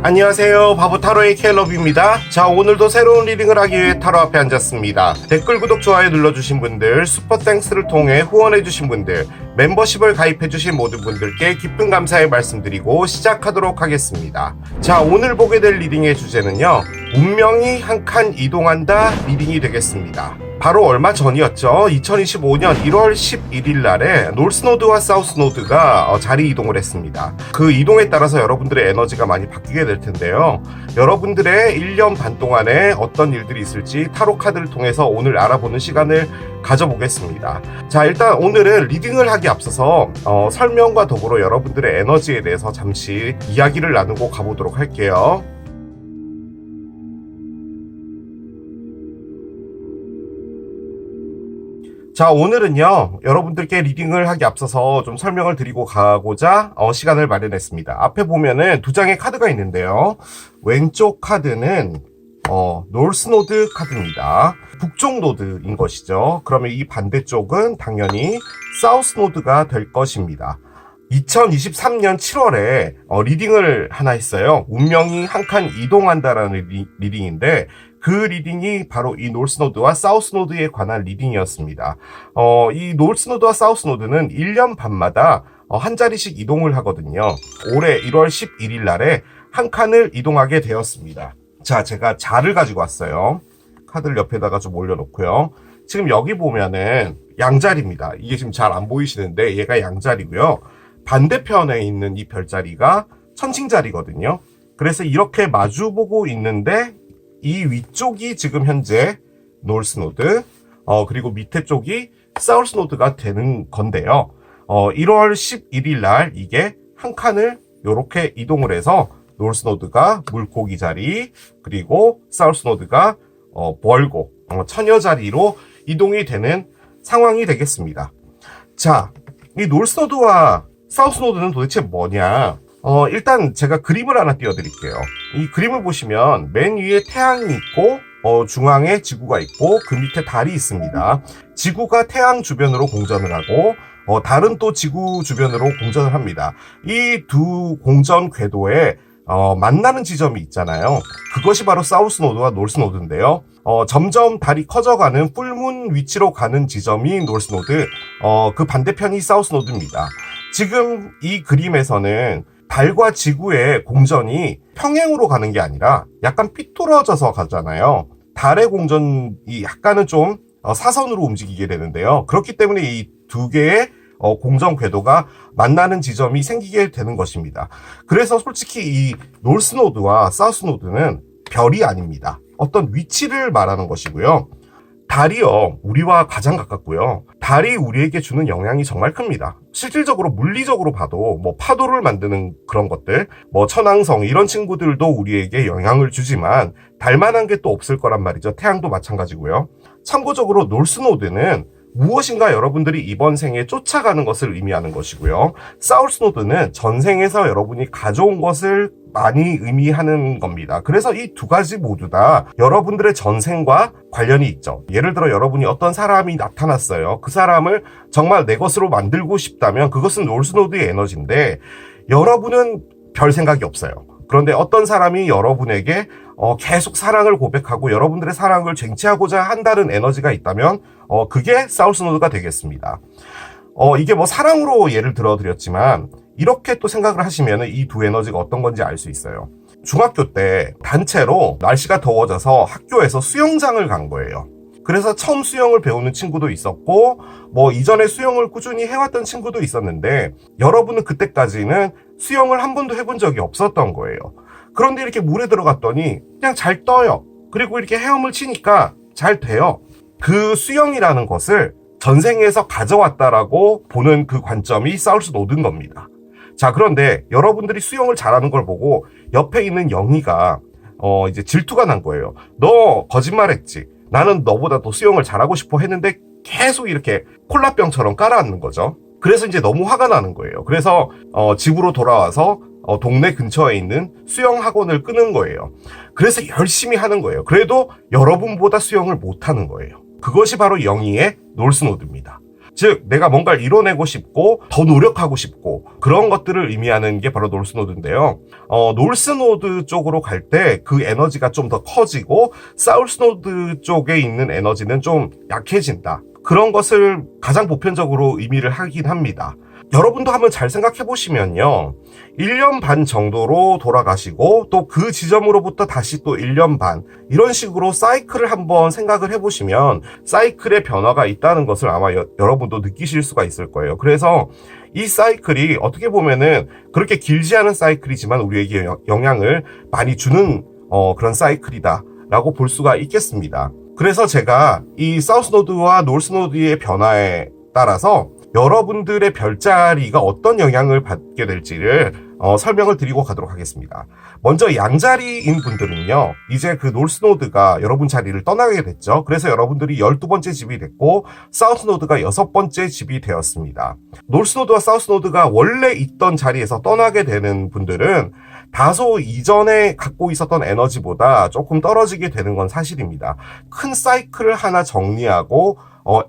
안녕하세요, 바보타로의 켈럽입니다. 자, 오늘도 새로운 리딩을 하기 위해 타로 앞에 앉았습니다. 댓글, 구독, 좋아요 눌러주신 분들, 슈퍼땡스를 통해 후원해주신 분들, 멤버십을 가입해주신 모든 분들께 깊은 감사의 말씀드리고 시작하도록 하겠습니다. 자, 오늘 보게 될 리딩의 주제는요, 운명이 한 칸 이동한다 리딩이 되겠습니다. 바로 얼마 전이었죠. 2025년 1월 11일 날에 노스노드와 사우스노드가 자리 이동을 했습니다. 그 이동에 따라서 여러분들의 에너지가 많이 바뀌게 될 텐데요. 여러분들의 1년 반 동안에 어떤 일들이 있을지 타로 카드를 통해서 오늘 알아보는 시간을 가져보겠습니다. 자, 일단 오늘은 리딩을 하기 앞서서 설명과 더불어 여러분들의 에너지에 대해서 잠시 이야기를 나누고 가보도록 할게요. 자, 오늘은요, 여러분들께 리딩을 하기 앞서서 좀 설명을 드리고 가고자 시간을 마련했습니다. 앞에 보면은 두 장의 카드가 있는데요. 왼쪽 카드는 노스노드 카드입니다. 북쪽 노드인 것이죠. 그러면 이 반대쪽은 당연히 사우스노드가 될 것입니다. 2023년 7월에 리딩을 하나 했어요. 운명이 한 칸 이동한다라는 리딩인데, 그 리딩이 바로 이 노스노드와 사우스노드에 관한 리딩이었습니다. 이 노스노드와 사우스노드는 1년 반마다 한 자리씩 이동을 하거든요. 올해 1월 11일 날에 한 칸을 이동하게 되었습니다. 자, 제가 자를 가지고 왔어요. 카드를 옆에다가 좀 올려놓고요. 지금 여기 보면은 양자리입니다. 이게 지금 잘 안 보이시는데 얘가 양자리고요. 반대편에 있는 이 별자리가 천칭자리거든요. 그래서 이렇게 마주보고 있는데 이 위쪽이 지금 현재 노스노드, 그리고 밑에 쪽이 사우스노드가 되는 건데요. 1월 11일 날 이게 한 칸을 이렇게 이동을 해서 노스노드가 물고기 자리, 그리고 사우스노드가 벌고 처녀 자리로 이동이 되는 상황이 되겠습니다. 자, 이 노스노드와 사우스노드는 도대체 뭐냐? 일단 제가 그림을 하나 띄워드릴게요. 이 그림을 보시면 맨 위에 태양이 있고 중앙에 지구가 있고 그 밑에 달이 있습니다. 지구가 태양 주변으로 공전을 하고 달은 또 지구 주변으로 공전을 합니다. 이 두 공전 궤도에 만나는 지점이 있잖아요. 그것이 바로 사우스노드와 노스노드인데요. 점점 달이 커져가는 풀문 위치로 가는 지점이 노스노드, 그 반대편이 사우스노드입니다. 지금 이 그림에서는 달과 지구의 공전이 평행으로 가는 게 아니라 약간 삐뚤어져서 가잖아요. 달의 공전이 약간은 좀 사선으로 움직이게 되는데요. 그렇기 때문에 이 두 개의 공전 궤도가 만나는 지점이 생기게 되는 것입니다. 그래서 솔직히 이 노스노드와 사우스노드는 별이 아닙니다. 어떤 위치를 말하는 것이고요. 달이요, 우리와 가장 가깝고요. 달이 우리에게 주는 영향이 정말 큽니다. 실질적으로 물리적으로 봐도 파도를 만드는 그런 것들, 천왕성 이런 친구들도 우리에게 영향을 주지만 달만한 게 또 없을 거란 말이죠. 태양도 마찬가지고요. 참고적으로 노스노드는 무엇인가 여러분들이 이번 생에 쫓아가는 것을 의미하는 것이고요. 사우스노드는 전생에서 여러분이 가져온 것을 많이 의미하는 겁니다. 그래서 이 두 가지 모두 다 여러분들의 전생과 관련이 있죠. 예를 들어 여러분이 어떤 사람이 나타났어요. 그 사람을 정말 내 것으로 만들고 싶다면 그것은 노스노드의 에너지인데 여러분은 별 생각이 없어요. 그런데 어떤 사람이 여러분에게 계속 사랑을 고백하고 여러분들의 사랑을 쟁취하고자 한다는 에너지가 있다면 그게 사우스노드가 되겠습니다. 이게 사랑으로 예를 들어 드렸지만 이렇게 또 생각을 하시면 이 두 에너지가 어떤 건지 알 수 있어요. 중학교 때 단체로 날씨가 더워져서 학교에서 수영장을 간 거예요. 그래서 처음 수영을 배우는 친구도 있었고 이전에 수영을 꾸준히 해왔던 친구도 있었는데 여러분은 그때까지는 수영을 한 번도 해본 적이 없었던 거예요. 그런데 이렇게 물에 들어갔더니 그냥 잘 떠요. 그리고 이렇게 헤엄을 치니까 잘 돼요. 그 수영이라는 것을 전생에서 가져왔다라고 보는 그 관점이 사우스노드인 겁니다. 자, 그런데 여러분들이 수영을 잘하는 걸 보고 옆에 있는 영희가 이제 질투가 난 거예요. 너 거짓말했지. 나는 너보다 더 수영을 잘하고 싶어 했는데 계속 이렇게 콜라병처럼 깔아앉는 거죠. 그래서 이제 너무 화가 나는 거예요. 그래서 집으로 돌아와서 동네 근처에 있는 수영 학원을 끄는 거예요. 그래서 열심히 하는 거예요. 그래도 여러분보다 수영을 못하는 거예요. 그것이 바로 영희의 노스노드입니다. 즉 내가 뭔가를 이뤄내고 싶고 더 노력하고 싶고 그런 것들을 의미하는 게 바로 노스노드인데요. 노스노드 쪽으로 갈 때 그 에너지가 좀 더 커지고 사우스노드 쪽에 있는 에너지는 좀 약해진다. 그런 것을 가장 보편적으로 의미를 하긴 합니다. 여러분도 한번 잘 생각해 보시면요. 1년 반 정도로 돌아가시고 또 그 지점으로부터 다시 또 1년 반 이런 식으로 사이클을 한번 생각을 해 보시면 사이클의 변화가 있다는 것을 아마 여러분도 느끼실 수가 있을 거예요. 그래서 이 사이클이 어떻게 보면은 그렇게 길지 않은 사이클이지만 우리에게 영향을 많이 주는 그런 사이클이다 라고 볼 수가 있겠습니다. 그래서 제가 이 사우스노드와 노스노드의 변화에 따라서 여러분들의 별자리가 어떤 영향을 받게 될지를 설명을 드리고 가도록 하겠습니다. 먼저 양자리인 분들은요, 이제 그 노스노드가 여러분 자리를 떠나게 됐죠. 그래서 여러분들이 12번째 집이 됐고 사우스노드가 6번째 집이 되었습니다. 노스노드와 사우스노드가 원래 있던 자리에서 떠나게 되는 분들은 다소 이전에 갖고 있었던 에너지보다 조금 떨어지게 되는 건 사실입니다. 큰 사이클을 하나 정리하고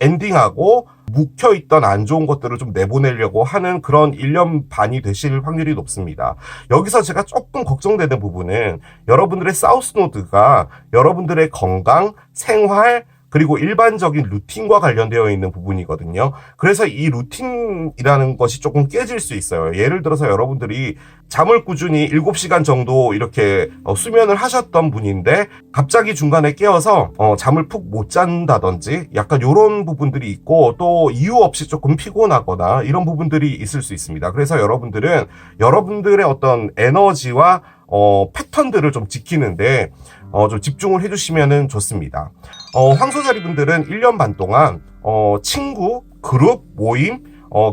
엔딩하고 묵혀있던 안 좋은 것들을 좀 내보내려고 하는 그런 1년 반이 되실 확률이 높습니다. 여기서 제가 조금 걱정되는 부분은 여러분들의 사우스노드가 여러분들의 건강, 생활, 그리고 일반적인 루틴과 관련되어 있는 부분이거든요. 그래서 이 루틴이라는 것이 조금 깨질 수 있어요. 예를 들어서 여러분들이 잠을 꾸준히 7시간 정도 이렇게 수면을 하셨던 분인데 갑자기 중간에 깨어서 잠을 푹 못 잔다든지 약간 이런 부분들이 있고 또 이유 없이 조금 피곤하거나 이런 부분들이 있을 수 있습니다. 그래서 여러분들은 여러분들의 어떤 에너지와 패턴들을 좀 지키는데 좀 집중을 해주시면 좋습니다. 황소자리 분들은 1년 반 동안 친구, 그룹, 모임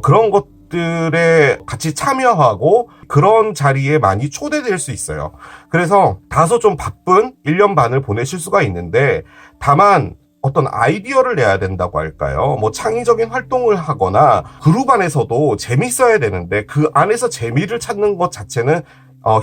그런 것들에 같이 참여하고 그런 자리에 많이 초대될 수 있어요. 그래서 다소 좀 바쁜 1년 반을 보내실 수가 있는데 다만 어떤 아이디어를 내야 된다고 할까요? 뭐 창의적인 활동을 하거나 그룹 안에서도 재밌어야 되는데 그 안에서 재미를 찾는 것 자체는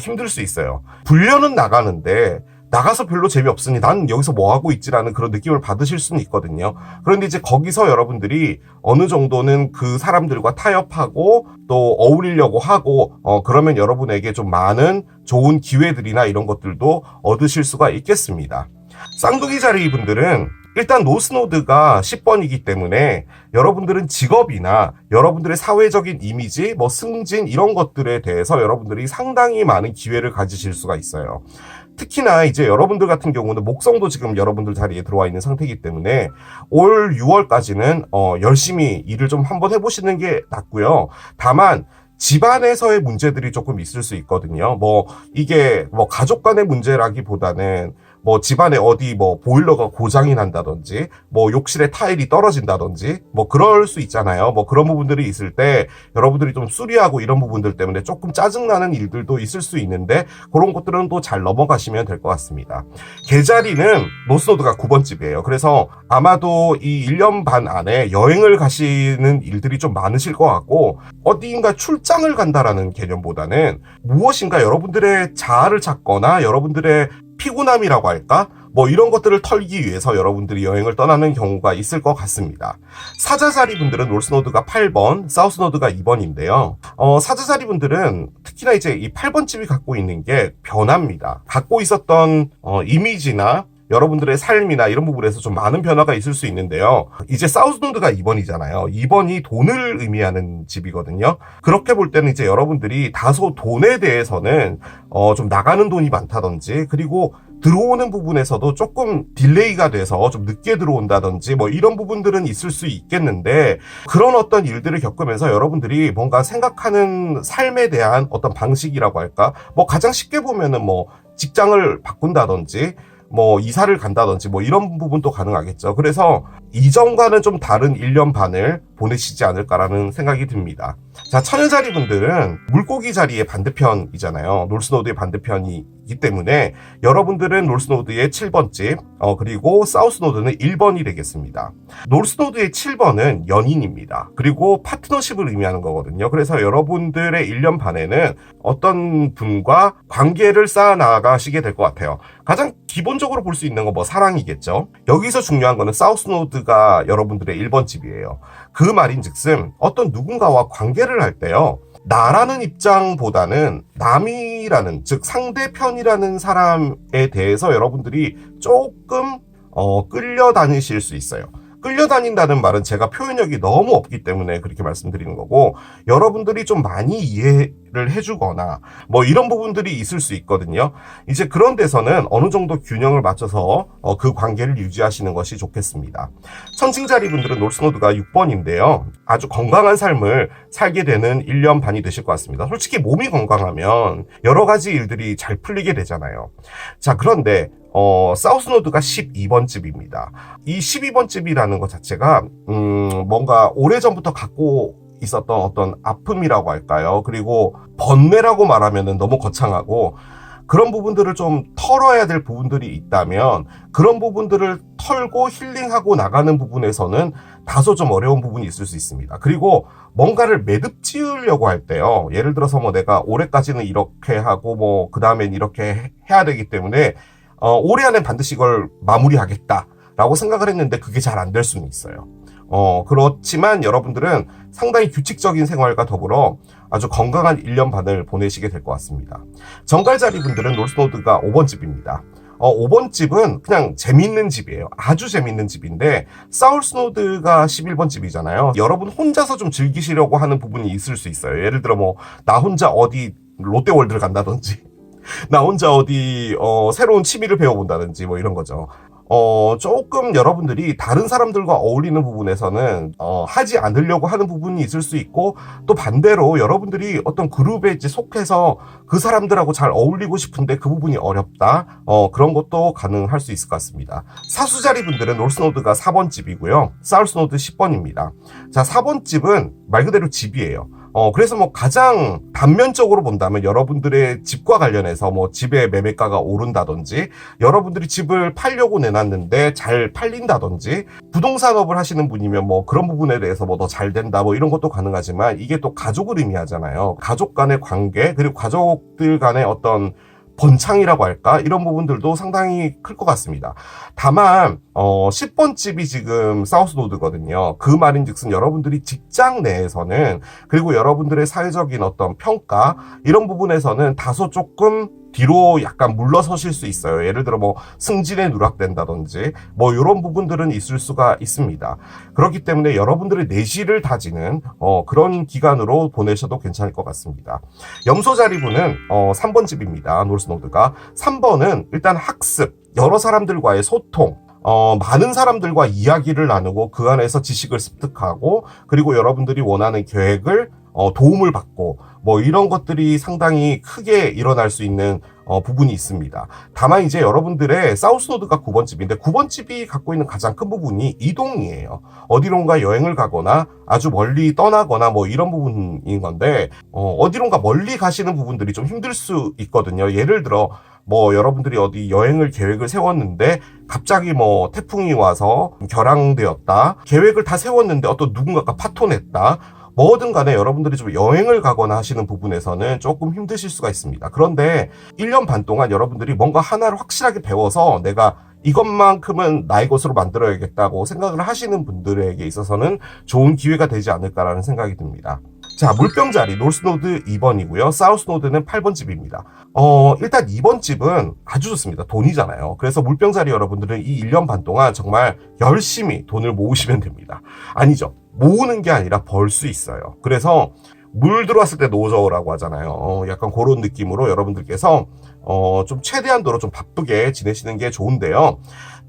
힘들 수 있어요. 불려는 나가는데 나가서 별로 재미없으니 난 여기서 뭐 하고 있지라는 그런 느낌을 받으실 수는 있거든요. 그런데 이제 거기서 여러분들이 어느 정도는 그 사람들과 타협하고 또 어울리려고 하고 그러면 여러분에게 좀 많은 좋은 기회들이나 이런 것들도 얻으실 수가 있겠습니다. 쌍둥이 자리 분들은 일단 노스노드가 10번이기 때문에 여러분들은 직업이나 여러분들의 사회적인 이미지, 뭐 승진 이런 것들에 대해서 여러분들이 상당히 많은 기회를 가지실 수가 있어요. 특히나 이제 여러분들 같은 경우는 목성도 지금 여러분들 자리에 들어와 있는 상태이기 때문에 올 6월까지는 열심히 일을 좀 한번 해보시는 게 낫고요. 다만 집안에서의 문제들이 조금 있을 수 있거든요. 뭐 이게 뭐 가족 간의 문제라기보다는 뭐 집안에 어디 뭐 보일러가 고장이 난다든지 뭐 욕실에 타일이 떨어진다든지 뭐 그럴 수 있잖아요. 뭐 그런 부분들이 있을 때 여러분들이 좀 수리하고 이런 부분들 때문에 조금 짜증나는 일들도 있을 수 있는데 그런 것들은 또 잘 넘어가시면 될 것 같습니다. 계자리는 노스노드가 9번 집이에요. 그래서 아마도 이 1년 반 안에 여행을 가시는 일들이 좀 많으실 것 같고 어디인가 출장을 간다라는 개념보다는 무엇인가 여러분들의 자아를 찾거나 여러분들의 피곤함이라고 할까? 뭐 이런 것들을 털기 위해서 여러분들이 여행을 떠나는 경우가 있을 것 같습니다. 사자자리 분들은 노스노드가 8번, 사우스노드가 2번인데요. 사자자리 분들은 특히나 이제 이 8번 집이 갖고 있는 게 변화입니다. 갖고 있었던 이미지나 여러분들의 삶이나 이런 부분에서 좀 많은 변화가 있을 수 있는데요. 이제 사우스노드가 2번이잖아요. 2번이 돈을 의미하는 집이거든요. 그렇게 볼 때는 이제 여러분들이 다소 돈에 대해서는 좀 나가는 돈이 많다든지 그리고 들어오는 부분에서도 조금 딜레이가 돼서 좀 늦게 들어온다든지 뭐 이런 부분들은 있을 수 있겠는데 그런 어떤 일들을 겪으면서 여러분들이 뭔가 생각하는 삶에 대한 어떤 방식이라고 할까? 뭐 가장 쉽게 보면은 뭐 직장을 바꾼다든지 뭐 이사를 간다든지 뭐 이런 부분도 가능하겠죠. 그래서 이전과는 좀 다른 1년 반을 보내시지 않을까라는 생각이 듭니다. 자, 처녀자리 분들은 물고기 자리의 반대편이잖아요. 노스노드의 반대편이기 때문에 여러분들은 노스노드의 7번 집, 그리고 사우스노드는 1번이 되겠습니다. 노스노드의 7번은 연인입니다. 그리고 파트너십을 의미하는 거거든요. 그래서 여러분들의 1년 반에는 어떤 분과 관계를 쌓아나가시게 될 것 같아요. 가장 기본적으로 볼 수 있는 건 뭐 사랑이겠죠. 여기서 중요한 거는 사우스노드가 여러분들의 1번 집이에요. 그 말인즉슨 어떤 누군가와 관계를 할 때요, 나라는 입장보다는 남이라는, 즉 상대편이라는 사람에 대해서 여러분들이 조금 끌려다니실 수 있어요. 끌려다닌다는 말은 제가 표현력이 너무 없기 때문에 그렇게 말씀드리는 거고, 여러분들이 좀 많이 이해를 해주거나 뭐 이런 부분들이 있을 수 있거든요. 이제 그런 데서는 어느 정도 균형을 맞춰서 그 관계를 유지하시는 것이 좋겠습니다. 천칭자리 분들은 노스노드가 6번인데요. 아주 건강한 삶을 살게 되는 1년 반이 되실 것 같습니다. 솔직히 몸이 건강하면 여러 가지 일들이 잘 풀리게 되잖아요. 자, 그런데 사우스노드가 12번 집입니다. 이 12번 집이라는 것 자체가 뭔가 오래전부터 갖고 있었던 어떤 아픔이라고 할까요? 그리고 번뇌라고 말하면 너무 거창하고, 그런 부분들을 좀 털어야 될 부분들이 있다면 그런 부분들을 털고 힐링하고 나가는 부분에서는 다소 좀 어려운 부분이 있을 수 있습니다. 그리고 뭔가를 매듭 지으려고 할 때요, 예를 들어서 뭐 내가 올해까지는 이렇게 하고 뭐 그 다음엔 이렇게 해야 되기 때문에 올해 안에 반드시 이걸 마무리하겠다라고 생각을 했는데 그게 잘 안 될 수는 있어요. 그렇지만 여러분들은 상당히 규칙적인 생활과 더불어 아주 건강한 1년 반을 보내시게 될 것 같습니다. 정갈자리 분들은 노스노드가 5번 집입니다. 5번 집은 그냥 재밌는 집이에요. 아주 재밌는 집인데, 사우스노드가 11번 집이잖아요. 여러분 혼자서 좀 즐기시려고 하는 부분이 있을 수 있어요. 예를 들어 뭐 나 혼자 어디 롯데월드를 간다든지 나 혼자 어디 새로운 취미를 배워본다든지 뭐 이런 거죠. 조금 여러분들이 다른 사람들과 어울리는 부분에서는 하지 않으려고 하는 부분이 있을 수 있고, 또 반대로 여러분들이 어떤 그룹에 이제 속해서 그 사람들하고 잘 어울리고 싶은데 그 부분이 어렵다, 그런 것도 가능할 수 있을 것 같습니다. 사수자리 분들은 노스노드가 4번 집이고요, 사우스노드 10번입니다. 자, 4번 집은 말 그대로 집이에요. 그래서 뭐 가장 단면적으로 본다면 여러분들의 집과 관련해서 뭐 집의 매매가가 오른다든지, 여러분들이 집을 팔려고 내놨는데 잘 팔린다든지, 부동산업을 하시는 분이면 뭐 그런 부분에 대해서 뭐 더 잘 된다 뭐 이런 것도 가능하지만, 이게 또 가족을 의미하잖아요. 가족 간의 관계, 그리고 가족들 간의 어떤 번창이라고 할까? 이런 부분들도 상당히 클 것 같습니다. 다만 10번 집이 지금 사우스노드거든요. 그 말인즉슨 여러분들이 직장 내에서는, 그리고 여러분들의 사회적인 어떤 평가, 이런 부분에서는 다소 조금 뒤로 약간 물러서실 수 있어요. 예를 들어 뭐 승진에 누락된다든지 뭐 이런 부분들은 있을 수가 있습니다. 그렇기 때문에 여러분들의 내실을 다지는 그런 기간으로 보내셔도 괜찮을 것 같습니다. 염소자리분은 3번 집입니다. 노스노드가 3번은 일단 학습, 여러 사람들과의 소통, 많은 사람들과 이야기를 나누고 그 안에서 지식을 습득하고, 그리고 여러분들이 원하는 계획을 도움을 받고, 뭐 이런 것들이 상당히 크게 일어날 수 있는 부분이 있습니다. 다만 이제 여러분들의 사우스노드가 9번 집인데, 9번 집이 갖고 있는 가장 큰 부분이 이동이에요. 어디론가 여행을 가거나 아주 멀리 떠나거나 뭐 이런 부분인 건데, 어디론가 멀리 가시는 부분들이 좀 힘들 수 있거든요. 예를 들어 뭐 여러분들이 어디 여행을 계획을 세웠는데 갑자기 뭐 태풍이 와서 결항되었다, 계획을 다 세웠는데 어떤 누군가가 파토냈다, 뭐든 간에 여러분들이 좀 여행을 가거나 하시는 부분에서는 조금 힘드실 수가 있습니다. 그런데 1년 반 동안 여러분들이 뭔가 하나를 확실하게 배워서 내가 이것만큼은 나의 것으로 만들어야겠다고 생각을 하시는 분들에게 있어서는 좋은 기회가 되지 않을까라는 생각이 듭니다. 자, 물병자리 노스노드 2번이고요. 사우스노드는 8번 집입니다. 일단 2번 집은 아주 좋습니다. 돈이잖아요. 그래서 물병자리 여러분들은 이 1년 반 동안 정말 열심히 돈을 모으시면 됩니다. 아니죠. 모으는 게 아니라 벌 수 있어요. 그래서 물 들어왔을 때 노저우라고 하잖아요. 약간 그런 느낌으로 여러분들께서 좀 최대한도로 좀 바쁘게 지내시는 게 좋은데요.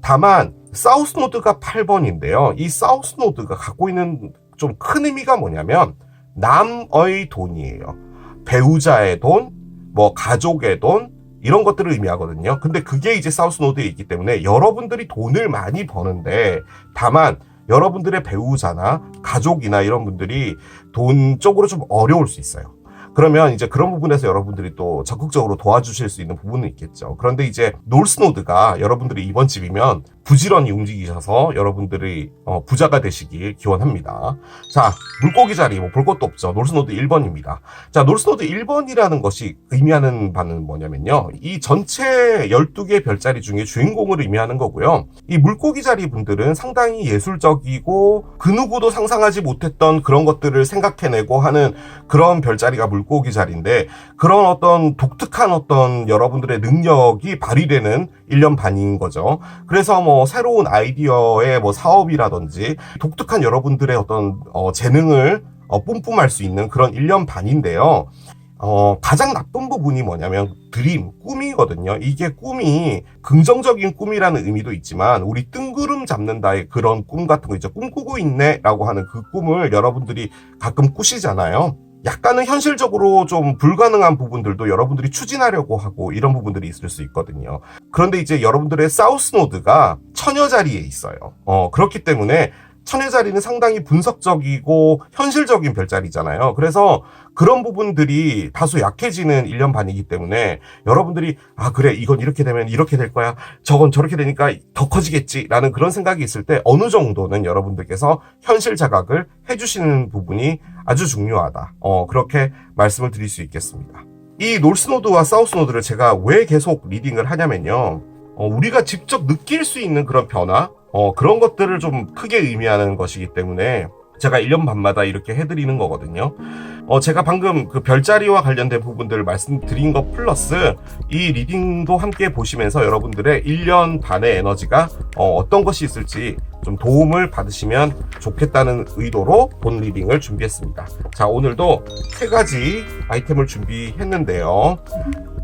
다만 사우스노드가 8번인데요. 이 사우스노드가 갖고 있는 좀 큰 의미가 뭐냐면 남의 돈이에요. 배우자의 돈, 뭐 가족의 돈, 이런 것들을 의미하거든요. 근데 그게 이제 사우스노드에 있기 때문에 여러분들이 돈을 많이 버는데, 다만 여러분들의 배우자나 가족이나 이런 분들이 돈 쪽으로 좀 어려울 수 있어요. 그러면 이제 그런 부분에서 여러분들이 또 적극적으로 도와주실 수 있는 부분은 있겠죠. 그런데 이제 노스노드가 여러분들이 이번 집이면 부지런히 움직이셔서 여러분들이 부자가 되시길 기원합니다. 자, 물고기 자리 뭐 볼 것도 없죠. 놀스노드 1번입니다. 자, 놀스노드 1번이라는 것이 의미하는 바는 뭐냐면요. 이 전체 12개 별자리 중에 주인공을 의미하는 거고요. 이 물고기 자리 분들은 상당히 예술적이고 그 누구도 상상하지 못했던 그런 것들을 생각해내고 하는 그런 별자리가 물고기 자리인데, 그런 어떤 독특한 어떤 여러분들의 능력이 발휘되는 1년 반인 거죠. 그래서 뭐 새로운 아이디어의 뭐 사업이라든지 독특한 여러분들의 어떤 재능을 뿜뿜할 수 있는 그런 1년 반인데요. 가장 나쁜 부분이 뭐냐면 드림, 꿈이거든요. 이게 꿈이 긍정적인 꿈이라는 의미도 있지만 우리 뜬구름 잡는다의 그런 꿈 같은 거 있죠. 꿈꾸고 있네 라고 하는 그 꿈을 여러분들이 가끔 꾸시잖아요. 약간은 현실적으로 좀 불가능한 부분들도 여러분들이 추진하려고 하고 이런 부분들이 있을 수 있거든요. 그런데 이제 여러분들의 사우스 노드가 처녀 자리에 있어요. 그렇기 때문에 처녀 자리는 상당히 분석적이고 현실적인 별자리잖아요. 그래서 그런 부분들이 다소 약해지는 1년 반이기 때문에 여러분들이 그래, 이건 이렇게 되면 이렇게 될 거야, 저건 저렇게 되니까 더 커지겠지 라는 그런 생각이 있을 때 어느 정도는 여러분들께서 현실 자각을 해주시는 부분이 아주 중요하다, 그렇게 말씀을 드릴 수 있겠습니다. 이 놀스노드와 사우스노드를 제가 왜 계속 리딩을 하냐면요, 우리가 직접 느낄 수 있는 그런 변화, 그런 것들을 좀 크게 의미하는 것이기 때문에 제가 1년 반마다 이렇게 해드리는 거거든요. 제가 방금 그 별자리와 관련된 부분들을 말씀드린 것 플러스 이 리딩도 함께 보시면서 여러분들의 1년 반의 에너지가 어떤 것이 있을지 좀 도움을 받으시면 좋겠다는 의도로 본 리딩을 준비했습니다. 자, 오늘도 3가지 아이템을 준비했는데요.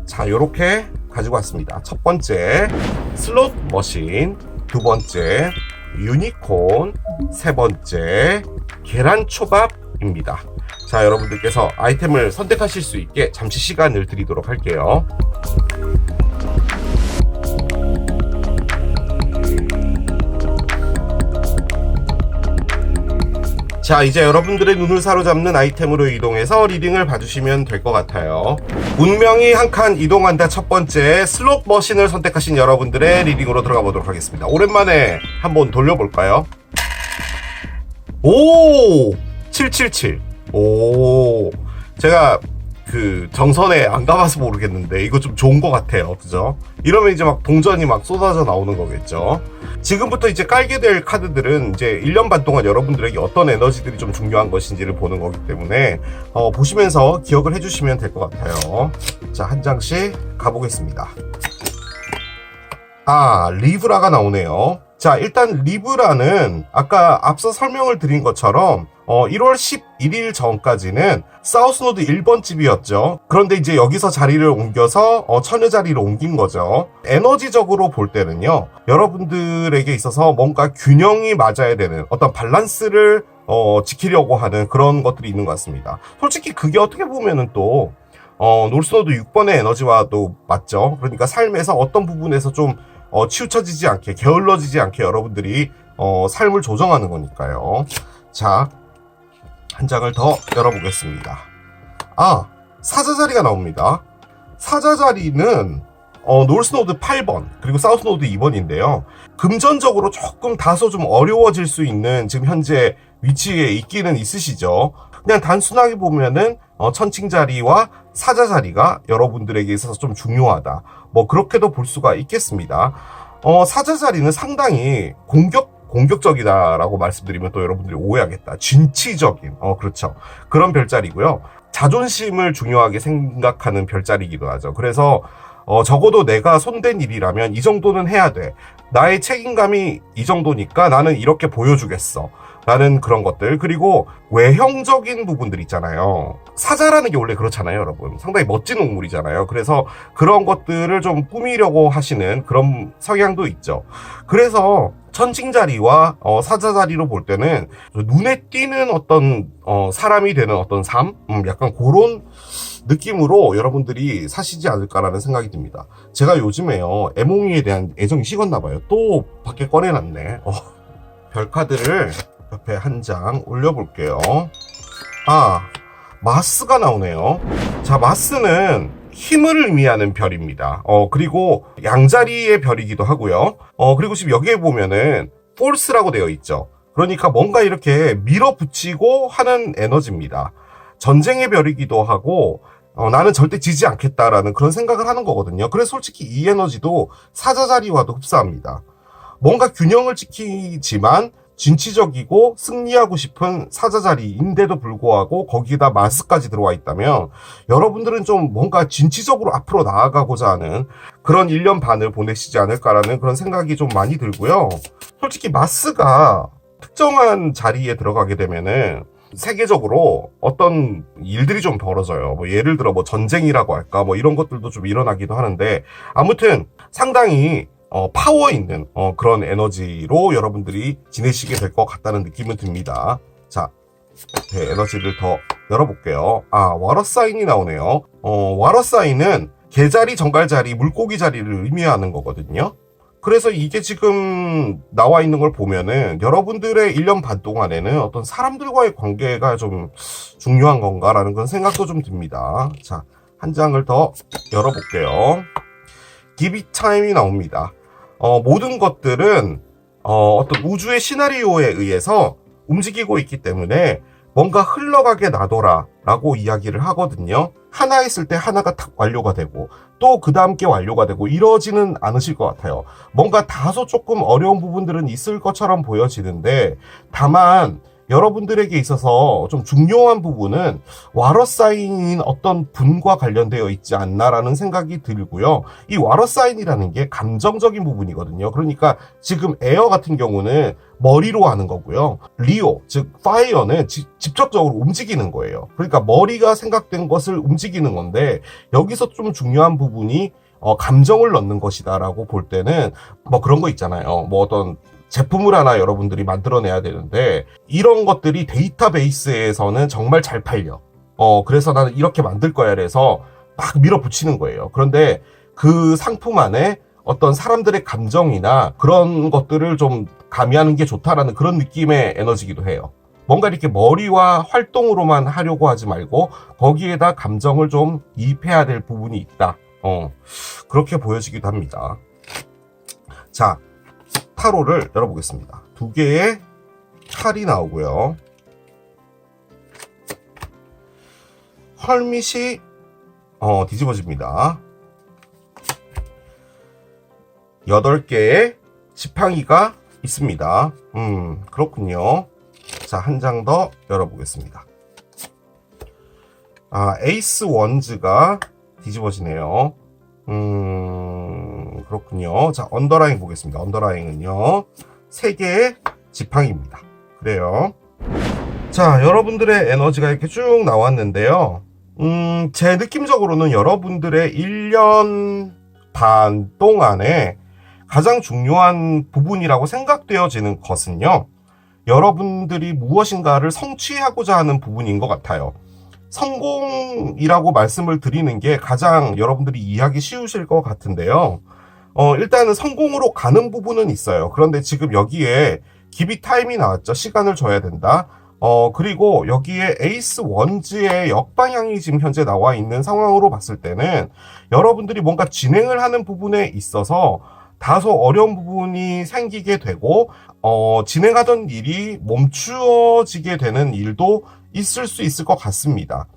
자, 요렇게 가지고 왔습니다. 첫 번째, 슬롯 머신. 두 번째, 유니콘. 세 번째, 계란초밥입니다. 자, 여러분들께서 아이템을 선택하실 수 있게 잠시 시간을 드리도록 할게요. 자, 이제 여러분들의 눈을 사로잡는 아이템으로 이동해서 리딩을 봐주시면 될 것 같아요. 운명이 한 칸 이동한다. 첫 번째, 슬롯 머신을 선택하신 여러분들의 리딩으로 들어가 보도록 하겠습니다. 오랜만에 한번 돌려볼까요? 오! 777. 오. 제가 그 정선에 안 가봐서 모르겠는데 이거 좀 좋은 것 같아요. 그죠? 이러면 이제 막 동전이 막 쏟아져 나오는 거겠죠. 지금부터 이제 깔게 될 카드들은 이제 1년 반 동안 여러분들에게 어떤 에너지들이 좀 중요한 것인지를 보는 거기 때문에 보시면서 기억을 해주시면 될 것 같아요. 자, 한 장씩 가보겠습니다. 리브라가 나오네요. 자, 일단 리브라는 아까 앞서 설명을 드린 것처럼 1월 11일 전까지는 사우스노드 1번 집이었죠. 그런데 이제 여기서 자리를 옮겨서 처녀 자리로 옮긴 거죠. 에너지적으로 볼 때는요, 여러분들에게 있어서 뭔가 균형이 맞아야 되는 어떤 밸런스를 지키려고 하는 그런 것들이 있는 것 같습니다. 솔직히 그게 어떻게 보면은 또 놀스노드 6번의 에너지와도 맞죠. 그러니까 삶에서 어떤 부분에서 좀 치우쳐지지 않게, 게을러지지 않게 여러분들이 삶을 조정하는 거니까요. 자, 한 장을 더 열어보겠습니다. 사자자리가 나옵니다. 사자자리는 놀스노드 8번 그리고 사우스노드 2번인데요. 금전적으로 조금 다소 좀 어려워질 수 있는 지금 현재 위치에 있기는 있으시죠. 그냥 단순하게 보면은 천칭자리와 사자자리가 여러분들에게 있어서 좀 중요하다, 뭐 그렇게도 볼 수가 있겠습니다. 사자자리는 상당히 공격적이다라고 말씀드리면 또 여러분들이 오해하겠다. 진취적인, 그렇죠. 그런 별자리고요. 자존심을 중요하게 생각하는 별자리이기도 하죠. 그래서 적어도 내가 손댄 일이라면 이 정도는 해야 돼. 나의 책임감이 이 정도니까 나는 이렇게 보여주겠어. 라는 그런 것들. 그리고 외형적인 부분들 있잖아요. 사자라는 게 원래 그렇잖아요, 여러분. 상당히 멋진 동물이잖아요. 그래서 그런 것들을 좀 꾸미려고 하시는 그런 성향도 있죠. 그래서 천칭자리와 사자자리로 볼 때는 눈에 띄는 어떤 사람이 되는 어떤 삶? 약간 그런 느낌으로 여러분들이 사시지 않을까라는 생각이 듭니다. 제가 요즘에요, 애몽이에 대한 애정이 식었나봐요. 또 밖에 꺼내놨네. 별카드를 옆에 한 장 올려볼게요. 마스가 나오네요. 자, 마스는 힘을 의미하는 별입니다. 그리고 양자리의 별이기도 하고요. 그리고 지금 여기에 보면은 force라고 되어 있죠. 그러니까 뭔가 이렇게 밀어붙이고 하는 에너지입니다. 전쟁의 별이기도 하고 나는 절대 지지 않겠다라는 그런 생각을 하는 거거든요. 그래서 솔직히 이 에너지도 사자자리와도 흡사합니다. 뭔가 균형을 지키지만 진취적이고 승리하고 싶은 사자자리인데도 불구하고 거기다 마스까지 들어와 있다면 여러분들은 좀 뭔가 진취적으로 앞으로 나아가고자 하는 그런 1년 반을 보내시지 않을까라는 그런 생각이 좀 많이 들고요. 솔직히 마스가 특정한 자리에 들어가게 되면은 세계적으로 어떤 일들이 좀 벌어져요. 뭐 예를 들어 뭐 전쟁이라고 할까 뭐 이런 것들도 좀 일어나기도 하는데 아무튼 상당히 파워 있는 그런 에너지로 여러분들이 지내시게 될 것 같다는 느낌은 듭니다. 자, 에너지를 더 열어볼게요. 와러 사인이 나오네요. 와러 사인은 개자리, 정갈자리, 물고기 자리를 의미하는 거거든요. 그래서 이게 지금 나와 있는 걸 보면은 여러분들의 1년 반 동안에는 어떤 사람들과의 관계가 좀 중요한 건가라는 그런 생각도 좀 듭니다. 자, 한 장을 더 열어볼게요. Give it time이 나옵니다. 모든 것들은 어떤 우주의 시나리오에 의해서 움직이고 있기 때문에 뭔가 흘러가게 놔둬라 라고 이야기를 하거든요. 하나 했을 때 하나가 탁 완료가 되고 또 그 다음 게 완료가 되고 이러지는 않으실 것 같아요. 뭔가 다소 조금 어려운 부분들은 있을 것처럼 보여지는데 다만 여러분들에게 있어서 좀 중요한 부분은 와러사인인 어떤 분과 관련되어 있지 않나라는 생각이 들고요. 이 와러사인이라는 게 감정적인 부분이거든요. 그러니까 지금 에어 같은 경우는 머리로 하는 거고요. 리오, 즉 파이어는 직접적으로 움직이는 거예요. 그러니까 머리가 생각된 것을 움직이는 건데 여기서 좀 중요한 부분이 감정을 넣는 것이다라고 볼 때는 뭐 그런 거 있잖아요. 뭐 어떤 제품을 하나 여러분들이 만들어내야 되는데 이런 것들이 데이터베이스에서는 정말 잘 팔려. 그래서 나는 이렇게 만들 거야 그래서 막 밀어붙이는 거예요. 그런데 그 상품 안에 어떤 사람들의 감정이나 그런 것들을 좀 가미하는 게 좋다라는 그런 느낌의 에너지기도 해요. 뭔가 이렇게 머리와 활동으로만 하려고 하지 말고 거기에다 감정을 좀 이입해야 될 부분이 있다. 그렇게 보여지기도 합니다. 자, 타로를 열어보겠습니다. 두 개의 칼이 나오고요. 헐밋이 뒤집어집니다. 8개의 지팡이가 있습니다. 그렇군요. 자, 한 장 더 열어보겠습니다. 에이스 원즈가 뒤집어지네요. 그렇군요. 자, 언더라인 보겠습니다. 언더라인은요, 3개의 지팡이입니다. 그래요. 자, 여러분들의 에너지가 이렇게 쭉 나왔는데요. 제 느낌적으로는 여러분들의 1년 반 동안에 가장 중요한 부분이라고 생각되어지는 것은요, 여러분들이 무엇인가를 성취하고자 하는 부분인 것 같아요. 성공이라고 말씀을 드리는 게 가장 여러분들이 이해하기 쉬우실 것 같은데요. 일단은 성공으로 가는 부분은 있어요. 그런데 지금 여기에 기비 타임이 나왔죠. 시간을 줘야 된다. 그리고 여기에 에이스 원즈의 역방향이 지금 현재 나와 있는 상황으로 봤을 때는 여러분들이 뭔가 진행을 하는 부분에 있어서 다소 어려운 부분이 생기게 되고 진행하던 일이 멈추어지게 되는 일도 있을 수 있을 것 같습니다.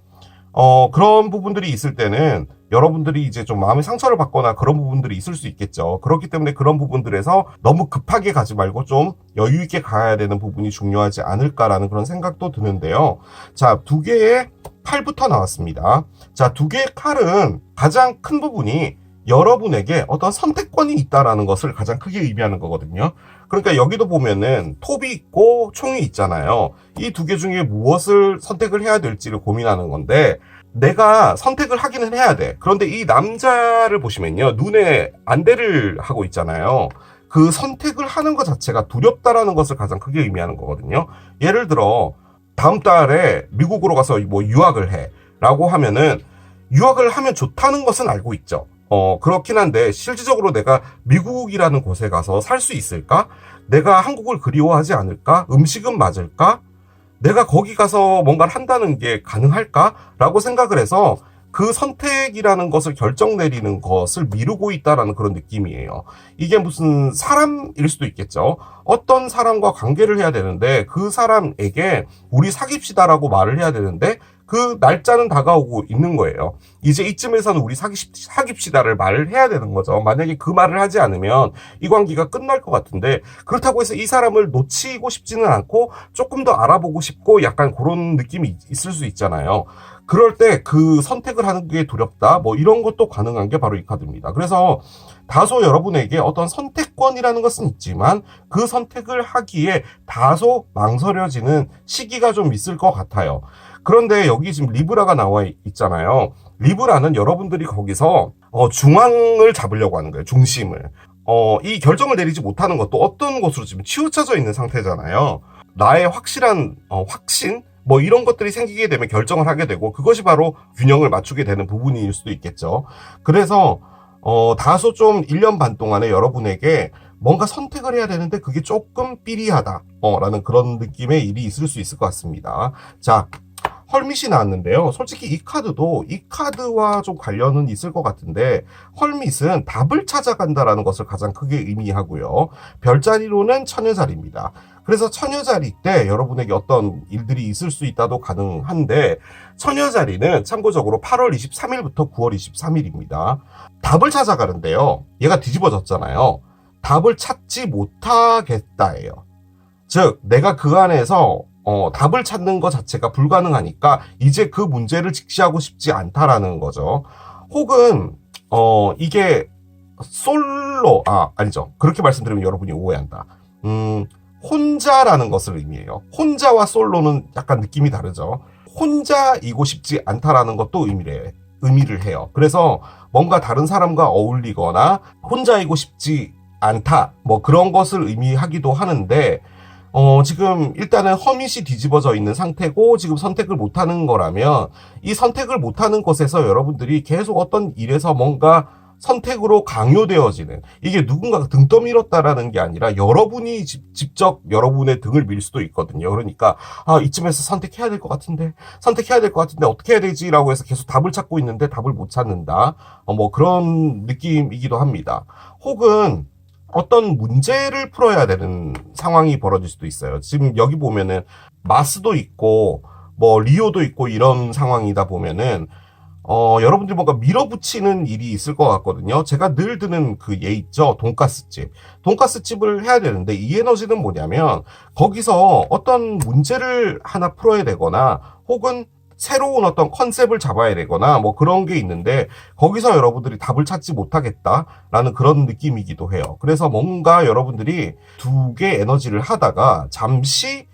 그런 부분들이 있을 때는 여러분들이 이제 좀 마음의 상처를 받거나 그런 부분들이 있을 수 있겠죠. 그렇기 때문에 그런 부분들에서 너무 급하게 가지 말고 좀 여유 있게 가야 되는 부분이 중요하지 않을까라는 그런 생각도 드는데요. 자, 2개의 칼부터 나왔습니다. 자, 2개의 칼은 가장 큰 부분이 여러분에게 어떤 선택권이 있다라는 것을 가장 크게 의미하는 거거든요. 그러니까 여기도 보면은 톱이 있고 총이 있잖아요. 이 2개 중에 무엇을 선택을 해야 될지를 고민하는 건데 내가 선택을 하기는 해야 돼. 그런데 이 남자를 보시면요, 눈에 안대를 하고 있잖아요. 그 선택을 하는 것 자체가 두렵다라는 것을 가장 크게 의미하는 거거든요. 예를 들어 다음 달에 미국으로 가서 뭐 유학을 해 라고 하면은 유학을 하면 좋다는 것은 알고 있죠. 그렇긴 한데 실질적으로 내가 미국이라는 곳에 가서 살 수 있을까? 내가 한국을 그리워하지 않을까? 음식은 맞을까? 내가 거기 가서 뭔가를 한다는 게 가능할까? 라고 생각을 해서 그 선택이라는 것을 결정 내리는 것을 미루고 있다라는 그런 느낌이에요. 이게 무슨 사람일 수도 있겠죠. 어떤 사람과 관계를 해야 되는데 그 사람에게 우리 사귀시다라고 말을 해야 되는데 그 날짜는 다가오고 있는 거예요. 이제 이쯤에서는 우리 사깁시다를 말을 해야 되는 거죠. 만약에 그 말을 하지 않으면 이 관계가 끝날 것 같은데, 그렇다고 해서 이 사람을 놓치고 싶지는 않고 조금 더 알아보고 싶고 약간 그런 느낌이 있을 수 있잖아요. 그럴 때 그 선택을 하는 게 두렵다, 뭐 이런 것도 가능한 게 바로 이 카드입니다. 그래서 다소 여러분에게 어떤 선택권이라는 것은 있지만 그 선택을 하기에 다소 망설여지는 시기가 좀 있을 것 같아요. 그런데 여기 지금 리브라가 나와 있잖아요. 리브라는 여러분들이 거기서 중앙을 잡으려고 하는 거예요. 중심을. 이 결정을 내리지 못하는 것도 어떤 곳으로 지금 치우쳐져 있는 상태잖아요. 나의 확실한 확신? 뭐 이런 것들이 생기게 되면 결정을 하게 되고, 그것이 바로 균형을 맞추게 되는 부분일 수도 있겠죠. 그래서 다소 좀 1년 반 동안에 여러분에게 뭔가 선택을 해야 되는데 그게 조금 삐리하다 라는 그런 느낌의 일이 있을 수 있을 것 같습니다. 자, 헐밋이 나왔는데요. 솔직히 이 카드도 이 카드와 좀 관련은 있을 것 같은데, 헐밋은 답을 찾아간다라는 것을 가장 크게 의미하고요. 별자리로는 처녀자리입니다. 그래서 처녀자리 때 여러분에게 어떤 일들이 있을 수 있다도 가능한데, 처녀자리는 참고적으로 8월 23일부터 9월 23일입니다. 답을 찾아가는데요. 얘가 뒤집어졌잖아요. 답을 찾지 못하겠다예요. 즉, 내가 그 안에서 답을 찾는 것 자체가 불가능하니까 이제 그 문제를 직시하고 싶지 않다라는 거죠. 혹은 이게 아니죠. 그렇게 말씀드리면 여러분이 오해한다. 혼자라는 것을 의미해요. 혼자와 솔로는 약간 느낌이 다르죠. 혼자이고 싶지 않다라는 것도 의미를 해요. 그래서 뭔가 다른 사람과 어울리거나 혼자이고 싶지 않다, 뭐 그런 것을 의미하기도 하는데, 지금 일단은 허밋이 뒤집어져 있는 상태고 지금 선택을 못하는 거라면, 이 선택을 못하는 것에서 여러분들이 계속 어떤 일에서 뭔가 선택으로 강요되어지는, 이게 누군가가 등 떠밀었다라는 게 아니라 여러분이 직접 여러분의 등을 밀 수도 있거든요. 그러니까 이쯤에서 선택해야 될 것 같은데 어떻게 해야 되지? 라고 해서 계속 답을 찾고 있는데 답을 못 찾는다, 뭐 그런 느낌이기도 합니다. 혹은 어떤 문제를 풀어야 되는 상황이 벌어질 수도 있어요. 지금 여기 보면은 마스도 있고 뭐 리오도 있고 이런 상황이다 보면은 여러분들 뭔가 밀어붙이는 일이 있을 것 같거든요. 제가 늘 드는 그 예 있죠. 돈가스집을 해야 되는데, 이 에너지는 뭐냐면 거기서 어떤 문제를 하나 풀어야 되거나 혹은 새로운 어떤 컨셉을 잡아야 되거나 뭐 그런 게 있는데, 거기서 여러분들이 답을 찾지 못하겠다라는 그런 느낌이기도 해요. 그래서 뭔가 여러분들이 두 개 에너지를 하다가 잠시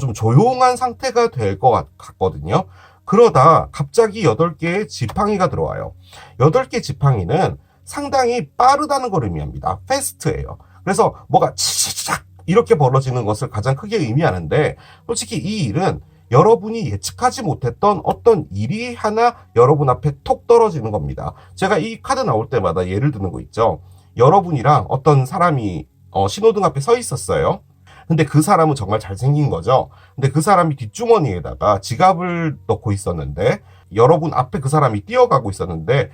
좀 조용한 상태가 될 것 같거든요. 그러다 갑자기 8개의 지팡이가 들어와요. 8개 지팡이는 상당히 빠르다는 걸 의미합니다. 패스트예요. 그래서 뭐가 치치치작 이렇게 벌어지는 것을 가장 크게 의미하는데, 솔직히 이 일은 여러분이 예측하지 못했던 어떤 일이 하나 여러분 앞에 톡 떨어지는 겁니다. 제가 이 카드 나올 때마다 예를 드는 거 있죠. 여러분이랑 어떤 사람이 신호등 앞에 서 있었어요. 근데 그 사람은 정말 잘생긴 거죠. 근데 그 사람이 뒷주머니에다가 지갑을 넣고 있었는데, 여러분 앞에 그 사람이 뛰어가고 있었는데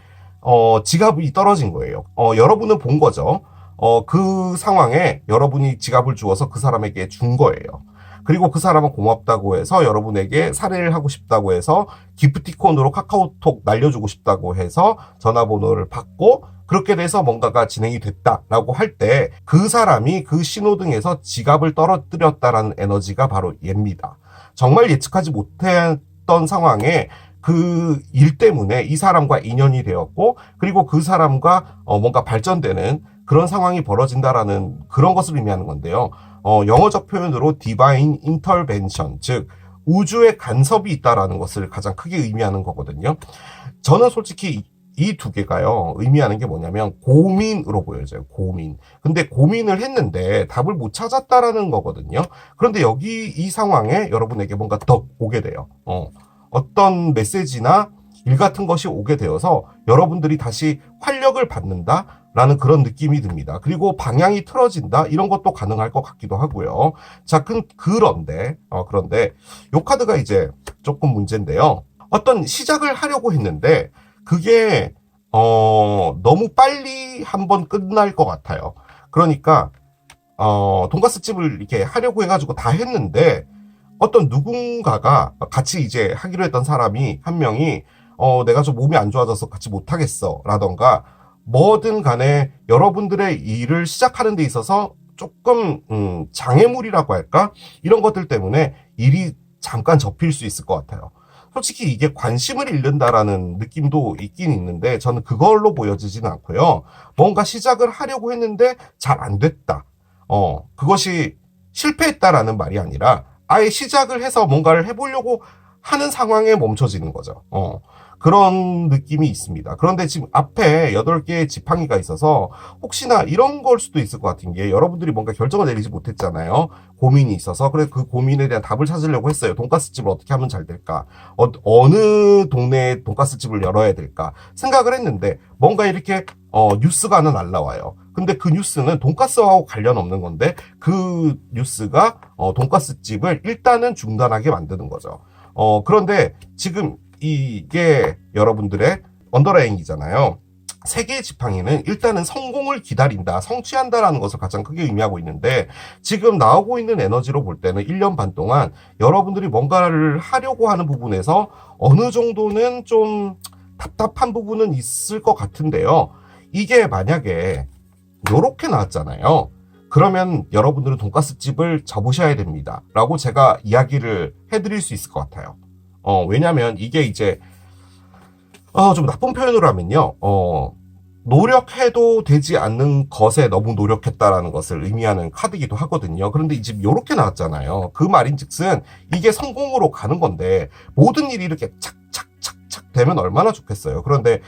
지갑이 떨어진 거예요. 여러분은 본 거죠. 그 상황에 여러분이 지갑을 주어서 그 사람에게 준 거예요. 그리고 그 사람은 고맙다고 해서 여러분에게 사례를 하고 싶다고 해서 기프티콘으로 카카오톡 날려주고 싶다고 해서 전화번호를 받고, 그렇게 돼서 뭔가가 진행이 됐다라고 할 때 그 사람이 그 신호등에서 지갑을 떨어뜨렸다라는 에너지가 바로 얘입니다. 정말 예측하지 못했던 상황에 그 일 때문에 이 사람과 인연이 되었고, 그리고 그 사람과 뭔가 발전되는 그런 상황이 벌어진다라는 그런 것을 의미하는 건데요. 영어적 표현으로 디바인 인터벤션, 즉 우주의 간섭이 있다라는 것을 가장 크게 의미하는 거거든요. 저는 솔직히 이 두 개가요, 의미하는 게 뭐냐면 고민으로 보여져요. 고민. 근데 고민을 했는데 답을 못 찾았다라는 거거든요. 그런데 여기 이 상황에 여러분에게 뭔가 더 오게 돼요. 어떤 메시지나 일 같은 것이 오게 되어서 여러분들이 다시 활력을 받는다라는 그런 느낌이 듭니다. 그리고 방향이 틀어진다, 이런 것도 가능할 것 같기도 하고요. 자, 그런데 요 카드가 이제 조금 문제인데요. 어떤 시작을 하려고 했는데 그게 너무 빨리 한번 끝날 것 같아요. 그러니까 돈가스 집을 이렇게 하려고 해가지고 다 했는데 어떤 누군가가 같이 이제 하기로 했던 사람이 한 명이 내가 좀 몸이 안 좋아져서 같이 못하겠어 라던가 뭐든 간에 여러분들의 일을 시작하는 데 있어서 조금 장애물이라고 할까? 이런 것들 때문에 일이 잠깐 접힐 수 있을 것 같아요. 솔직히 이게 관심을 잃는다라는 느낌도 있긴 있는데 저는 그걸로 보여지지는 않고요. 뭔가 시작을 하려고 했는데 잘 안 됐다. 그것이 실패했다라는 말이 아니라 아예 시작을 해서 뭔가를 해보려고 하는 상황에 멈춰지는 거죠. 그런 느낌이 있습니다. 그런데 지금 앞에 8개의 지팡이가 있어서 혹시나 이런 걸 수도 있을 것 같은 게 여러분들이 뭔가 결정을 내리지 못했잖아요. 고민이 있어서. 그래서 그 고민에 대한 답을 찾으려고 했어요. 돈가스집을 어떻게 하면 잘 될까? 어느 동네에 돈가스집을 열어야 될까? 생각을 했는데 뭔가 이렇게 뉴스가 하나 날라와요. 근데 그 뉴스는 돈가스하고 관련 없는 건데 그 뉴스가 돈가스집을 일단은 중단하게 만드는 거죠. 그런데 지금 이게 여러분들의 언더라인이잖아요. 세 개의 지팡이는 일단은 성공을 기다린다, 성취한다라는 것을 가장 크게 의미하고 있는데 지금 나오고 있는 에너지로 볼 때는 1년 반 동안 여러분들이 뭔가를 하려고 하는 부분에서 어느 정도는 좀 답답한 부분은 있을 것 같은데요. 이게 만약에 요렇게 나왔잖아요. 그러면 여러분들은 돈가스집을 접으셔야 됩니다. 라고 제가 이야기를 해드릴 수 있을 것 같아요. 왜냐면 이게 이제, 좀 나쁜 표현으로 하면요. 노력해도 되지 않는 것에 너무 노력했다라는 것을 의미하는 카드이기도 하거든요. 그런데 지금 요렇게 나왔잖아요. 그 말인 즉슨 이게 성공으로 가는 건데 모든 일이 이렇게 착착착착 되면 얼마나 좋겠어요. 그런데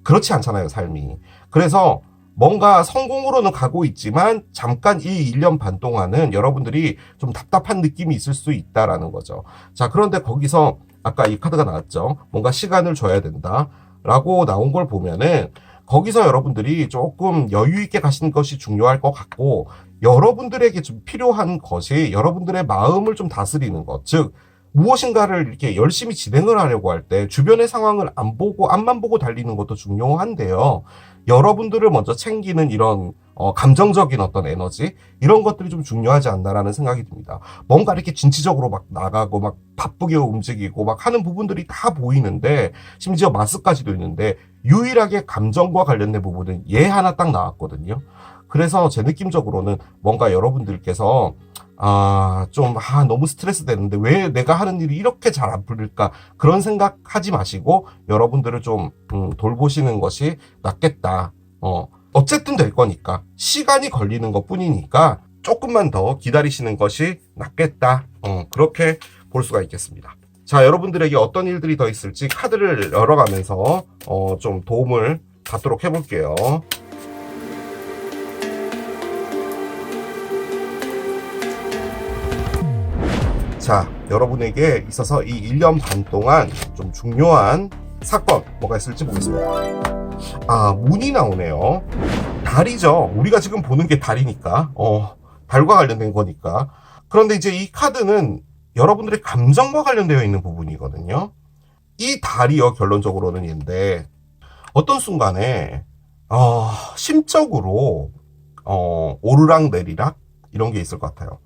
그렇지 않잖아요, 삶이. 그래서 뭔가 성공으로는 가고 있지만 잠깐 이 1년 반 동안은 여러분들이 좀 답답한 느낌이 있을 수 있다라는 거죠. 자, 그런데 거기서 아까 이 카드가 나왔죠. 뭔가 시간을 줘야 된다 라고 나온 걸 보면은 거기서 여러분들이 조금 여유 있게 가시는 것이 중요할 것 같고 여러분들에게 좀 필요한 것이 여러분들의 마음을 좀 다스리는 것. 즉 무엇인가를 이렇게 열심히 진행을 하려고 할 때 주변의 상황을 안 보고 앞만 보고 달리는 것도 중요한데요. 여러분들을 먼저 챙기는 이런 감정적인 어떤 에너지 이런 것들이 좀 중요하지 않나라는 생각이 듭니다. 뭔가 이렇게 진취적으로 막 나가고 막 바쁘게 움직이고 막 하는 부분들이 다 보이는데 심지어 마스까지도 있는데 유일하게 감정과 관련된 부분은 얘 하나 딱 나왔거든요. 그래서 제 느낌적으로는 뭔가 여러분들께서 너무 스트레스 되는데 왜 내가 하는 일이 이렇게 잘 안 풀릴까 그런 생각하지 마시고 여러분들을 좀 돌보시는 것이 낫겠다. 어쨌든 될 거니까 시간이 걸리는 것 뿐이니까 조금만 더 기다리시는 것이 낫겠다. 그렇게 볼 수가 있겠습니다. 자, 여러분들에게 어떤 일들이 더 있을지 카드를 열어가면서 좀 도움을 받도록 해볼게요. 자, 여러분에게 있어서 이 1년 반 동안 좀 중요한 사건 뭐가 있을지 보겠습니다. 문이 나오네요. 달이죠. 우리가 지금 보는 게 달이니까 달과 관련된 거니까. 그런데 이제 이 카드는 여러분들의 감정과 관련되어 있는 부분이거든요. 이 달이요, 결론적으로는 인데 어떤 순간에 심적으로 오르락 내리락 이런 게 있을 것 같아요.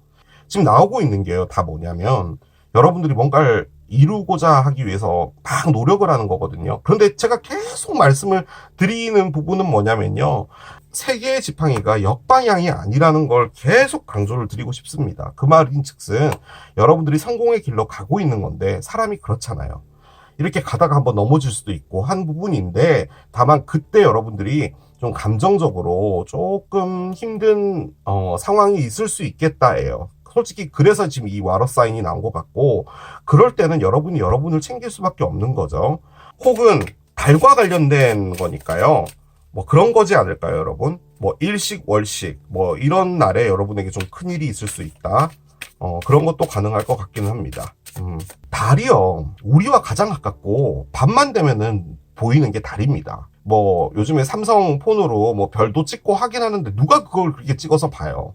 지금 나오고 있는 게요, 다 뭐냐면 여러분들이 뭔가를 이루고자 하기 위해서 막 노력을 하는 거거든요. 그런데 제가 계속 말씀을 드리는 부분은 뭐냐면요, 세 개의 지팡이가 역방향이 아니라는 걸 계속 강조를 드리고 싶습니다. 그 말인 즉슨 여러분들이 성공의 길로 가고 있는 건데 사람이 그렇잖아요. 이렇게 가다가 한번 넘어질 수도 있고 한 부분인데 다만 그때 여러분들이 좀 감정적으로 조금 힘든 상황이 있을 수 있겠다예요. 솔직히 그래서 지금 이 와러 사인이 나온 것 같고 그럴 때는 여러분이 여러분을 챙길 수밖에 없는 거죠. 혹은 달과 관련된 거니까요. 뭐 그런 거지 않을까요, 여러분? 뭐 일식 월식 뭐 이런 날에 여러분에게 좀 큰일이 있을 수 있다. 그런 것도 가능할 것 같기는 합니다. 달이요, 우리와 가장 가깝고 밤만 되면은 보이는 게 달입니다. 뭐 요즘에 삼성 폰으로 뭐 별도 찍고 하긴 하는데 누가 그걸 그렇게 찍어서 봐요.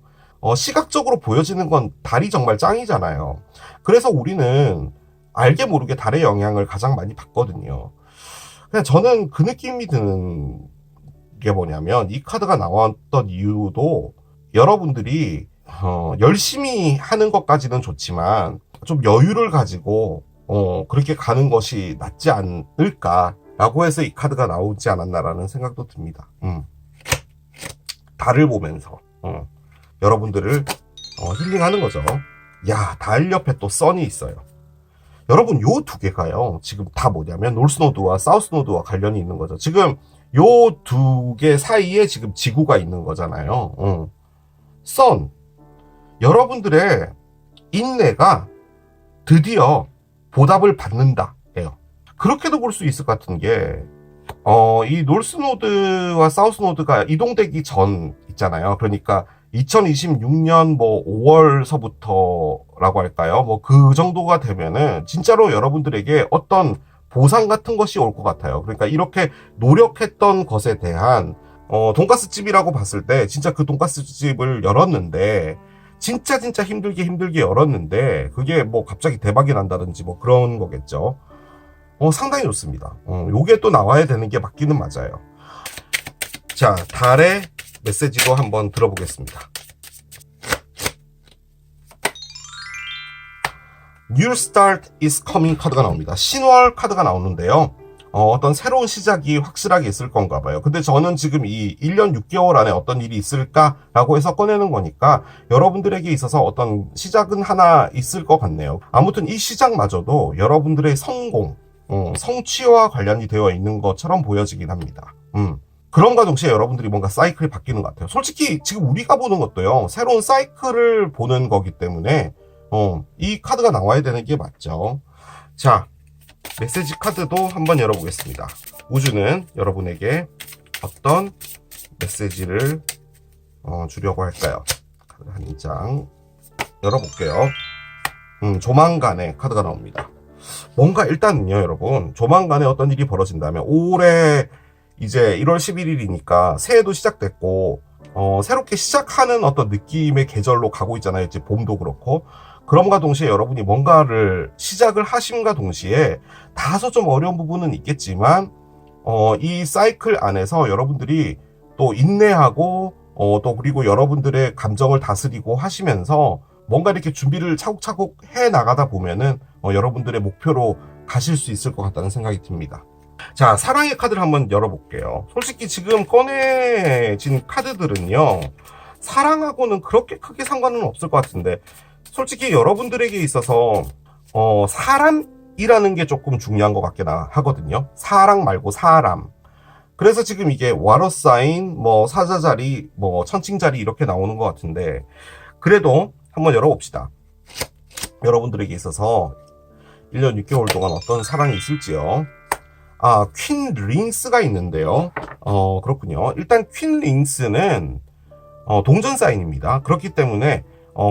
시각적으로 보여지는 건 달이 정말 짱이잖아요. 그래서 우리는 알게 모르게 달의 영향을 가장 많이 받거든요. 그냥 저는 그 느낌이 드는 게 뭐냐면, 이 카드가 나왔던 이유도 여러분들이 열심히 하는 것까지는 좋지만 좀 여유를 가지고 그렇게 가는 것이 낫지 않을까라고 해서 이 카드가 나오지 않았나라는 생각도 듭니다. 달을 보면서 여러분들을 힐링하는 거죠. 야, 달 옆에 또 선이 있어요. 여러분, 요 두 개가요, 지금 다 뭐냐면 노스노드와 사우스노드와 관련이 있는 거죠. 지금 요 두 개 사이에 지금 지구가 있는 거잖아요. 선, 여러분들의 인내가 드디어 보답을 받는다예요. 그렇게도 볼 수 있을 것 같은 게, 이 노스노드와 사우스노드가 이동되기 전 있잖아요. 그러니까 2026년 뭐 5월서부터라고 할까요? 뭐 그 정도가 되면은 진짜로 여러분들에게 어떤 보상 같은 것이 올 것 같아요. 그러니까 이렇게 노력했던 것에 대한 돈가스 집이라고 봤을 때 진짜 그 돈가스 집을 열었는데 진짜 힘들게 열었는데 그게 뭐 갑자기 대박이 난다든지 뭐 그런 거겠죠. 상당히 좋습니다. 요게 또 나와야 되는 게 맞기는 맞아요. 자, 달의 메시지도 한번 들어보겠습니다. New Start is Coming 카드가 나옵니다. 신월 카드가 나오는데요. 어떤 새로운 시작이 확실하게 있을 건가 봐요. 근데 저는 지금 이 1년 6개월 안에 어떤 일이 있을까라고 해서 꺼내는 거니까 여러분들에게 있어서 어떤 시작은 하나 있을 것 같네요. 아무튼 이 시작마저도 여러분들의 성공, 성취와 관련이 되어 있는 것처럼 보여지긴 합니다. 그럼과 동시에 여러분들이 뭔가 사이클이 바뀌는 것 같아요. 솔직히 지금 우리가 보는 것도요, 새로운 사이클을 보는 거기 때문에 이 카드가 나와야 되는 게 맞죠. 자, 메시지 카드도 한번 열어보겠습니다. 우주는 여러분에게 어떤 메시지를 주려고 할까요? 카드 한 장 열어볼게요. 조만간에 카드가 나옵니다. 뭔가 일단은요, 여러분, 조만간에 어떤 일이 벌어진다면, 올해 이제 1월 11일이니까 새해도 시작됐고 새롭게 시작하는 어떤 느낌의 계절로 가고 있잖아요. 이제 봄도 그렇고. 그럼과 동시에 여러분이 뭔가를 시작을 하심과 동시에 다소 좀 어려운 부분은 있겠지만 이 사이클 안에서 여러분들이 또 인내하고 또 그리고 여러분들의 감정을 다스리고 하시면서 뭔가 이렇게 준비를 차곡차곡 해 나가다 보면은 여러분들의 목표로 가실 수 있을 것 같다는 생각이 듭니다. 자, 사랑의 카드를 한번 열어볼게요. 솔직히 지금 꺼내진 카드들은요, 사랑하고는 그렇게 크게 상관은 없을 것 같은데, 솔직히 여러분들에게 있어서 사람이라는 게 조금 중요한 것 같긴 하거든요. 사랑 말고 사람. 그래서 지금 이게 와러사인, 뭐 사자자리, 뭐 천칭자리 이렇게 나오는 것 같은데, 그래도 한번 열어봅시다. 여러분들에게 있어서 1년 6개월 동안 어떤 사랑이 있을지요. 아, 퀸 링스가 있는데요. 그렇군요. 일단 퀸 링스는 동전 사인입니다. 그렇기 때문에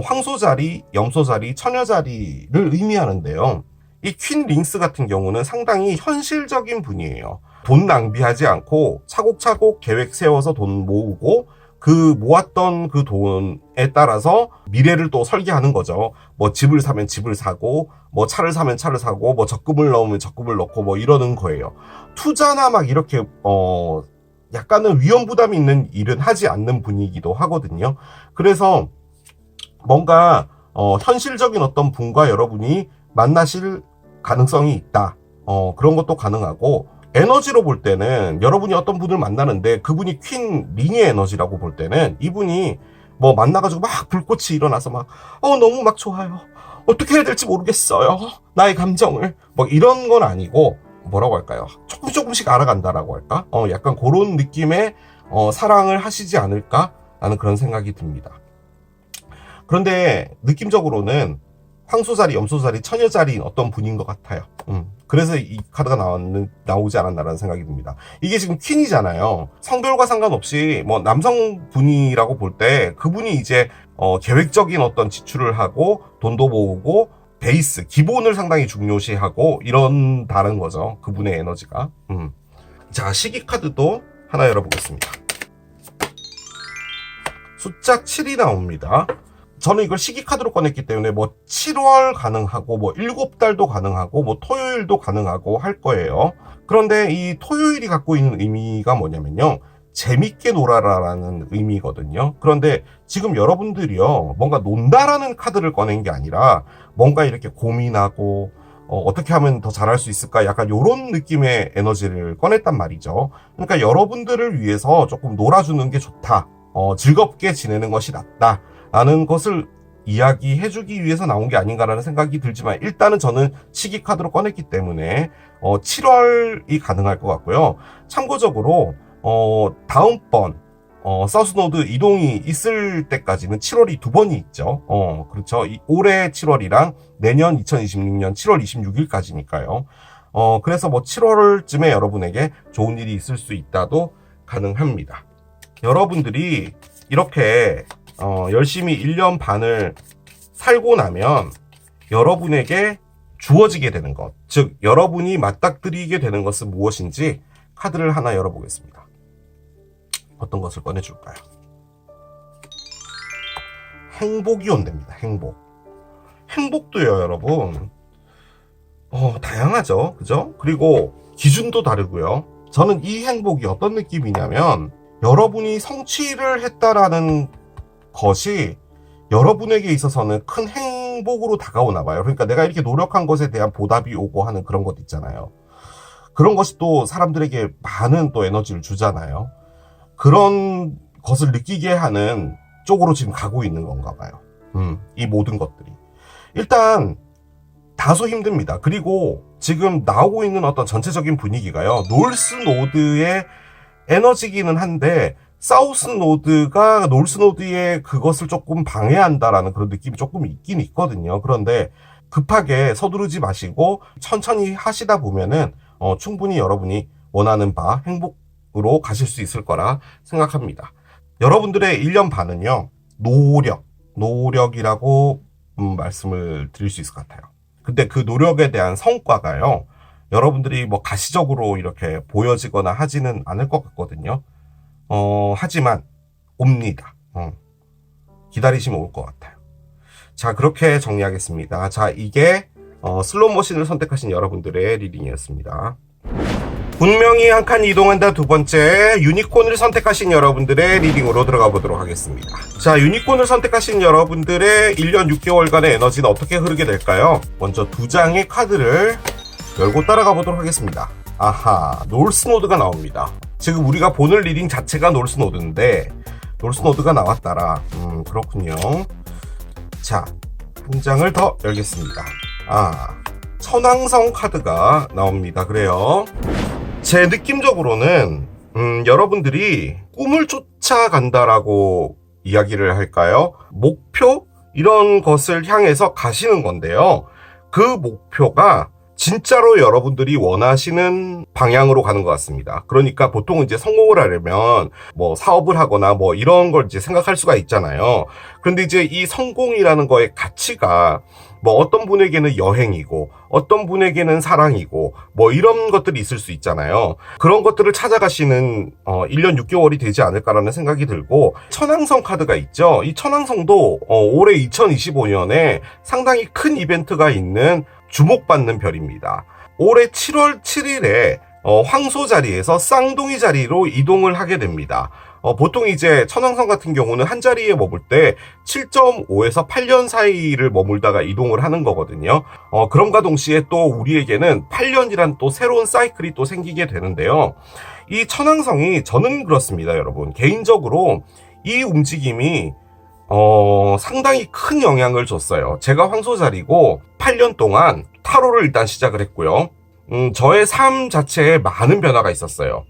황소자리, 염소자리, 처녀자리를 의미하는데요. 이 퀸 링스 같은 경우는 상당히 현실적인 분이에요. 돈 낭비하지 않고 차곡차곡 계획 세워서 돈 모으고 그 모았던 그 돈에 따라서 미래를 또 설계하는 거죠. 뭐 집을 사면 집을 사고, 뭐 차를 사면 차를 사고, 뭐 적금을 넣으면 적금을 넣고 뭐 이러는 거예요. 투자나 막 이렇게 약간은 위험 부담이 있는 일은 하지 않는 분이기도 하거든요. 그래서 뭔가 현실적인 어떤 분과 여러분이 만나실 가능성이 있다. 그런 것도 가능하고, 에너지로 볼 때는 여러분이 어떤 분을 만나는데 그분이 퀸 링의 에너지라고 볼 때는 이분이 뭐 만나가지고 막 불꽃이 일어나서 막 너무 막 좋아요. 어떻게 해야 될지 모르겠어요. 나의 감정을. 뭐 이런 건 아니고, 뭐라고 할까요? 조금씩 알아간다라고 할까? 약간 그런 느낌의 사랑을 하시지 않을까? 라는 그런 생각이 듭니다. 그런데 느낌적으로는 황소자리, 염소자리, 처녀자리인 어떤 분인 것 같아요. 그래서 이 카드가 나오지 않았나라는 생각이 듭니다. 이게 지금 퀸이잖아요. 성별과 상관없이 뭐 남성분이라고 볼 때 그분이 이제 계획적인 어떤 지출을 하고 돈도 모으고 베이스, 기본을 상당히 중요시하고 이런다는 거죠. 그분의 에너지가. 자, 시기 카드도 하나 열어보겠습니다. 숫자 7이 나옵니다. 저는 이걸 시기 카드로 꺼냈기 때문에 뭐 7월 가능하고 뭐 7달도 가능하고 뭐 토요일도 가능하고 할 거예요. 그런데 이 토요일이 갖고 있는 의미가 뭐냐면요, 재밌게 놀아라라는 의미거든요. 그런데 지금 여러분들이요, 뭔가 논다라는 카드를 꺼낸 게 아니라 뭔가 이렇게 고민하고 어떻게 하면 더 잘할 수 있을까, 약간 이런 느낌의 에너지를 꺼냈단 말이죠. 그러니까 여러분들을 위해서 조금 놀아주는 게 좋다, 즐겁게 지내는 것이 낫다 라는 것을 이야기해주기 위해서 나온 게 아닌가라는 생각이 들지만, 일단은 저는 시기 카드로 꺼냈기 때문에 7월이 가능할 것 같고요. 참고적으로 다음번 사우스노드 이동이 있을 때까지는 7월이 2번이 있죠. 그렇죠. 올해 7월이랑 내년 2026년 7월 26일까지니까요. 그래서 뭐 7월쯤에 여러분에게 좋은 일이 있을 수 있다도 가능합니다. 여러분들이 이렇게 열심히 1년 반을 살고 나면 여러분에게 주어지게 되는 것, 즉 여러분이 맞닥뜨리게 되는 것은 무엇인지 카드를 하나 열어보겠습니다. 어떤 것을 꺼내줄까요? 행복이 온답니다. 행복도요, 여러분. 다양하죠. 그죠? 그리고 기준도 다르고요. 저는 이 행복이 어떤 느낌이냐면, 여러분이 성취를 했다라는 것이 여러분에게 있어서는 큰 행복으로 다가오나 봐요. 그러니까 내가 이렇게 노력한 것에 대한 보답이 오고 하는 그런 것 있잖아요. 그런 것이 또 사람들에게 많은 또 에너지를 주잖아요. 그런 것을 느끼게 하는 쪽으로 지금 가고 있는 건가 봐요. 이 모든 것들이. 일단 다소 힘듭니다. 그리고 지금 나오고 있는 어떤 전체적인 분위기가요, 노스 노드의 에너지기는 한데 사우스 노드가 노스 노드의 그것을 조금 방해한다라는 그런 느낌이 조금 있긴 있거든요. 그런데 급하게 서두르지 마시고 천천히 하시다 보면은 충분히 여러분이 원하는 바 행복으로 가실 수 있을 거라 생각합니다. 여러분들의 1년 반은요, 노력이라고 말씀을 드릴 수 있을 것 같아요. 근데 그 노력에 대한 성과가요, 여러분들이 뭐 가시적으로 이렇게 보여지거나 하지는 않을 것 같거든요. 하지만 옵니다. 기다리시면 올 것 같아요. 자, 그렇게 정리하겠습니다. 자, 이게 슬롯머신을 선택하신 여러분들의 리딩이었습니다. 분명히 한 칸 이동한다 두 번째, 유니콘을 선택하신 여러분들의 리딩으로 들어가 보도록 하겠습니다. 자, 유니콘을 선택하신 여러분들의 1년 6개월간의 에너지는 어떻게 흐르게 될까요? 먼저 두 장의 카드를 열고 따라가 보도록 하겠습니다. 아하, 노스노드가 나옵니다. 지금 우리가 보는 리딩 자체가 노스노드인데 노스노드가 나왔더라. 그렇군요. 자, 한 장을 더 열겠습니다. 천왕성 카드가 나옵니다. 그래요. 제 느낌적으로는 여러분들이 꿈을 쫓아간다라고 이야기를 할까요? 목표? 이런 것을 향해서 가시는 건데요. 그 목표가 진짜로 여러분들이 원하시는 방향으로 가는 것 같습니다. 그러니까 보통 이제 성공을 하려면 뭐 사업을 하거나 뭐 이런 걸 이제 생각할 수가 있잖아요. 그런데 이제 이 성공이라는 거의 가치가 뭐 어떤 분에게는 여행이고 어떤 분에게는 사랑이고 뭐 이런 것들이 있을 수 있잖아요. 그런 것들을 찾아가시는 1년 6개월이 되지 않을까라는 생각이 들고, 천왕성 카드가 있죠. 이 천왕성도 올해 2025년에 상당히 큰 이벤트가 있는 주목받는 별입니다. 올해 7월 7일에 황소 자리에서 쌍둥이 자리로 이동을 하게 됩니다. 보통 이제 천왕성 같은 경우는 한 자리에 머물 때 7.5에서 8년 사이를 머물다가 이동을 하는 거거든요. 그럼과 동시에 또 우리에게는 8년이란 또 새로운 사이클이 또 생기게 되는데요. 이 천왕성이, 저는 그렇습니다, 여러분. 개인적으로 이 움직임이 상당히 큰 영향을 줬어요. 제가 황소 자리고 8년 동안 타로를 일단 시작을 했고요. 저의 삶 자체에 많은 변화가 있었어요.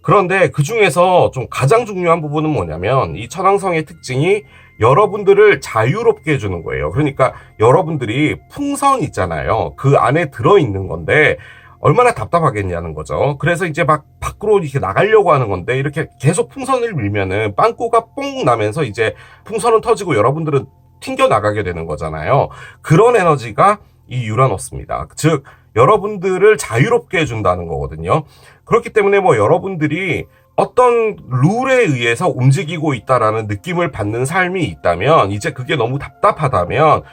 그런데 그 중에서 좀 가장 중요한 부분은 뭐냐면, 이 천왕성의 특징이 여러분들을 자유롭게 해주는 거예요. 그러니까 여러분들이 풍선 있잖아요. 그 안에 들어있는 건데 얼마나 답답하겠냐는 거죠. 그래서 이제 막 밖으로 이렇게 나가려고 하는 건데, 이렇게 계속 풍선을 밀면은 빵꾸가 뽕 나면서 이제 풍선은 터지고 여러분들은 튕겨 나가게 되는 거잖아요. 그런 에너지가 이 유라노스입니다. 즉 여러분들을 자유롭게 해준다는 거거든요. 그렇기 때문에 뭐 여러분들이 어떤 룰에 의해서 움직이고 있다라는 느낌을 받는 삶이 있다면, 이제 그게 너무 답답하다면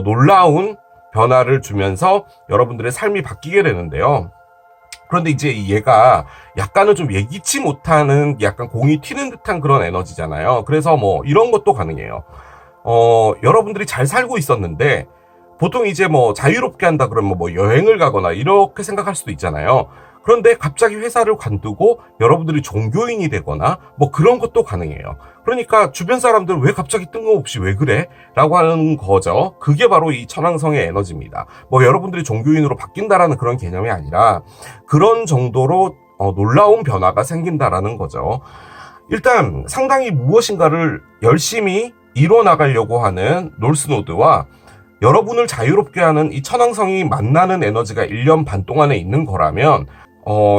놀라운 변화를 주면서 여러분들의 삶이 바뀌게 되는데요. 그런데 이제 얘가 약간은 좀 예기치 못하는, 약간 공이 튀는 듯한 그런 에너지잖아요. 그래서 뭐 이런 것도 가능해요. 여러분들이 잘 살고 있었는데 보통 이제 뭐 자유롭게 한다 그러면 뭐 여행을 가거나 이렇게 생각할 수도 있잖아요. 그런데 갑자기 회사를 관두고 여러분들이 종교인이 되거나 뭐 그런 것도 가능해요. 그러니까 주변 사람들 왜 갑자기 뜬금없이 왜 그래? 라고 하는 거죠. 그게 바로 이 천왕성의 에너지입니다. 뭐 여러분들이 종교인으로 바뀐다라는 그런 개념이 아니라 그런 정도로 놀라운 변화가 생긴다라는 거죠. 일단 상당히 무엇인가를 열심히 이뤄나가려고 하는 놀스노드와 여러분을 자유롭게 하는 이 천왕성이 만나는 에너지가 1년 반 동안에 있는 거라면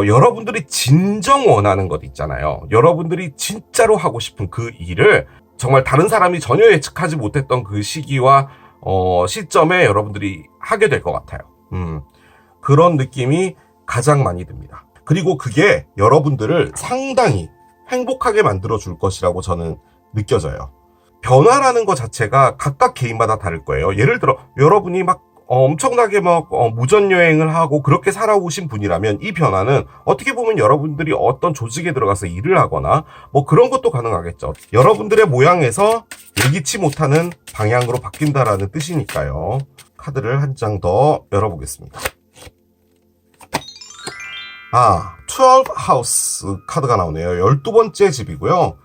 여러분들이 진정 원하는 것 있잖아요. 여러분들이 진짜로 하고 싶은 그 일을 정말 다른 사람이 전혀 예측하지 못했던 그 시기와 시점에 여러분들이 하게 될 것 같아요. 그런 느낌이 가장 많이 듭니다. 그리고 그게 여러분들을 상당히 행복하게 만들어 줄 것이라고 저는 느껴져요. 변화라는 것 자체가 각각 개인마다 다를 거예요. 예를 들어 여러분이 막 엄청나게 막 무전여행을 하고 그렇게 살아오신 분이라면 이 변화는 어떻게 보면 여러분들이 어떤 조직에 들어가서 일을 하거나 뭐 그런 것도 가능하겠죠. 여러분들의 모양에서 예기치 못하는 방향으로 바뀐다라는 뜻이니까요. 카드를 한 장 더 열어보겠습니다. 12 하우스 카드가 나오네요. 12번째 집이고요.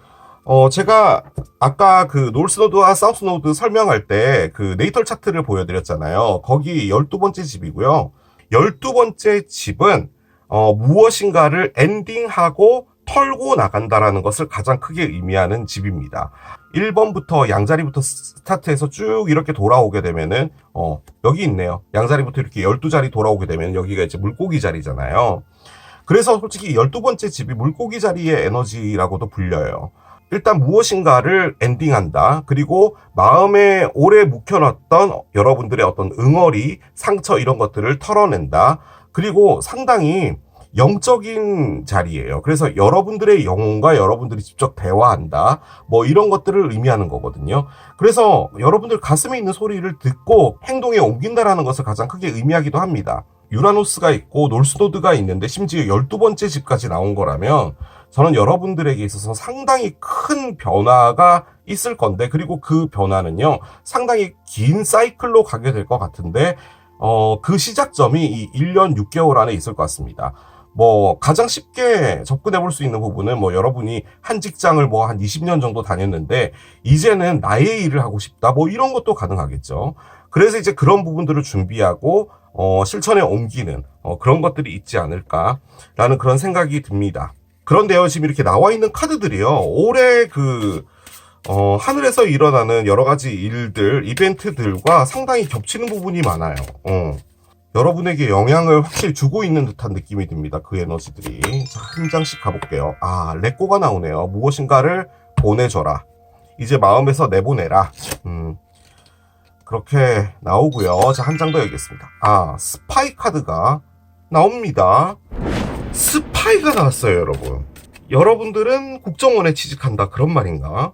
제가 아까 그 놀스노드와 사우스노드 설명할 때 그 네이털 차트를 보여드렸잖아요. 거기 12번째 집이고요. 12번째 집은 무엇인가를 엔딩하고 털고 나간다라는 것을 가장 크게 의미하는 집입니다. 1번부터 양자리부터 스타트해서 쭉 이렇게 돌아오게 되면은 여기 있네요. 양자리부터 이렇게 12자리 돌아오게 되면 여기가 이제 물고기 자리잖아요. 그래서 솔직히 12번째 집이 물고기 자리의 에너지라고도 불려요. 일단 무엇인가를 엔딩한다. 그리고 마음에 오래 묵혀놨던 여러분들의 어떤 응어리, 상처 이런 것들을 털어낸다. 그리고 상당히 영적인 자리예요. 그래서 여러분들의 영혼과 여러분들이 직접 대화한다. 뭐 이런 것들을 의미하는 거거든요. 그래서 여러분들 가슴에 있는 소리를 듣고 행동에 옮긴다라는 것을 가장 크게 의미하기도 합니다. 유라노스가 있고 놀스노드가 있는데 심지어 12번째 집까지 나온 거라면 저는 여러분들에게 있어서 상당히 큰 변화가 있을 건데, 그리고 그 변화는요 상당히 긴 사이클로 가게 될 것 같은데 그 시작점이 이 1년 6개월 안에 있을 것 같습니다. 뭐 가장 쉽게 접근해 볼 수 있는 부분은 뭐 여러분이 한 직장을 뭐 한 20년 정도 다녔는데 이제는 나의 일을 하고 싶다, 뭐 이런 것도 가능하겠죠. 그래서 이제 그런 부분들을 준비하고 실천에 옮기는 그런 것들이 있지 않을까라는 그런 생각이 듭니다. 그런데요, 지금 이렇게 나와 있는 카드들이요, 올해 하늘에서 일어나는 여러 가지 일들, 이벤트들과 상당히 겹치는 부분이 많아요. 여러분에게 영향을 확실히 주고 있는 듯한 느낌이 듭니다. 그 에너지들이. 자, 한 장씩 가볼게요. 레꼬가 나오네요. 무엇인가를 보내줘라. 이제 마음에서 내보내라. 그렇게 나오고요. 자, 한 장 더 얘기했습니다. 스파이 카드가 나옵니다. 스파이가 나왔어요, 여러분. 여러분들은 국정원에 취직한다, 그런 말인가?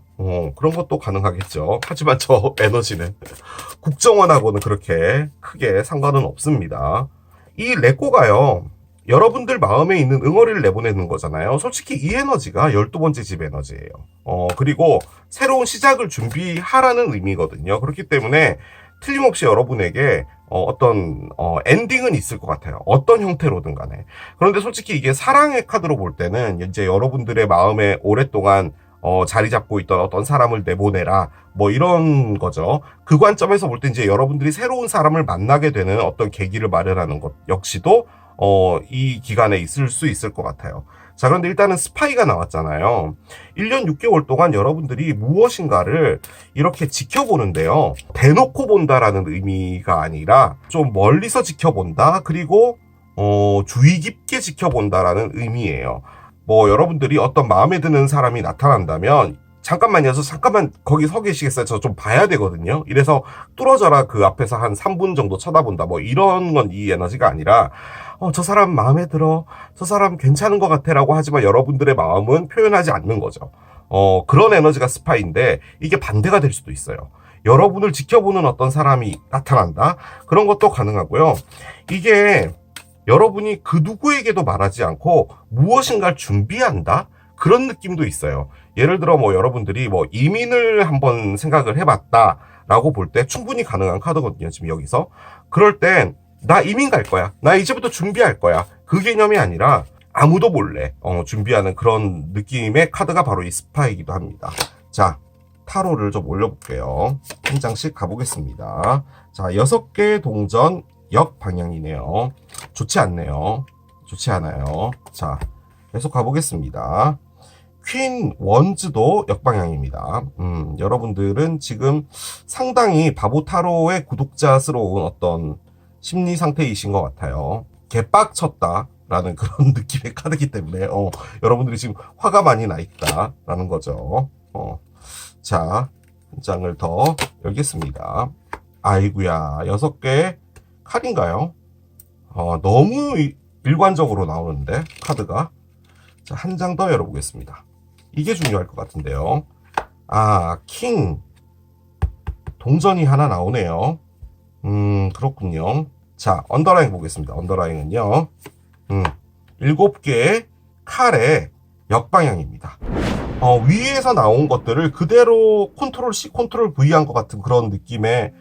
그런 것도 가능하겠죠. 하지만 저 에너지는 국정원하고는 그렇게 크게 상관은 없습니다. 이 레꼬가요, 여러분들 마음에 있는 응어리를 내보내는 거잖아요. 솔직히 이 에너지가 12번째 집 에너지예요. 그리고 새로운 시작을 준비하라는 의미거든요. 그렇기 때문에 틀림없이 여러분에게 어떤 엔딩은 있을 것 같아요. 어떤 형태로든 간에. 그런데 솔직히 이게 사랑의 카드로 볼 때는 이제 여러분들의 마음에 오랫동안 자리 잡고 있던 어떤 사람을 내보내라, 뭐 이런 거죠. 그 관점에서 볼 때 이제 여러분들이 새로운 사람을 만나게 되는 어떤 계기를 마련하는 것 역시도 이 기간에 있을 수 있을 것 같아요. 자, 그런데 일단은 스파이가 나왔잖아요. 1년 6개월 동안 여러분들이 무엇인가를 이렇게 지켜보는데요, 대놓고 본다라는 의미가 아니라 좀 멀리서 지켜본다, 그리고 주의 깊게 지켜본다라는 의미예요. 뭐 여러분들이 어떤 마음에 드는 사람이 나타난다면 잠깐만 거기 서 계시겠어요? 저 좀 봐야 되거든요. 이래서 뚫어져라 그 앞에서 한 3분 정도 쳐다본다, 뭐 이런 건 이 에너지가 아니라 저 사람 마음에 들어, 저 사람 괜찮은 것 같아 라고 하지만 여러분들의 마음은 표현하지 않는 거죠. 그런 에너지가 스파인데 이게 반대가 될 수도 있어요. 여러분을 지켜보는 어떤 사람이 나타난다? 그런 것도 가능하고요. 이게 여러분이 그 누구에게도 말하지 않고 무엇인가를 준비한다? 그런 느낌도 있어요. 예를 들어 여러분들이 이민을 한번 생각을 해봤다 라고 볼 때 충분히 가능한 카드거든요. 지금 여기서. 그럴 땐 나 이민 갈 거야. 나 이제부터 준비할 거야. 그 개념이 아니라 아무도 몰래 준비하는 그런 느낌의 카드가 바로 이 스파이기도 합니다. 자, 타로를 좀 올려볼게요. 한 장씩 가보겠습니다. 자, 6개 동전 역방향이네요. 좋지 않네요. 좋지 않아요. 자, 계속 가보겠습니다. 퀸 원즈도 역방향입니다. 여러분들은 지금 상당히 바보 타로의 구독자스러운 어떤 심리 상태이신 것 같아요. 개빡쳤다 라는 그런 느낌의 카드이기 때문에 여러분들이 지금 화가 많이 나 있다 라는 거죠. 자, 한 장을 더 열겠습니다. 아이구야, 6개 칼인가요? 너무 일관적으로 나오는데 카드가. 자, 한 장 더 열어보겠습니다. 이게 중요할 것 같은데요. 킹 동전이 하나 나오네요. 그렇군요. 자, 언더라인 보겠습니다. 언더라인은요 7개의 칼의 역방향입니다. 위에서 나온 것들을 그대로 컨트롤 C, 컨트롤 V 한 것 같은 그런 느낌의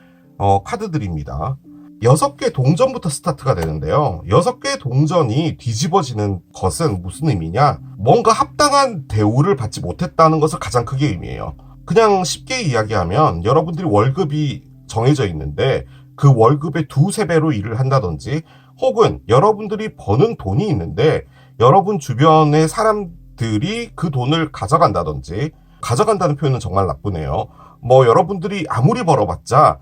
카드들입니다. 6개 동전부터 스타트가 되는데요. 6개 동전이 뒤집어지는 것은 무슨 의미냐? 뭔가 합당한 대우를 받지 못했다는 것을 가장 크게 의미해요. 그냥 쉽게 이야기하면 여러분들이 월급이 정해져 있는데 그 월급의 2~3배로 일을 한다든지, 혹은 여러분들이 버는 돈이 있는데 여러분 주변의 사람들이 그 돈을 가져간다든지, 가져간다는 표현은 정말 나쁘네요. 여러분들이 아무리 벌어봤자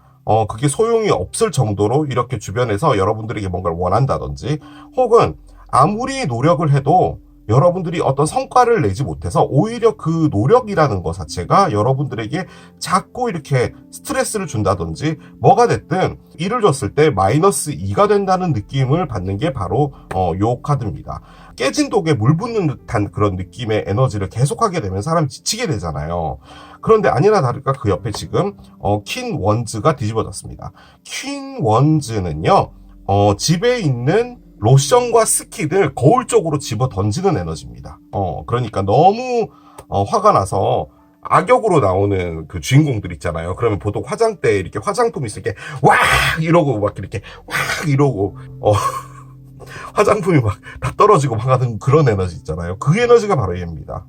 그게 소용이 없을 정도로 이렇게 주변에서 여러분들에게 뭔가를 원한다든지, 혹은 아무리 노력을 해도 여러분들이 어떤 성과를 내지 못해서 오히려 그 노력이라는 것 자체가 여러분들에게 자꾸 이렇게 스트레스를 준다든지, 뭐가 됐든 일을 줬을 때 마이너스 2가 된다는 느낌을 받는 게 바로 요 카드입니다. 깨진 독에 물 붓는 듯한 그런 느낌의 에너지를 계속하게 되면 사람이 지치게 되잖아요. 그런데 아니나 다를까 그 옆에 지금 퀸 원즈가 뒤집어졌습니다. 퀸 원즈는요 집에 있는 로션과 스킨을 거울 쪽으로 집어 던지는 에너지입니다. 그러니까 너무 화가 나서 악역으로 나오는 그 주인공들 있잖아요. 그러면 보통 화장대에 이렇게 화장품 있을 때 와 이러고 막 이렇게 와 이러고 화장품이 막 다 떨어지고 막 하는 그런 에너지 있잖아요. 그 에너지가 바로 얘입니다.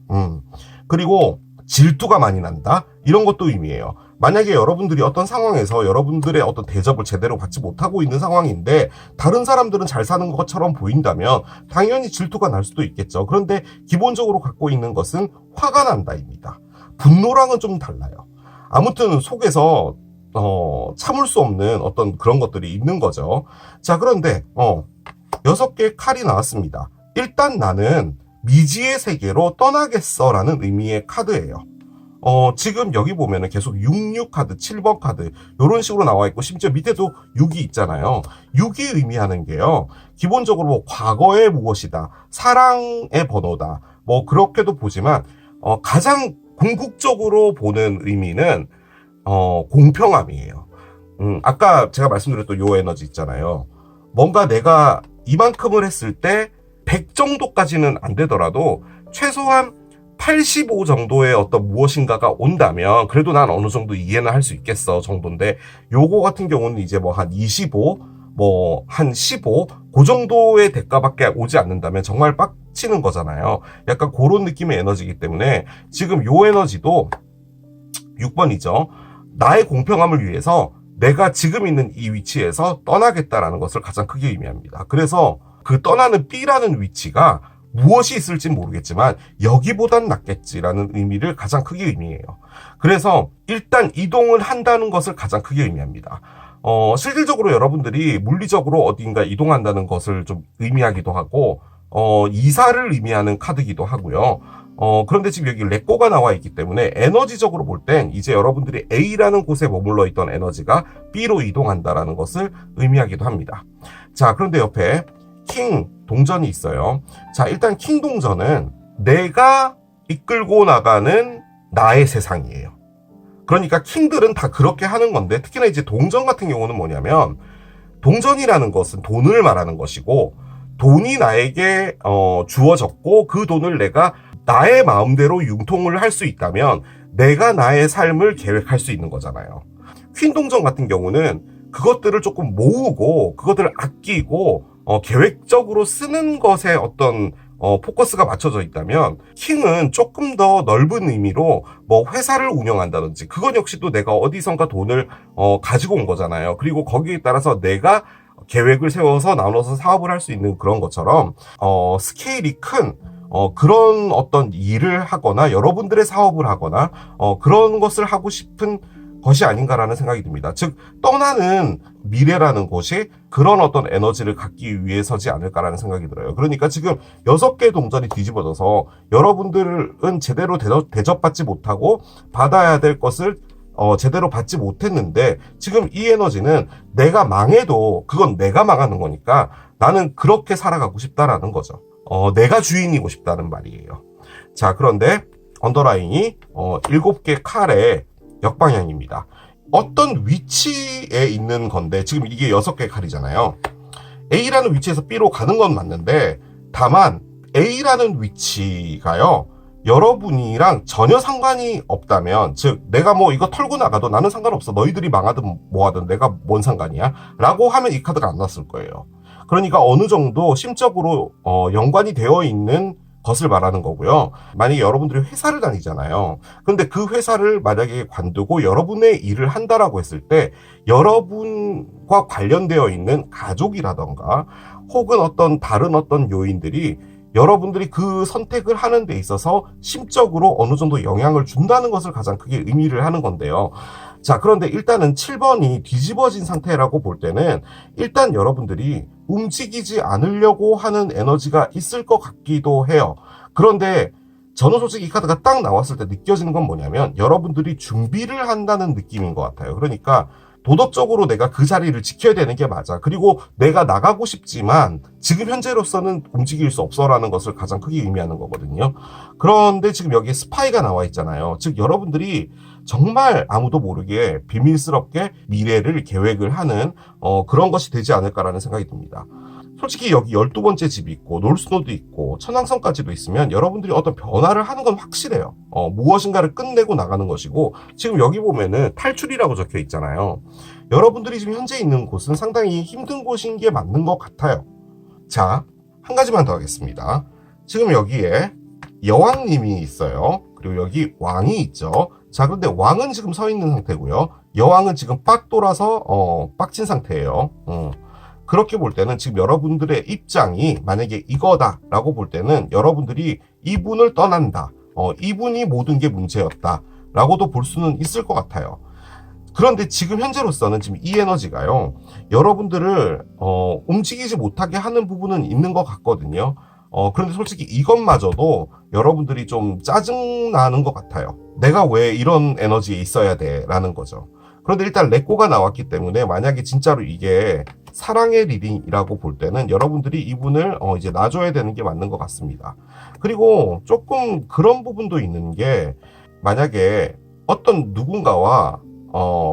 그리고 질투가 많이 난다? 이런 것도 의미해요. 만약에 여러분들이 어떤 상황에서 여러분들의 어떤 대접을 제대로 받지 못하고 있는 상황인데 다른 사람들은 잘 사는 것처럼 보인다면 당연히 질투가 날 수도 있겠죠. 그런데 기본적으로 갖고 있는 것은 화가 난다입니다. 분노랑은 좀 달라요. 아무튼 속에서 참을 수 없는 어떤 그런 것들이 있는 거죠. 자, 그런데 6개의 칼이 나왔습니다. 일단 나는 미지의 세계로 떠나겠어 라는 의미의 카드예요. 지금 여기 보면은 계속 66 카드, 7번 카드 이런 식으로 나와 있고, 심지어 밑에도 6이 있잖아요. 6이 의미하는 게요, 기본적으로 과거의 무엇이다, 사랑의 번호다, 그렇게도 보지만 가장 궁극적으로 보는 의미는 공평함이에요. 아까 제가 말씀드렸던 요 에너지 있잖아요. 뭔가 내가 이만큼을 했을 때 100 정도까지는 안 되더라도 최소한 85 정도의 어떤 무엇인가가 온다면 그래도 난 어느 정도 이해는 할 수 있겠어 정도인데, 요거 같은 경우는 이제 한 25, 한 15, 그 정도의 대가밖에 오지 않는다면 정말 빡치는 거잖아요. 약간 그런 느낌의 에너지이기 때문에 지금 요 에너지도 6번이죠. 나의 공평함을 위해서 내가 지금 있는 이 위치에서 떠나겠다라는 것을 가장 크게 의미합니다. 그래서 그 떠나는 B라는 위치가 무엇이 있을지 모르겠지만 여기보단 낫겠지라는 의미를 가장 크게 의미해요. 그래서 일단 이동을 한다는 것을 가장 크게 의미합니다. 실질적으로 여러분들이 물리적으로 어딘가 이동한다는 것을 좀 의미하기도 하고, 이사를 의미하는 카드기도 하고요. 그런데 지금 여기 레꼬가 나와 있기 때문에 에너지적으로 볼 땐 이제 여러분들이 A라는 곳에 머물러 있던 에너지가 B로 이동한다라는 것을 의미하기도 합니다. 자, 그런데 옆에 킹 동전이 있어요. 자, 일단 킹 동전은 내가 이끌고 나가는 나의 세상이에요. 그러니까 킹들은 다 그렇게 하는 건데, 특히나 이제 동전 같은 경우는 뭐냐면, 동전이라는 것은 돈을 말하는 것이고, 돈이 나에게 주어졌고, 그 돈을 내가 나의 마음대로 융통을 할 수 있다면 내가 나의 삶을 계획할 수 있는 거잖아요. 퀸 동전 같은 경우는 그것들을 조금 모으고 그것들을 아끼고 계획적으로 쓰는 것에 어떤 포커스가 맞춰져 있다면, 킹은 조금 더 넓은 의미로 뭐 회사를 운영한다든지, 그건 역시 또 내가 어디선가 돈을 가지고 온 거잖아요. 그리고 거기에 따라서 내가 계획을 세워서 나눠서 사업을 할 수 있는 그런 것처럼 스케일이 큰 그런 어떤 일을 하거나 여러분들의 사업을 하거나 그런 것을 하고 싶은 것이 아닌가라는 생각이 듭니다. 즉, 떠나는 미래라는 것이 그런 어떤 에너지를 갖기 위해서지 않을까라는 생각이 들어요. 그러니까 지금 6개의 동전이 뒤집어져서 여러분들은 제대로 대접받지 못하고 받아야 될 것을 제대로 받지 못했는데, 지금 이 에너지는 내가 망해도 그건 내가 망하는 거니까 나는 그렇게 살아가고 싶다라는 거죠. 내가 주인이고 싶다는 말이에요. 자, 그런데 언더라인이 7개 칼의 역방향입니다. 어떤 위치에 있는 건데, 지금 이게 6개 칼이잖아요. A라는 위치에서 B로 가는 건 맞는데, 다만 A라는 위치가요, 여러분이랑 전혀 상관이 없다면, 즉 내가 뭐 이거 털고 나가도 나는 상관없어, 너희들이 망하든 뭐하든 내가 뭔 상관이야 라고 하면 이 카드가 안 났을 거예요. 그러니까 어느 정도 심적으로 연관이 되어 있는 것을 말하는 거고요. 만약에 여러분들이 회사를 다니잖아요. 근데 그 회사를 만약에 관두고 여러분의 일을 한다라고 했을 때, 여러분과 관련되어 있는 가족이라던가 혹은 어떤 다른 어떤 요인들이 여러분들이 그 선택을 하는 데 있어서 심적으로 어느 정도 영향을 준다는 것을 가장 크게 의미를 하는 건데요. 자, 그런데 일단은 7번이 뒤집어진 상태라고 볼 때는 일단 여러분들이 움직이지 않으려고 하는 에너지가 있을 것 같기도 해요. 그런데 저는 솔직히 이 카드가 딱 나왔을 때 느껴지는 건 뭐냐면, 여러분들이 준비를 한다는 느낌인 것 같아요. 그러니까 도덕적으로 내가 그 자리를 지켜야 되는 게 맞아. 그리고 내가 나가고 싶지만 지금 현재로서는 움직일 수 없어라는 것을 가장 크게 의미하는 거거든요. 그런데 지금 여기에 스파이가 나와 있잖아요. 즉, 여러분들이 정말 아무도 모르게 비밀스럽게 미래를 계획을 하는 그런 것이 되지 않을까라는 생각이 듭니다. 솔직히 여기 12번째 집이 있고 놀스노도 있고 천왕성까지도 있으면 여러분들이 어떤 변화를 하는 건 확실해요. 무엇인가를 끝내고 나가는 것이고, 지금 여기 보면은 탈출이라고 적혀 있잖아요. 여러분들이 지금 현재 있는 곳은 상당히 힘든 곳인 게 맞는 것 같아요. 자, 한 가지만 더 하겠습니다. 지금 여기에 여왕님이 있어요. 그리고 여기 왕이 있죠. 자, 그런데 왕은 지금 서 있는 상태고요. 여왕은 지금 빡 돌아서 빡친 상태예요. 그렇게 볼 때는 지금 여러분들의 입장이 만약에 이거다라고 볼 때는 여러분들이 이분을 떠난다, 이분이 모든 게 문제였다라고도 볼 수는 있을 것 같아요. 그런데 지금 현재로서는 지금 이 에너지가요, 여러분들을 움직이지 못하게 하는 부분은 있는 것 같거든요. 그런데 솔직히 이것마저도 여러분들이 좀 짜증나는 것 같아요. 내가 왜 이런 에너지에 있어야 돼 라는 거죠. 그런데 일단 레꼬가 나왔기 때문에 만약에 진짜로 이게 사랑의 리딩이라고 볼 때는 여러분들이 이분을 이제 놔줘야 되는 게 맞는 것 같습니다. 그리고 조금 그런 부분도 있는 게, 만약에 어떤 누군가와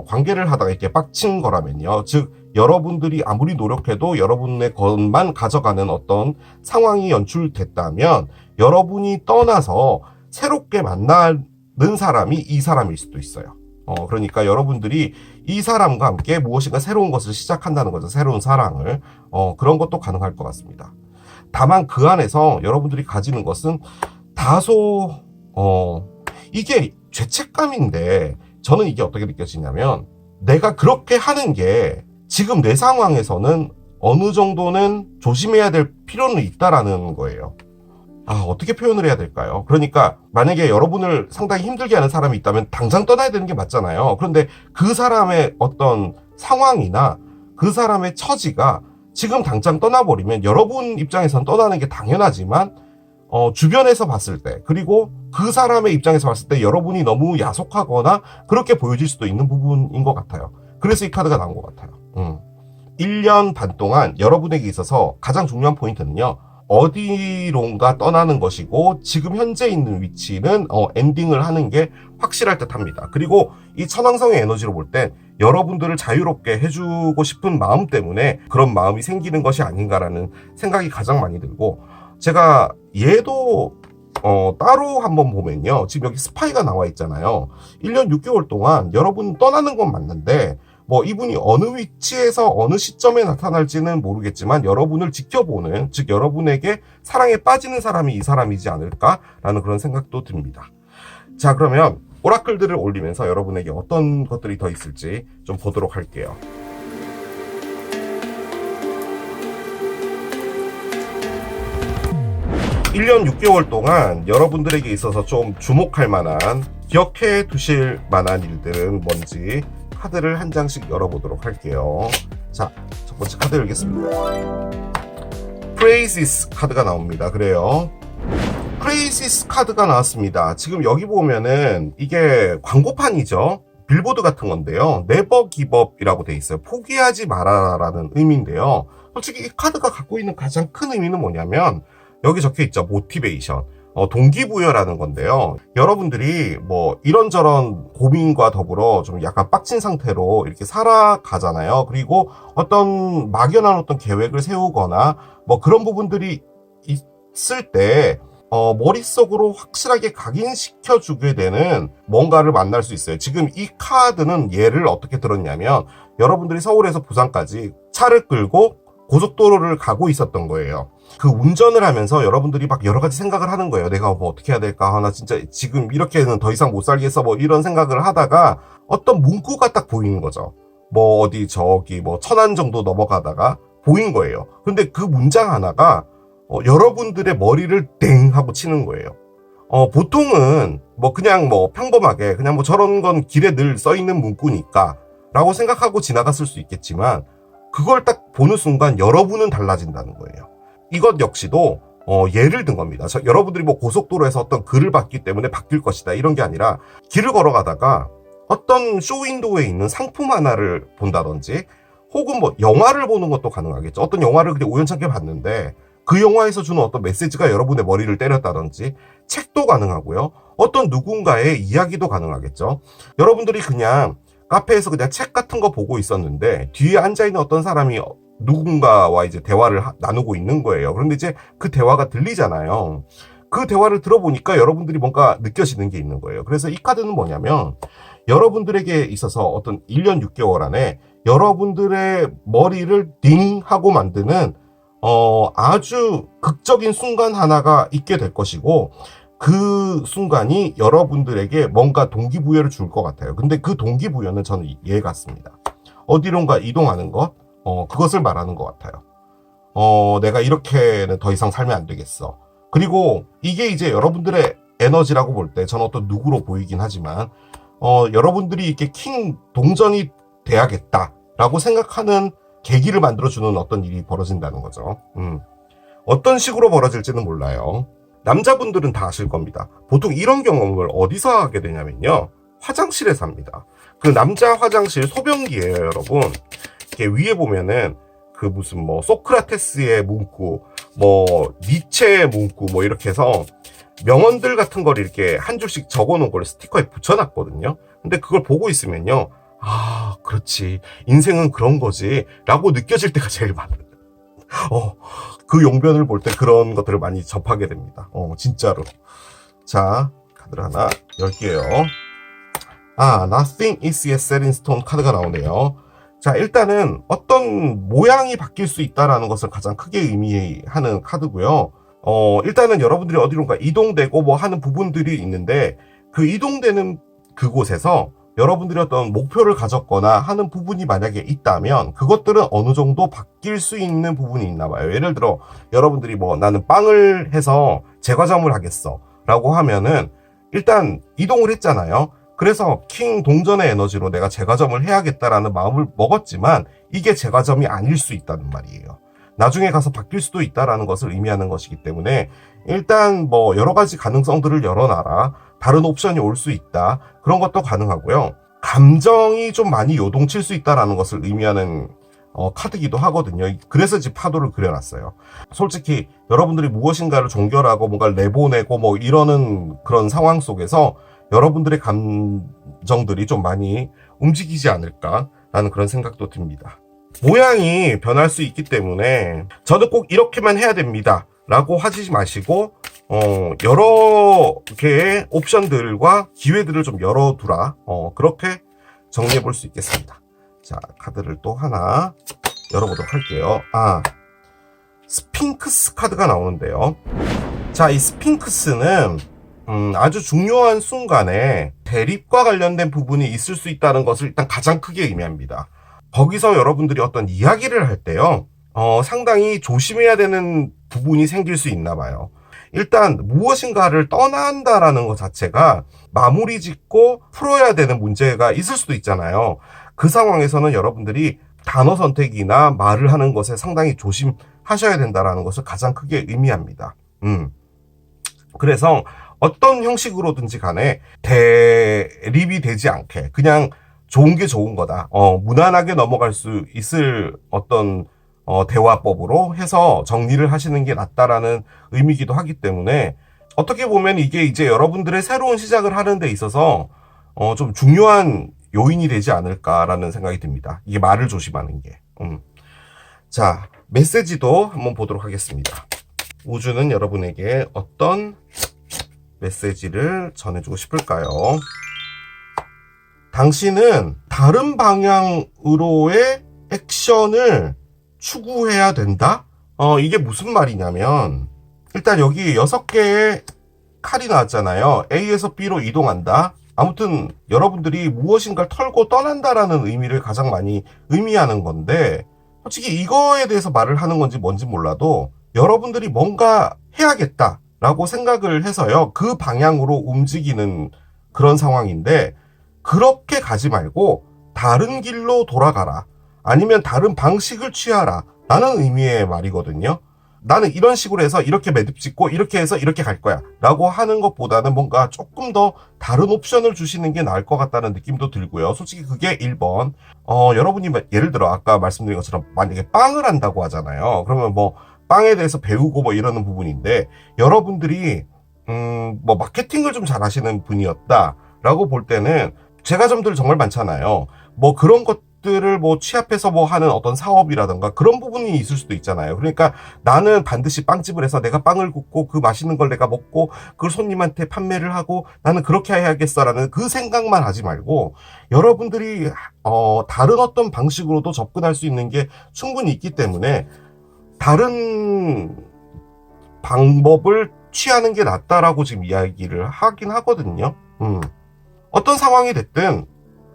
관계를 하다가 이렇게 빡친 거라면요, 즉 여러분들이 아무리 노력해도 여러분의 것만 가져가는 어떤 상황이 연출됐다면 여러분이 떠나서 새롭게 만나는 사람이 이 사람일 수도 있어요. 그러니까 여러분들이 이 사람과 함께 무엇인가 새로운 것을 시작한다는 거죠. 새로운 사랑을. 그런 것도 가능할 것 같습니다. 다만 그 안에서 여러분들이 가지는 것은 다소 이게 죄책감인데, 저는 이게 어떻게 느껴지냐면, 내가 그렇게 하는 게 지금 내 상황에서는 어느 정도는 조심해야 될 필요는 있다라는 거예요. 어떻게 표현을 해야 될까요? 그러니까 만약에 여러분을 상당히 힘들게 하는 사람이 있다면 당장 떠나야 되는 게 맞잖아요. 그런데 그 사람의 어떤 상황이나 그 사람의 처지가 지금 당장 떠나버리면 여러분 입장에선 떠나는 게 당연하지만 주변에서 봤을 때, 그리고 그 사람의 입장에서 봤을 때 여러분이 너무 야속하거나 그렇게 보여질 수도 있는 부분인 것 같아요. 그래서 이 카드가 나온 것 같아요. 1년 반 동안 여러분에게 있어서 가장 중요한 포인트는요. 어디론가 떠나는 것이고 지금 현재 있는 위치는 엔딩을 하는 게 확실할 듯 합니다. 그리고 이 천왕성의 에너지로 볼 땐 여러분들을 자유롭게 해주고 싶은 마음 때문에 그런 마음이 생기는 것이 아닌가라는 생각이 가장 많이 들고, 제가 얘도 따로 한번 보면요. 지금 여기 스파이가 나와 있잖아요. 1년 6개월 동안 여러분 떠나는 건 맞는데 뭐 이분이 어느 위치에서 어느 시점에 나타날지는 모르겠지만 여러분을 지켜보는, 즉 여러분에게 사랑에 빠지는 사람이 이 사람이지 않을까라는 그런 생각도 듭니다. 자, 그러면 오라클들을 올리면서 여러분에게 어떤 것들이 더 있을지 좀 보도록 할게요. (1년 6개월) 동안 여러분들에게 있어서 좀 주목할 만한, 기억해 두실 만한 일들은 뭔지 카드를 한 장씩 열어보도록 할게요. 자, 첫 번째 카드 열겠습니다. 프레이시스 카드가 나옵니다. 그래요. 프레이시스 카드가 나왔습니다. 지금 여기 보면은 이게 광고판이죠. 빌보드 같은 건데요. 네버 기브업이라고 돼 있어요. 포기하지 말아라라는 의미인데요. 솔직히 이 카드가 갖고 있는 가장 큰 의미는 뭐냐면 여기 적혀 있죠. 모티베이션. 동기부여라는 건데요. 여러분들이 뭐 이런저런 고민과 더불어 좀 약간 빡친 상태로 이렇게 살아가잖아요. 그리고 어떤 막연한 어떤 계획을 세우거나 뭐 그런 부분들이 있을 때 머릿속으로 확실하게 각인시켜 주게 되는 뭔가를 만날 수 있어요. 지금 이 카드는 얘를 어떻게 들었냐면 여러분들이 서울에서 부산까지 차를 끌고 고속도로를 가고 있었던 거예요. 그 운전을 하면서 여러분들이 막 여러 가지 생각을 하는 거예요. 내가 뭐 어떻게 해야 될까? 나 진짜 지금 이렇게는 더 이상 못 살겠어. 뭐 이런 생각을 하다가 어떤 문구가 딱 보이는 거죠. 뭐 어디 저기 뭐 천안 정도 넘어가다가 보인 거예요. 근데 그 문장 하나가 여러분들의 머리를 땡 하고 치는 거예요. 보통은 뭐 그냥 뭐 평범하게 그냥 뭐 저런 건 길에 늘 써 있는 문구니까 라고 생각하고 지나갔을 수 있겠지만 그걸 딱 보는 순간 여러분은 달라진다는 거예요. 이것 역시도 예를 든 겁니다. 여러분들이 뭐 고속도로에서 어떤 글을 봤기 때문에 바뀔 것이다 이런 게 아니라 길을 걸어가다가 어떤 쇼윈도우에 있는 상품 하나를 본다든지 혹은 뭐 영화를 보는 것도 가능하겠죠. 어떤 영화를 그냥 우연찮게 봤는데 그 영화에서 주는 어떤 메시지가 여러분의 머리를 때렸다든지 책도 가능하고요. 어떤 누군가의 이야기도 가능하겠죠. 여러분들이 그냥 카페에서 그냥 책 같은 거 보고 있었는데 뒤에 앉아있는 어떤 사람이 누군가와 이제 대화를 나누고 있는 거예요. 그런데 이제 그 대화가 들리잖아요. 그 대화를 들어보니까 여러분들이 뭔가 느껴지는 게 있는 거예요. 그래서 이 카드는 뭐냐면 여러분들에게 있어서 어떤 1년 6개월 안에 여러분들의 머리를 딩 하고 만드는 아주 극적인 순간 하나가 있게 될 것이고 그 순간이 여러분들에게 뭔가 동기부여를 줄 것 같아요. 근데 그 동기부여는 저는 얘 같습니다. 어디론가 이동하는 것, 그것을 말하는 것 같아요. 내가 이렇게는 더 이상 살면 안 되겠어. 그리고 이게 이제 여러분들의 에너지라고 볼 때 저는 어떤 누구로 보이긴 하지만 여러분들이 이렇게 킹 동전이 돼야겠다라고 생각하는 계기를 만들어주는 어떤 일이 벌어진다는 거죠. 어떤 식으로 벌어질지는 몰라요. 남자분들은 다 아실 겁니다. 보통 이런 경험을 어디서 하게 되냐면요. 화장실에서 합니다. 그 남자 화장실 소변기예요, 여러분. 이렇게 위에 보면은 그 무슨 뭐 소크라테스의 문구, 뭐 니체의 문구 뭐 이렇게 해서 명언들 같은 걸 이렇게 한 줄씩 적어놓은 걸 스티커에 붙여놨거든요. 근데 그걸 보고 있으면요. 아, 그렇지. 인생은 그런 거지. 라고 느껴질 때가 제일 많아요. 그 용변을 볼 때 그런 것들을 많이 접하게 됩니다. 진짜로. 자, 카드를 하나 열게요. Nothing is yet set in stone 카드가 나오네요. 자, 일단은 어떤 모양이 바뀔 수 있다라는 것을 가장 크게 의미하는 카드고요. 일단은 여러분들이 어디론가 이동되고 뭐 하는 부분들이 있는데 그 이동되는 그곳에서 여러분들이 어떤 목표를 가졌거나 하는 부분이 만약에 있다면 그것들은 어느 정도 바뀔 수 있는 부분이 있나 봐요. 예를 들어 여러분들이 뭐 나는 빵을 해서 제과점을 하겠어 라고 하면은 일단 이동을 했잖아요. 그래서 킹 동전의 에너지로 내가 제과점을 해야겠다라는 마음을 먹었지만 이게 제과점이 아닐 수 있다는 말이에요. 나중에 가서 바뀔 수도 있다라는 것을 의미하는 것이기 때문에 일단 뭐 여러 가지 가능성들을 열어놔라. 다른 옵션이 올 수 있다. 그런 것도 가능하고요. 감정이 좀 많이 요동칠 수 있다라는 것을 의미하는 카드기도 하거든요. 그래서 지금 파도를 그려놨어요. 솔직히 여러분들이 무엇인가를 종결하고 뭔가 내보내고 뭐 이러는 그런 상황 속에서 여러분들의 감정들이 좀 많이 움직이지 않을까라는 그런 생각도 듭니다. 모양이 변할 수 있기 때문에 저는 꼭 이렇게만 해야 됩니다 라고 하지 마시고 여러 개의 옵션들과 기회들을 좀 열어두라, 그렇게 정리해 볼 수 있겠습니다. 자, 카드를 또 하나 열어보도록 할게요. 스핑크스 카드가 나오는데요. 자, 이 스핑크스는 아주 중요한 순간에 대립과 관련된 부분이 있을 수 있다는 것을 일단 가장 크게 의미합니다. 거기서 여러분들이 어떤 이야기를 할 때요, 상당히 조심해야 되는 부분이 생길 수 있나 봐요. 일단 무엇인가를 떠난다라는 것 자체가 마무리 짓고 풀어야 되는 문제가 있을 수도 있잖아요. 그 상황에서는 여러분들이 단어 선택이나 말을 하는 것에 상당히 조심하셔야 된다라는 것을 가장 크게 의미합니다. 그래서 어떤 형식으로든지 간에 대립이 되지 않게 그냥 좋은 게 좋은 거다, 무난하게 넘어갈 수 있을 어떤 대화법으로 해서 정리를 하시는 게 낫다라는 의미이기도 하기 때문에 어떻게 보면 이게 이제 여러분들의 새로운 시작을 하는 데 있어서 좀 중요한 요인이 되지 않을까라는 생각이 듭니다. 이게 말을 조심하는 게. 자, 메시지도 한번 보도록 하겠습니다. 우주는 여러분에게 어떤 메시지를 전해주고 싶을까요? 당신은 다른 방향으로의 액션을 추구해야 된다? 이게 무슨 말이냐면, 일단 여기 6개의 칼이 나왔잖아요. A에서 B로 이동한다. 아무튼 여러분들이 무엇인가를 털고 떠난다라는 의미를 가장 많이 의미하는 건데, 솔직히 이거에 대해서 말을 하는 건지 뭔지 몰라도 여러분들이 뭔가 해야겠다라고 생각을 해서요, 그 방향으로 움직이는 그런 상황인데, 그렇게 가지 말고 다른 길로 돌아가라, 아니면 다른 방식을 취하라 라는 의미의 말이거든요. 나는 이런 식으로 해서 이렇게 매듭 짓고 이렇게 해서 이렇게 갈 거야 라고 하는 것보다는 뭔가 조금 더 다른 옵션을 주시는 게 나을 것 같다는 느낌도 들고요. 솔직히 그게 1번. 여러분이 예를 들어 아까 말씀드린 것처럼 만약에 빵을 한다고 하잖아요. 그러면 뭐 빵에 대해서 배우고 뭐 이러는 부분인데, 여러분들이 뭐 마케팅을 좀 잘하시는 분이었다 라고 볼 때는 제과점들 정말 많잖아요. 뭐 그런 것들을 뭐 취합해서 뭐 하는 어떤 사업이라든가 그런 부분이 있을 수도 있잖아요. 그러니까 나는 반드시 빵집을 해서 내가 빵을 굽고 그 맛있는 걸 내가 먹고 그걸 손님한테 판매를 하고 나는 그렇게 해야겠어라는 그 생각만 하지 말고, 여러분들이 다른 어떤 방식으로도 접근할 수 있는 게 충분히 있기 때문에 다른 방법을 취하는 게 낫다라고 지금 이야기를 하긴 하거든요. 어떤 상황이 됐든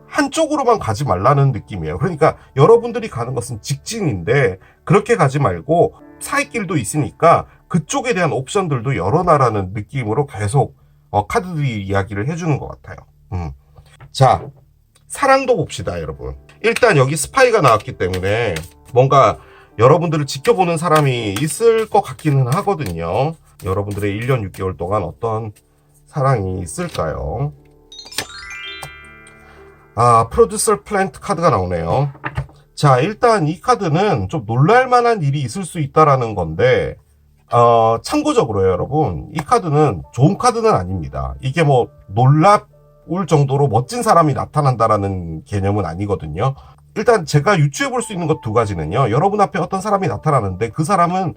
한쪽으로만 가지 말라는 느낌이에요. 그러니까 여러분들이 가는 것은 직진인데 그렇게 가지 말고 사이길도 있으니까 그쪽에 대한 옵션들도 열어놔라는 느낌으로 계속 카드들이 이야기를 해주는 것 같아요. 자, 사랑도 봅시다, 여러분. 일단 여기 스파이가 나왔기 때문에 뭔가 여러분들을 지켜보는 사람이 있을 것 같기는 하거든요. 여러분들의 1년 6개월 동안 어떤 사랑이 있을까요? 프로듀서 플랜트 카드가 나오네요. 자, 일단 이 카드는 좀 놀랄만한 일이 있을 수 있다라는 건데, 참고적으로요, 여러분. 이 카드는 좋은 카드는 아닙니다. 이게 뭐 놀라울 정도로 멋진 사람이 나타난다라는 개념은 아니거든요. 일단 제가 유추해 볼 수 있는 것 2가지는요. 여러분 앞에 어떤 사람이 나타나는데 그 사람은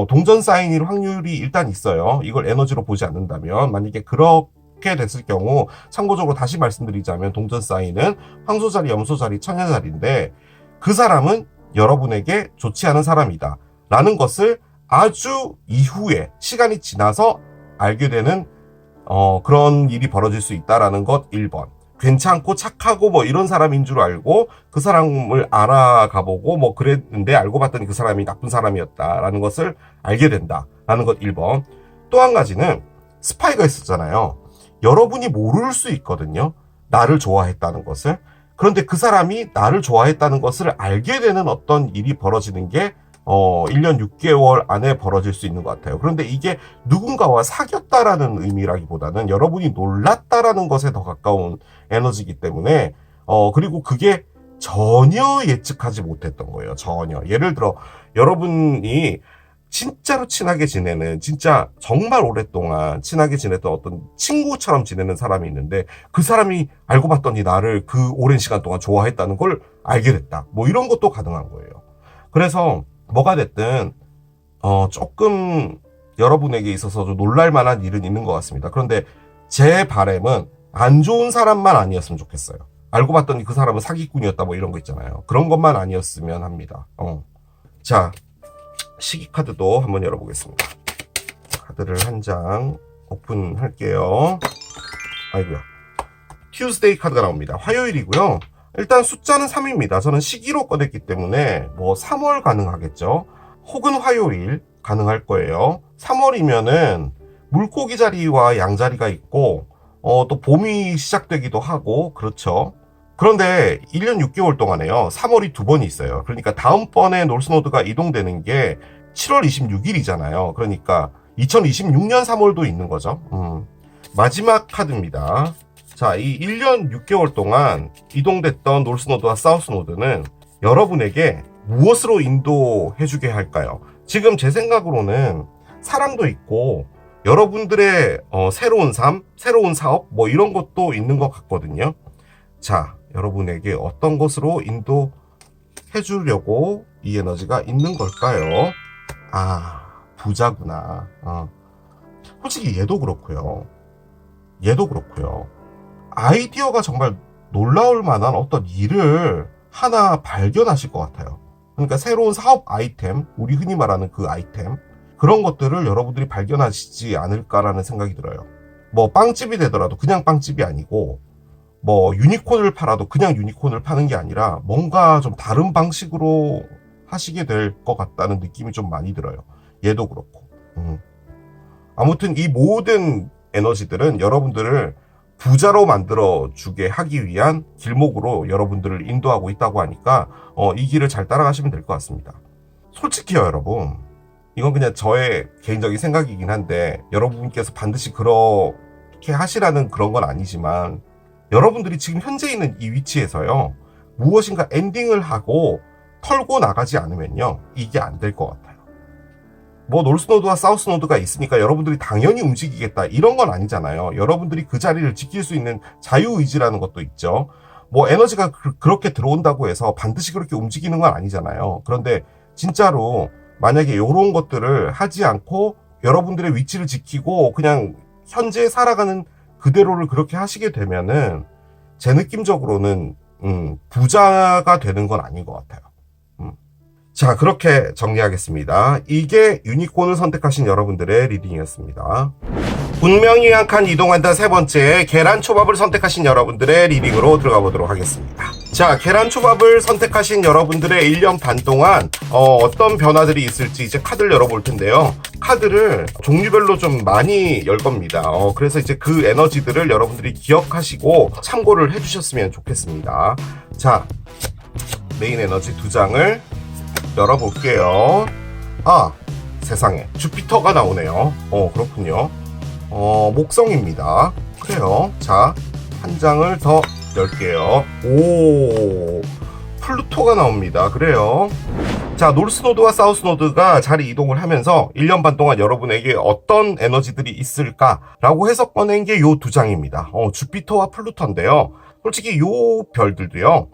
동전 사인일 확률이 일단 있어요. 이걸 에너지로 보지 않는다면. 만약에 그렇게 됐을 경우, 참고적으로 다시 말씀드리자면 동전 사인은 황소자리, 염소자리, 처녀자리인데 그 사람은 여러분에게 좋지 않은 사람이다 라는 것을 아주 이후에 시간이 지나서 알게 되는 그런 일이 벌어질 수 있다라는 것 1번. 괜찮고 착하고 뭐 이런 사람인 줄 알고 그 사람을 알아가보고 뭐 그랬는데 알고 봤더니 그 사람이 나쁜 사람이었다라는 것을 알게 된다라는 것 1번. 또 한 가지는 스파이가 있었잖아요. 여러분이 모를 수 있거든요. 나를 좋아했다는 것을. 그런데 그 사람이 나를 좋아했다는 것을 알게 되는 어떤 일이 벌어지는 게 1년 6개월 안에 벌어질 수 있는 것 같아요. 그런데 이게 누군가와 사귀었다라는 의미라기보다는 여러분이 놀랐다라는 것에 더 가까운 에너지이기 때문에 그리고 그게 전혀 예측하지 못했던 거예요. 전혀. 예를 들어 여러분이 진짜로 친하게 지내는, 진짜 정말 오랫동안 친하게 지냈던 어떤 친구처럼 지내는 사람이 있는데 그 사람이 알고 봤더니 나를 그 오랜 시간 동안 좋아했다는 걸 알게 됐다. 뭐 이런 것도 가능한 거예요. 그래서 뭐가 됐든 조금 여러분에게 있어서 좀 놀랄 만한 일은 있는 것 같습니다. 그런데 제 바람은 안 좋은 사람만 아니었으면 좋겠어요. 알고 봤더니 그 사람은 사기꾼이었다 뭐 이런 거 있잖아요. 그런 것만 아니었으면 합니다. 자, 시기 카드도 한번 열어보겠습니다. 카드를 한 장 오픈할게요. 아이고야. Tuesday 카드가 나옵니다. 화요일이고요. 일단 숫자는 3입니다. 저는 시기로 꺼냈기 때문에 뭐 3월 가능하겠죠. 혹은 화요일 가능할 거예요. 3월이면은 물고기 자리와 양 자리가 있고 또 봄이 시작되기도 하고 그렇죠. 그런데 1년 6개월 동안에요. 3월이 2번이 있어요. 그러니까 다음번에 놀스노드가 이동되는 게 7월 26일이잖아요. 그러니까 2026년 3월도 있는 거죠. 마지막 카드입니다. 자, 이 1년 6개월 동안 이동됐던 놀스노드와 사우스노드는 여러분에게 무엇으로 인도해주게 할까요? 지금 제 생각으로는 사랑도 있고 여러분들의 새로운 삶, 새로운 사업 뭐 이런 것도 있는 것 같거든요. 자, 여러분에게 어떤 것으로 인도해주려고 이 에너지가 있는 걸까요? 아, 부자구나. 솔직히 얘도 그렇고요. 얘도 그렇고요. 아이디어가 정말 놀라울 만한 어떤 일을 하나 발견하실 것 같아요. 그러니까 새로운 사업 아이템, 우리 흔히 말하는 그 아이템, 그런 것들을 여러분들이 발견하시지 않을까라는 생각이 들어요. 뭐 빵집이 되더라도 그냥 빵집이 아니고 뭐 유니콘을 팔아도 그냥 유니콘을 파는 게 아니라 뭔가 좀 다른 방식으로 하시게 될 것 같다는 느낌이 좀 많이 들어요. 얘도 그렇고. 아무튼 이 모든 에너지들은 여러분들을 부자로 만들어주게 하기 위한 길목으로 여러분들을 인도하고 있다고 하니까 이 길을 잘 따라가시면 될 것 같습니다. 솔직히요, 여러분. 이건 그냥 저의 개인적인 생각이긴 한데 여러분께서 반드시 그렇게 하시라는 그런 건 아니지만 여러분들이 지금 현재 있는 이 위치에서요. 무엇인가 엔딩을 하고 털고 나가지 않으면요. 이게 안 될 것 같아요. 뭐 놀스노드와 사우스노드가 있으니까 여러분들이 당연히 움직이겠다 이런 건 아니잖아요. 여러분들이 그 자리를 지킬 수 있는 자유의지라는 것도 있죠. 뭐 에너지가 그렇게 들어온다고 해서 반드시 그렇게 움직이는 건 아니잖아요. 그런데 진짜로 만약에 이런 것들을 하지 않고 여러분들의 위치를 지키고 그냥 현재 살아가는 그대로를 그렇게 하시게 되면은 제 느낌적으로는 부자가 되는 건 아닌 것 같아요. 자, 그렇게 정리하겠습니다. 이게 유니콘을 선택하신 여러분들의 리딩이었습니다. 운명이 한 칸 이동한다 세 번째, 계란초밥을 선택하신 여러분들의 리딩으로 들어가 보도록 하겠습니다. 자, 계란초밥을 선택하신 여러분들의 1년 반 동안 어떤 변화들이 있을지 이제 카드를 열어볼 텐데요. 카드를 종류별로 좀 많이 열 겁니다. 그래서 이제 그 에너지들을 여러분들이 기억하시고 참고를 해주셨으면 좋겠습니다. 자, 메인 에너지 2장을 열어볼게요. 아, 세상에 주피터가 나오네요. 그렇군요. 목성입니다. 그래요. 자, 한 장을 더 열게요. 오, 플루토가 나옵니다. 그래요. 자, 놀스노드와 사우스노드가 자리 이동을 하면서 1년 반 동안 여러분에게 어떤 에너지들이 있을까라고 해서 꺼낸 게 요 2장입니다. 주피터와 플루토인데요. 솔직히 요 별들도요.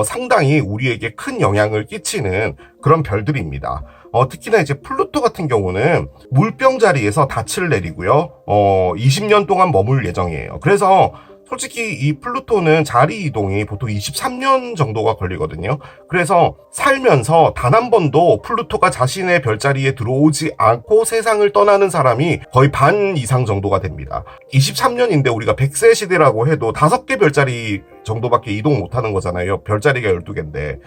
상당히 우리에게 큰 영향을 끼치는 그런 별들입니다. 특히나 이제 플루토 같은 경우는 물병 자리에서 닻을 내리고요. 20년 동안 머물 예정이에요. 그래서 솔직히 이 플루토는 자리 이동이 보통 23년 정도가 걸리거든요. 그래서 살면서 단 한 번도 플루토가 자신의 별자리에 들어오지 않고 세상을 떠나는 사람이 거의 반 이상 정도가 됩니다. 23년인데 우리가 100세 시대라고 해도 5개 별자리 정도밖에 이동 못하는 거잖아요. 별자리가 12개인데.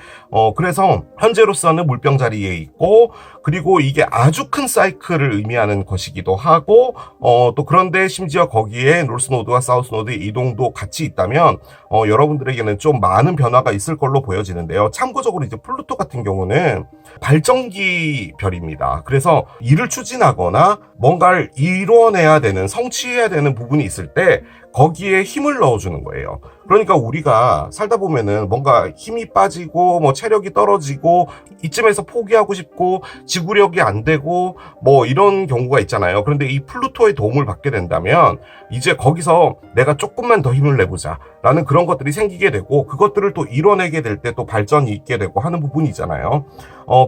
그래서 현재로서는 물병 자리에 있고, 그리고 이게 아주 큰 사이클을 의미하는 것이기도 하고, 또 그런데 심지어 거기에 놀스노드와 사우스노드의 이동도 같이 있다면 여러분들에게는 좀 많은 변화가 있을 걸로 보여지는데요. 참고적으로 이제 플루토 같은 경우는 발전기 별입니다. 그래서 일을 추진하거나 뭔가를 이루어내야 되는, 성취해야 되는 부분이 있을 때 거기에 힘을 넣어주는 거예요. 그러니까 우리가 살다 보면은 뭔가 힘이 빠지고 뭐 체력이 떨어지고 이쯤에서 포기하고 싶고 지구력이 안 되고 뭐 이런 경우가 있잖아요. 그런데 이 플루토의 도움을 받게 된다면 이제 거기서 내가 조금만 더 힘을 내보자 라는 그런 것들이 생기게 되고 그것들을 또 이뤄내게 될 때 또 발전이 있게 되고 하는 부분이잖아요.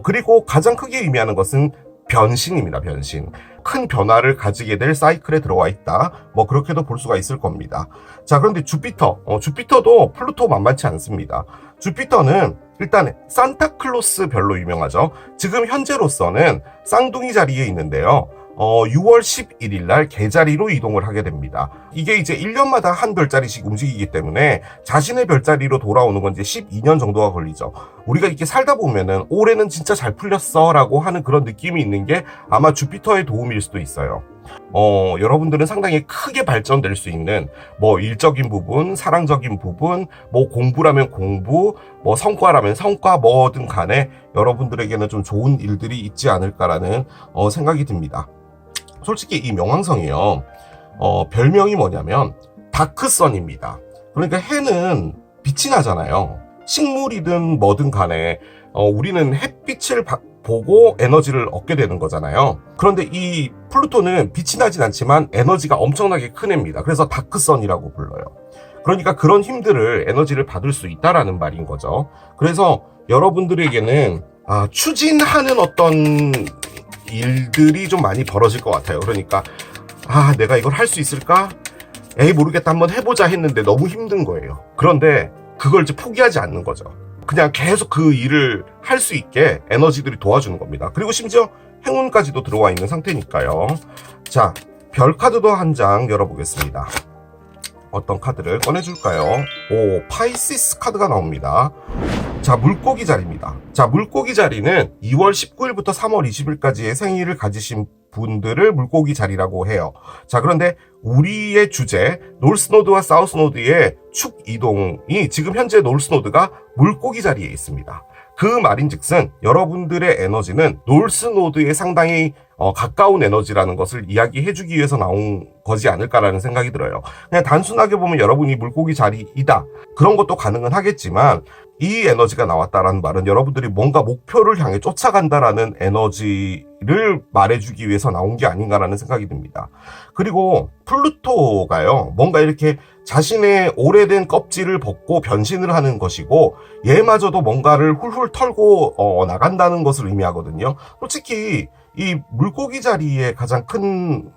그리고 가장 크게 의미하는 것은 변신입니다. 변신. 큰 변화를 가지게 될 사이클에 들어와 있다. 뭐 그렇게도 볼 수가 있을 겁니다. 자, 그런데 주피터도 플루토 만만치 않습니다. 주피터는 일단 산타클로스 별로 유명하죠. 지금 현재로서는 쌍둥이 자리에 있는데요. 6월 11일 날 개자리로 이동을 하게 됩니다. 이게 이제 1년마다 한 별자리씩 움직이기 때문에 자신의 별자리로 돌아오는 건 이제 12년 정도가 걸리죠. 우리가 이렇게 살다 보면은 올해는 진짜 잘 풀렸어 라고 하는 그런 느낌이 있는 게 아마 주피터의 도움일 수도 있어요. 여러분들은 상당히 크게 발전될 수 있는 뭐 일적인 부분, 사랑적인 부분, 뭐 공부라면 공부, 뭐 성과라면 성과 뭐든 간에 여러분들에게는 좀 좋은 일들이 있지 않을까라는 생각이 듭니다. 솔직히 이 명왕성이요. 별명이 뭐냐면 다크선입니다. 그러니까 해는 빛이 나잖아요. 식물이든 뭐든 간에 우리는 햇빛을 보고 에너지를 얻게 되는 거잖아요. 그런데 이 플루토는 빛이 나진 않지만 에너지가 엄청나게 큰 애입니다. 그래서 다크선이라고 불러요. 그러니까 그런 힘들을 에너지를 받을 수 있다라는 말인 거죠. 그래서 여러분들에게는 추진하는 어떤 일들이 좀 많이 벌어질 것 같아요. 그러니까 내가 이걸 할 수 있을까? 에이 모르겠다 한번 해보자 했는데 너무 힘든 거예요. 그런데 그걸 이제 포기하지 않는 거죠. 그냥 계속 그 일을 할 수 있게 에너지들이 도와주는 겁니다. 그리고 심지어 행운까지도 들어와 있는 상태니까요. 자, 별 카드도 한 장 열어보겠습니다. 어떤 카드를 꺼내줄까요? 파이시스 카드가 나옵니다. 자, 물고기 자리입니다. 자, 물고기 자리는 2월 19일부터 3월 20일까지의 생일을 가지신 분들을 물고기 자리라고 해요. 자, 그런데 우리의 주제 노스노드와 사우스노드의 축 이동이 지금 현재 노스노드가 물고기 자리에 있습니다. 그 말인즉슨 여러분들의 에너지는 노스노드에 상당히 가까운 에너지라는 것을 이야기해주기 위해서 나온 거지 않을까라는 생각이 들어요. 그냥 단순하게 보면 여러분이 물고기 자리이다 그런 것도 가능은 하겠지만 이 에너지가 나왔다라는 말은 여러분들이 뭔가 목표를 향해 쫓아간다라는 에너지를 말해주기 위해서 나온 게 아닌가라는 생각이 듭니다. 그리고 플루토가요, 뭔가 이렇게 자신의 오래된 껍질을 벗고 변신을 하는 것이고 얘마저도 뭔가를 훌훌 털고 나간다는 것을 의미하거든요. 솔직히 이 물고기 자리의 가장 큰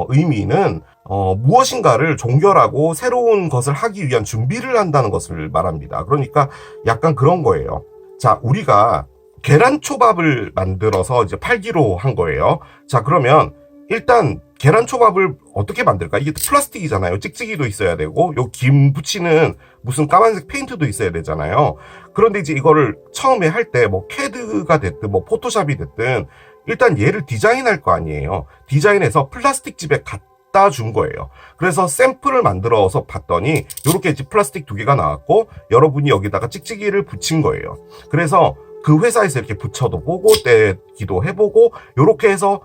의미는 무엇인가를 종결하고 새로운 것을 하기 위한 준비를 한다는 것을 말합니다. 그러니까 약간 그런 거예요. 자, 우리가 계란초밥을 만들어서 이제 팔기로 한 거예요. 자, 그러면 일단 계란초밥을 어떻게 만들까? 이게 플라스틱이잖아요. 찍찍이도 있어야 되고 요 김 붙이는 무슨 까만색 페인트도 있어야 되잖아요. 그런데 이제 이거를 처음에 할 때 뭐 캐드가 됐든 뭐 포토샵이 됐든 일단 얘를 디자인할 거 아니에요. 디자인해서 플라스틱 집에 갖다 준 거예요. 그래서 샘플을 만들어서 봤더니 이렇게 이제 플라스틱 2개가 나왔고 여러분이 여기다가 찍찍이를 붙인 거예요. 그래서 그 회사에서 이렇게 붙여도 보고 떼기도 해보고 이렇게 해서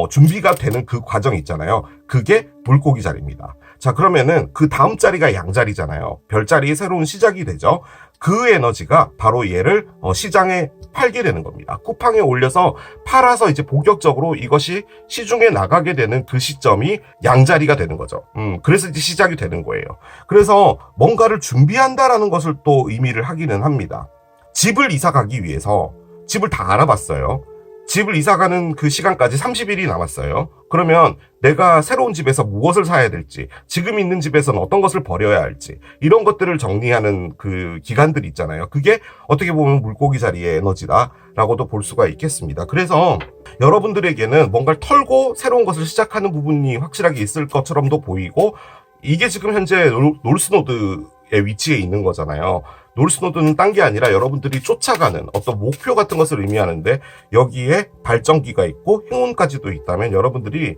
준비가 되는 그 과정이 있잖아요. 그게 물고기 자리입니다. 자, 그러면은 그 다음 자리가 양자리잖아요. 별자리의 새로운 시작이 되죠. 그 에너지가 바로 얘를 시장에 팔게 되는 겁니다. 쿠팡에 올려서 팔아서 이제 본격적으로 이것이 시중에 나가게 되는 그 시점이 양자리가 되는 거죠. 그래서 이제 시작이 되는 거예요. 그래서 뭔가를 준비한다라는 것을 또 의미를 하기는 합니다. 집을 이사 가기 위해서 집을 다 알아봤어요. 집을 이사가는 그 시간까지 30일이 남았어요. 그러면 내가 새로운 집에서 무엇을 사야 될지, 지금 있는 집에서는 어떤 것을 버려야 할지, 이런 것들을 정리하는 그 기간들이 있잖아요. 그게 어떻게 보면 물고기 자리의 에너지다라고도 볼 수가 있겠습니다. 그래서 여러분들에게는 뭔가를 털고 새로운 것을 시작하는 부분이 확실하게 있을 것처럼도 보이고, 이게 지금 현재 놀스노드의 위치에 있는 거잖아요. 놀스노드는 딴 게 아니라 여러분들이 쫓아가는 어떤 목표 같은 것을 의미하는데 여기에 발전기가 있고 행운까지도 있다면 여러분들이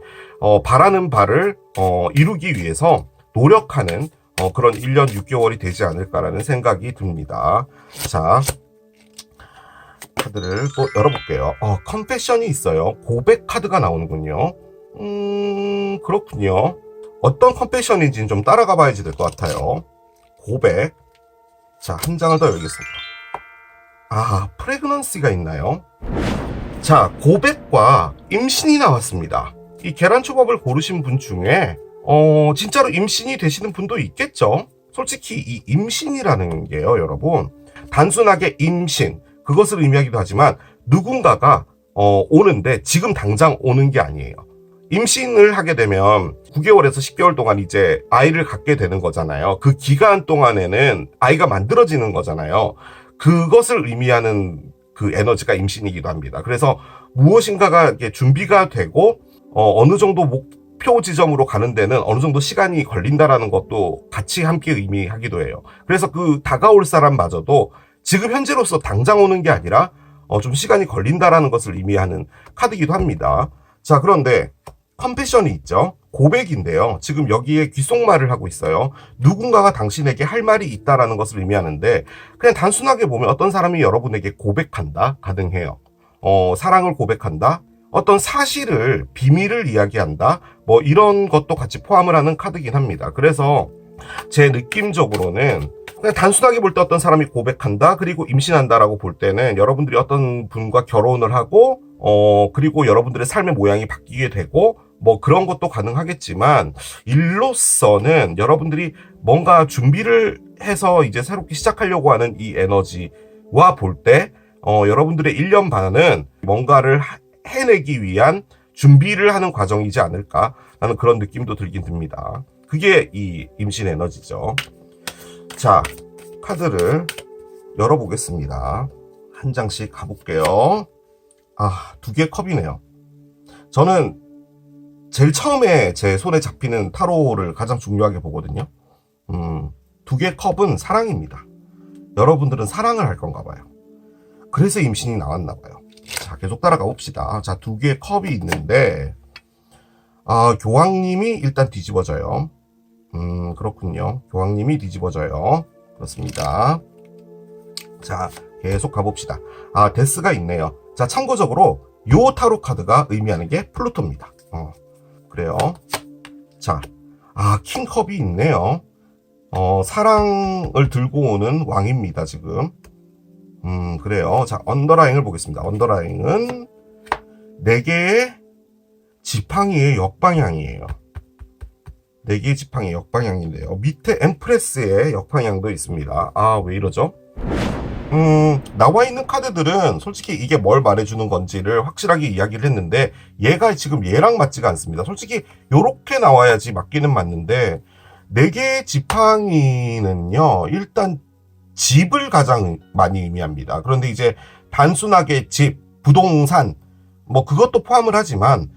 바라는 바를 이루기 위해서 노력하는 그런 1년 6개월이 되지 않을까라는 생각이 듭니다. 자, 카드를 또 열어볼게요. 컨페션이 있어요. 고백 카드가 나오는군요. 그렇군요. 어떤 컴패션인지는 좀 따라가 봐야지 될 것 같아요. 고백. 자, 한 장을 더 열겠습니다. 아, 프레그넌시가 있나요? 자, 고백과 임신이 나왔습니다. 이 계란초밥을 고르신 분 중에 진짜로 임신이 되시는 분도 있겠죠? 솔직히 이 임신이라는 게요, 여러분, 단순하게 임신, 그것을 의미하기도 하지만 누군가가 오는데 지금 당장 오는 게 아니에요. 임신을 하게 되면 9개월에서 10개월 동안 이제 아이를 갖게 되는 거잖아요. 그 기간 동안에는 아이가 만들어지는 거잖아요. 그것을 의미하는 그 에너지가 임신이기도 합니다. 그래서 무엇인가가 이게 준비가 되고 어느 정도 목표 지점으로 가는 데는 어느 정도 시간이 걸린다라는 것도 같이 함께 의미하기도 해요. 그래서 그 다가올 사람마저도 지금 현재로서 당장 오는 게 아니라 좀 시간이 걸린다라는 것을 의미하는 카드이기도 합니다. 자, 그런데 컴패션이 있죠. 고백인데요. 지금 여기에 귓속말을 하고 있어요. 누군가가 당신에게 할 말이 있다라는 것을 의미하는데, 그냥 단순하게 보면 어떤 사람이 여러분에게 고백한다 가능해요. 사랑을 고백한다, 어떤 사실을, 비밀을 이야기한다, 뭐 이런 것도 같이 포함을 하는 카드긴 합니다. 그래서 제 느낌적으로는 그냥 단순하게 볼 때 어떤 사람이 고백한다, 그리고 임신한다라고 볼 때는 여러분들이 어떤 분과 결혼을 하고 그리고 여러분들의 삶의 모양이 바뀌게 되고 뭐 그런 것도 가능하겠지만, 일로서는 여러분들이 뭔가 준비를 해서 이제 새롭게 시작하려고 하는 이 에너지와 볼 때 여러분들의 1년 반은 뭔가를 해내기 위한 준비를 하는 과정이지 않을까라는 그런 느낌도 들긴 듭니다. 그게 이 임신 에너지죠. 자, 카드를 열어보겠습니다. 한 장씩 가볼게요. 아, 2개의 컵이네요. 저는 제일 처음에 제 손에 잡히는 타로를 가장 중요하게 보거든요. 2개의 컵은 사랑입니다. 여러분들은 사랑을 할 건가 봐요. 그래서 임신이 나왔나 봐요. 자, 계속 따라가 봅시다. 자, 2개의 컵이 있는데 교황님이 일단 뒤집어져요. 그렇군요. 교황님이 뒤집어져요. 그렇습니다. 자, 계속 가봅시다. 아, 데스가 있네요. 자, 참고적으로 요 타로 카드가 의미하는 게 플루토입니다. 그래요. 자, 킹컵이 있네요. 사랑을 들고 오는 왕입니다, 지금. 그래요. 자, 언더라인을 보겠습니다. 언더라인은 4개의 지팡이의 역방향이에요. 4개의 지팡이 역방향인데요. 밑에 엠프레스의 역방향도 있습니다. 아, 왜 이러죠? 나와 있는 카드들은 솔직히 이게 뭘 말해주는 건지를 확실하게 이야기를 했는데, 얘가 지금 얘랑 맞지가 않습니다. 솔직히 요렇게 나와야지 맞기는 맞는데, 4개의 지팡이는요, 일단 집을 가장 많이 의미합니다. 그런데 이제 단순하게 집, 부동산, 뭐 그것도 포함을 하지만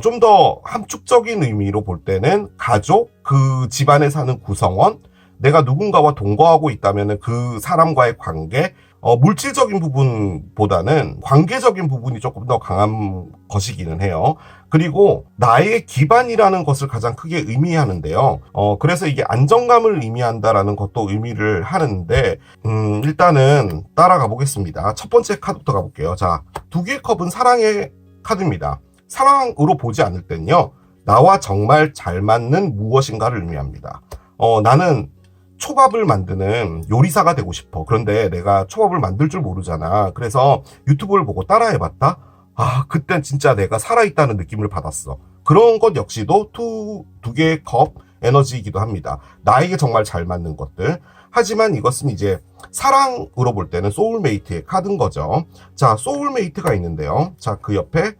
좀 더 함축적인 의미로 볼 때는 가족, 그 집안에 사는 구성원, 내가 누군가와 동거하고 있다면 그 사람과의 관계, 물질적인 부분보다는 관계적인 부분이 조금 더 강한 것이기는 해요. 그리고 나의 기반이라는 것을 가장 크게 의미하는데요. 그래서 이게 안정감을 의미한다라는 것도 의미를 하는데, 일단은 따라가 보겠습니다. 첫 번째 카드부터 가볼게요. 자, 2개의 컵은 사랑의 카드입니다. 사랑으로 보지 않을 땐요, 나와 정말 잘 맞는 무엇인가를 의미합니다. 나는 초밥을 만드는 요리사가 되고 싶어. 그런데 내가 초밥을 만들 줄 모르잖아. 그래서 유튜브를 보고 따라해봤다? 그땐 진짜 내가 살아있다는 느낌을 받았어. 그런 것 역시도 2개의 컵 에너지이기도 합니다. 나에게 정말 잘 맞는 것들. 하지만 이것은 이제 사랑으로 볼 때는 소울메이트의 카드인 거죠. 자, 소울메이트가 있는데요. 자, 그 옆에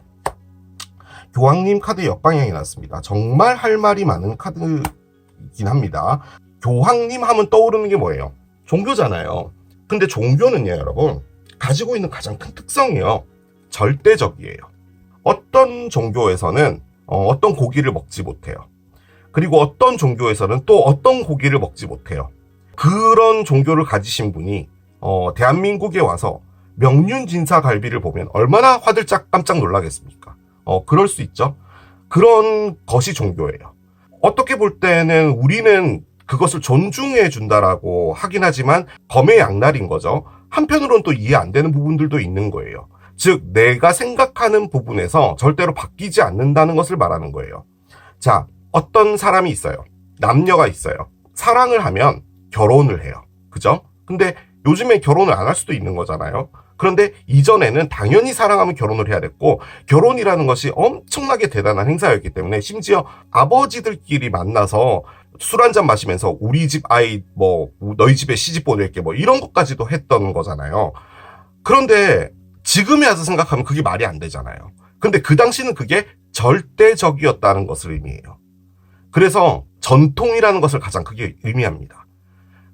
교황님 카드 역방향이 났습니다. 정말 할 말이 많은 카드이긴 합니다. 교황님 하면 떠오르는 게 뭐예요? 종교잖아요. 근데 종교는요, 여러분, 가지고 있는 가장 큰 특성이요, 절대적이에요. 어떤 종교에서는 어떤 고기를 먹지 못해요. 그리고 어떤 종교에서는 또 어떤 고기를 먹지 못해요. 그런 종교를 가지신 분이 대한민국에 와서 명륜진사갈비를 보면 얼마나 화들짝 깜짝 놀라겠습니까? 그럴 수 있죠. 그런 것이 종교예요. 어떻게 볼 때는 우리는 그것을 존중해 준다라고 하긴 하지만 검의 양날인 거죠. 한편으로는 또 이해 안 되는 부분들도 있는 거예요. 즉, 내가 생각하는 부분에서 절대로 바뀌지 않는다는 것을 말하는 거예요. 자, 어떤 사람이 있어요. 남녀가 있어요. 사랑을 하면 결혼을 해요. 그죠? 근데 요즘에 결혼을 안 할 수도 있는 거잖아요. 그런데 이전에는 당연히 사랑하면 결혼을 해야 됐고, 결혼이라는 것이 엄청나게 대단한 행사였기 때문에 심지어 아버지들끼리 만나서 술 한잔 마시면서 우리 집 아이 뭐 너희 집에 시집 보낼게 뭐 이런 것까지도 했던 거잖아요. 그런데 지금에 와서 생각하면 그게 말이 안 되잖아요. 근데 그 당시는 그게 절대적이었다는 것을 의미해요. 그래서 전통이라는 것을 가장 크게 의미합니다.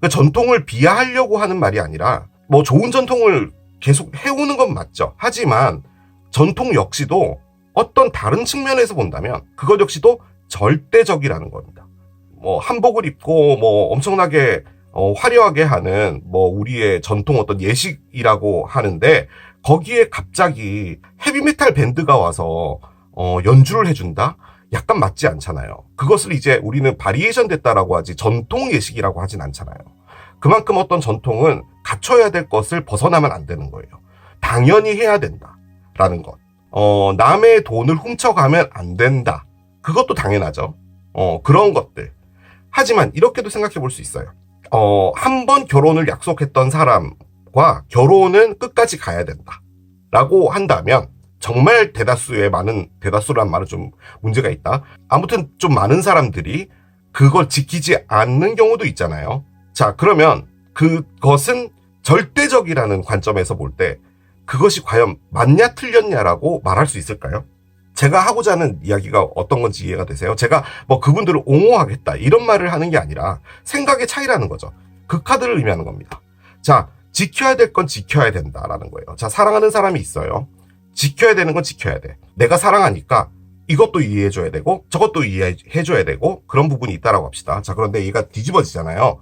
그 전통을 비하하려고 하는 말이 아니라 뭐 좋은 전통을 계속 해오는 건 맞죠. 하지만 전통 역시도 어떤 다른 측면에서 본다면 그것 역시도 절대적이라는 겁니다. 뭐 한복을 입고 뭐 엄청나게 화려하게 하는 뭐 우리의 전통 어떤 예식이라고 하는데 거기에 갑자기 헤비메탈 밴드가 와서 연주를 해준다? 약간 맞지 않잖아요. 그것을 이제 우리는 바리에이션 됐다라고 하지 전통 예식이라고 하진 않잖아요. 그만큼 어떤 전통은 갖춰야 될 것을 벗어나면 안 되는 거예요. 당연히 해야 된다라는 것. 남의 돈을 훔쳐가면 안 된다. 그것도 당연하죠. 그런 것들. 하지만 이렇게도 생각해 볼 수 있어요. 한 번 결혼을 약속했던 사람과 결혼은 끝까지 가야 된다. 라고 한다면 정말 대다수란 말은 좀 문제가 있다. 아무튼 좀 많은 사람들이 그걸 지키지 않는 경우도 있잖아요. 자, 그러면 그것은 절대적이라는 관점에서 볼 때 그것이 과연 맞냐 틀렸냐라고 말할 수 있을까요? 제가 하고자 하는 이야기가 어떤 건지 이해가 되세요? 제가 뭐 그분들을 옹호하겠다 이런 말을 하는 게 아니라 생각의 차이라는 거죠. 그 카드를 의미하는 겁니다. 자, 지켜야 될 건 지켜야 된다라는 거예요. 자, 사랑하는 사람이 있어요. 지켜야 되는 건 지켜야 돼. 내가 사랑하니까 이것도 이해해줘야 되고 저것도 이해해줘야 되고 그런 부분이 있다라고 합시다. 자, 그런데 얘가 뒤집어지잖아요.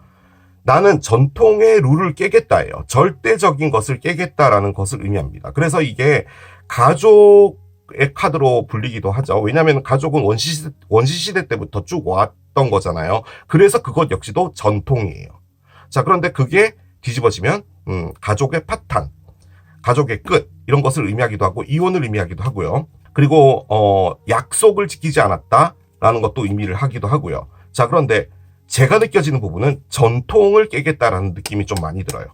나는 전통의 룰을 깨겠다예요. 절대적인 것을 깨겠다라는 것을 의미합니다. 그래서 이게 가족의 카드로 불리기도 하죠. 왜냐하면 가족은 원시시대 때부터 쭉 왔던 거잖아요. 그래서 그것 역시도 전통이에요. 자, 그런데 그게 뒤집어지면 가족의 파탄, 가족의 끝 이런 것을 의미하기도 하고 이혼을 의미하기도 하고요. 그리고 약속을 지키지 않았다라는 것도 의미를 하기도 하고요. 자, 그런데 제가 느껴지는 부분은 전통을 깨겠다라는 느낌이 좀 많이 들어요.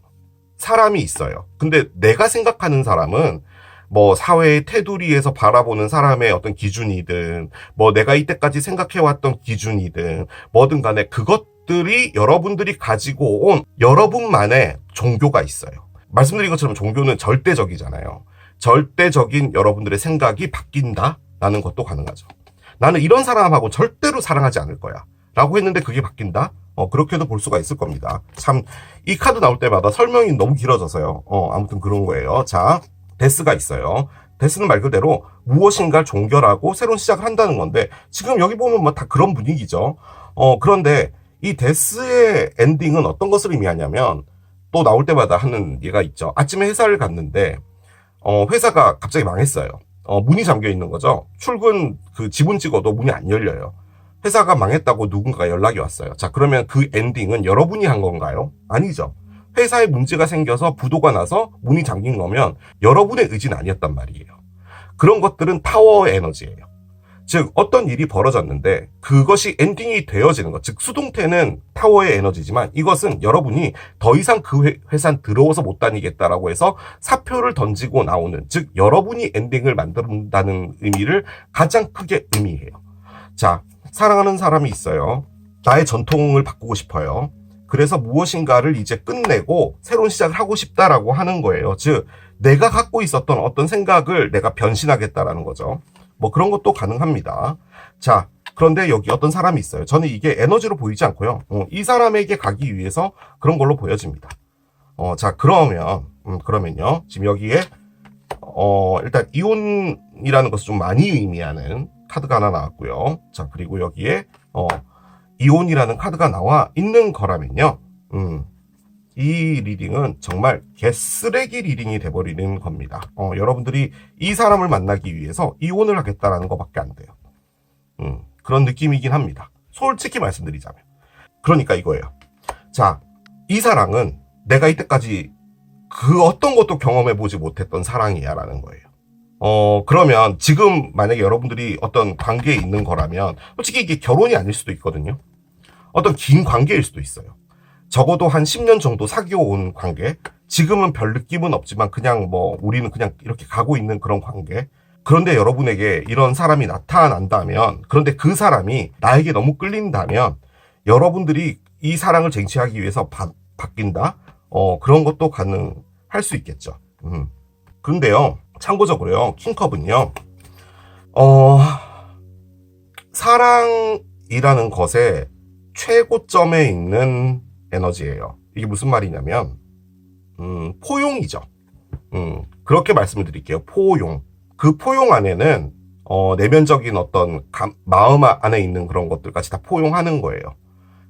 사람이 있어요. 근데 내가 생각하는 사람은 뭐 사회의 테두리에서 바라보는 사람의 어떤 기준이든 뭐 내가 이때까지 생각해왔던 기준이든 뭐든 간에 그것들이 여러분들이 가지고 온 여러분만의 종교가 있어요. 말씀드린 것처럼 종교는 절대적이잖아요. 절대적인 여러분들의 생각이 바뀐다라는 것도 가능하죠. 나는 이런 사람하고 절대로 사랑하지 않을 거야. 라고 했는데 그게 바뀐다? 그렇게도 볼 수가 있을 겁니다. 참, 이 카드 나올 때마다 설명이 너무 길어져서요. 아무튼 그런 거예요. 자, 데스가 있어요. 데스는 말 그대로 무엇인가를 종결하고 새로운 시작을 한다는 건데, 지금 여기 보면 뭐 다 그런 분위기죠. 그런데 이 데스의 엔딩은 어떤 것을 의미하냐면, 또 나올 때마다 하는 얘가 있죠. 아침에 회사를 갔는데, 회사가 갑자기 망했어요. 문이 잠겨 있는 거죠. 출근 지문 찍어도 문이 안 열려요. 회사가 망했다고 누군가가 연락이 왔어요. 자, 그러면 그 엔딩은 여러분이 한 건가요? 아니죠. 회사에 문제가 생겨서 부도가 나서 문이 잠긴 거면 여러분의 의지는 아니었단 말이에요. 그런 것들은 타워 에너지예요. 즉 어떤 일이 벌어졌는데 그것이 엔딩이 되어지는 것. 즉 수동태는 타워의 에너지지만 이것은 여러분이 더 이상 그 회사는 들어와서 못 다니겠다라고 해서 사표를 던지고 나오는, 즉 여러분이 엔딩을 만든다는 의미를 가장 크게 의미해요. 자, 사랑하는 사람이 있어요. 나의 전통을 바꾸고 싶어요. 그래서 무엇인가를 이제 끝내고 새로운 시작을 하고 싶다라고 하는 거예요. 즉 내가 갖고 있었던 어떤 생각을 내가 변신하겠다라는 거죠. 뭐 그런 것도 가능합니다. 자, 그런데 여기 어떤 사람이 있어요. 저는 이게 에너지로 보이지 않고요. 이 사람에게 가기 위해서 그런 걸로 보여집니다. 자, 그러면요. 지금 여기에 일단 이혼이라는 것을 좀 많이 의미하는 카드가 하나 나왔고요. 자, 그리고 여기에 이혼이라는 카드가 나와 있는 거라면요. 이 리딩은 정말 개쓰레기 리딩이 돼버리는 겁니다. 여러분들이 이 사람을 만나기 위해서 이혼을 하겠다라는 것밖에 안 돼요. 그런 느낌이긴 합니다. 솔직히 말씀드리자면. 그러니까 이거예요. 자, 이 사랑은 내가 이때까지 그 어떤 것도 경험해보지 못했던 사랑이야 라는 거예요. 그러면 지금 만약에 여러분들이 어떤 관계에 있는 거라면 솔직히 이게 결혼이 아닐 수도 있거든요. 어떤 긴 관계일 수도 있어요. 적어도 한 10년 정도 사귀어 온 관계. 지금은 별 느낌은 없지만 그냥 뭐 우리는 그냥 이렇게 가고 있는 그런 관계. 그런데 여러분에게 이런 사람이 나타난다면, 그런데 그 사람이 나에게 너무 끌린다면 여러분들이 이 사랑을 쟁취하기 위해서 바뀐다? 그런 것도 가능할 수 있겠죠. 근데요, 참고적으로요, 킹컵은요, 사랑이라는 것의 최고점에 있는 에너지예요. 이게 무슨 말이냐면, 포용이죠. 그렇게 말씀을 드릴게요. 포용. 그 포용 안에는, 내면적인 어떤 마음 안에 있는 그런 것들까지 다 포용하는 거예요.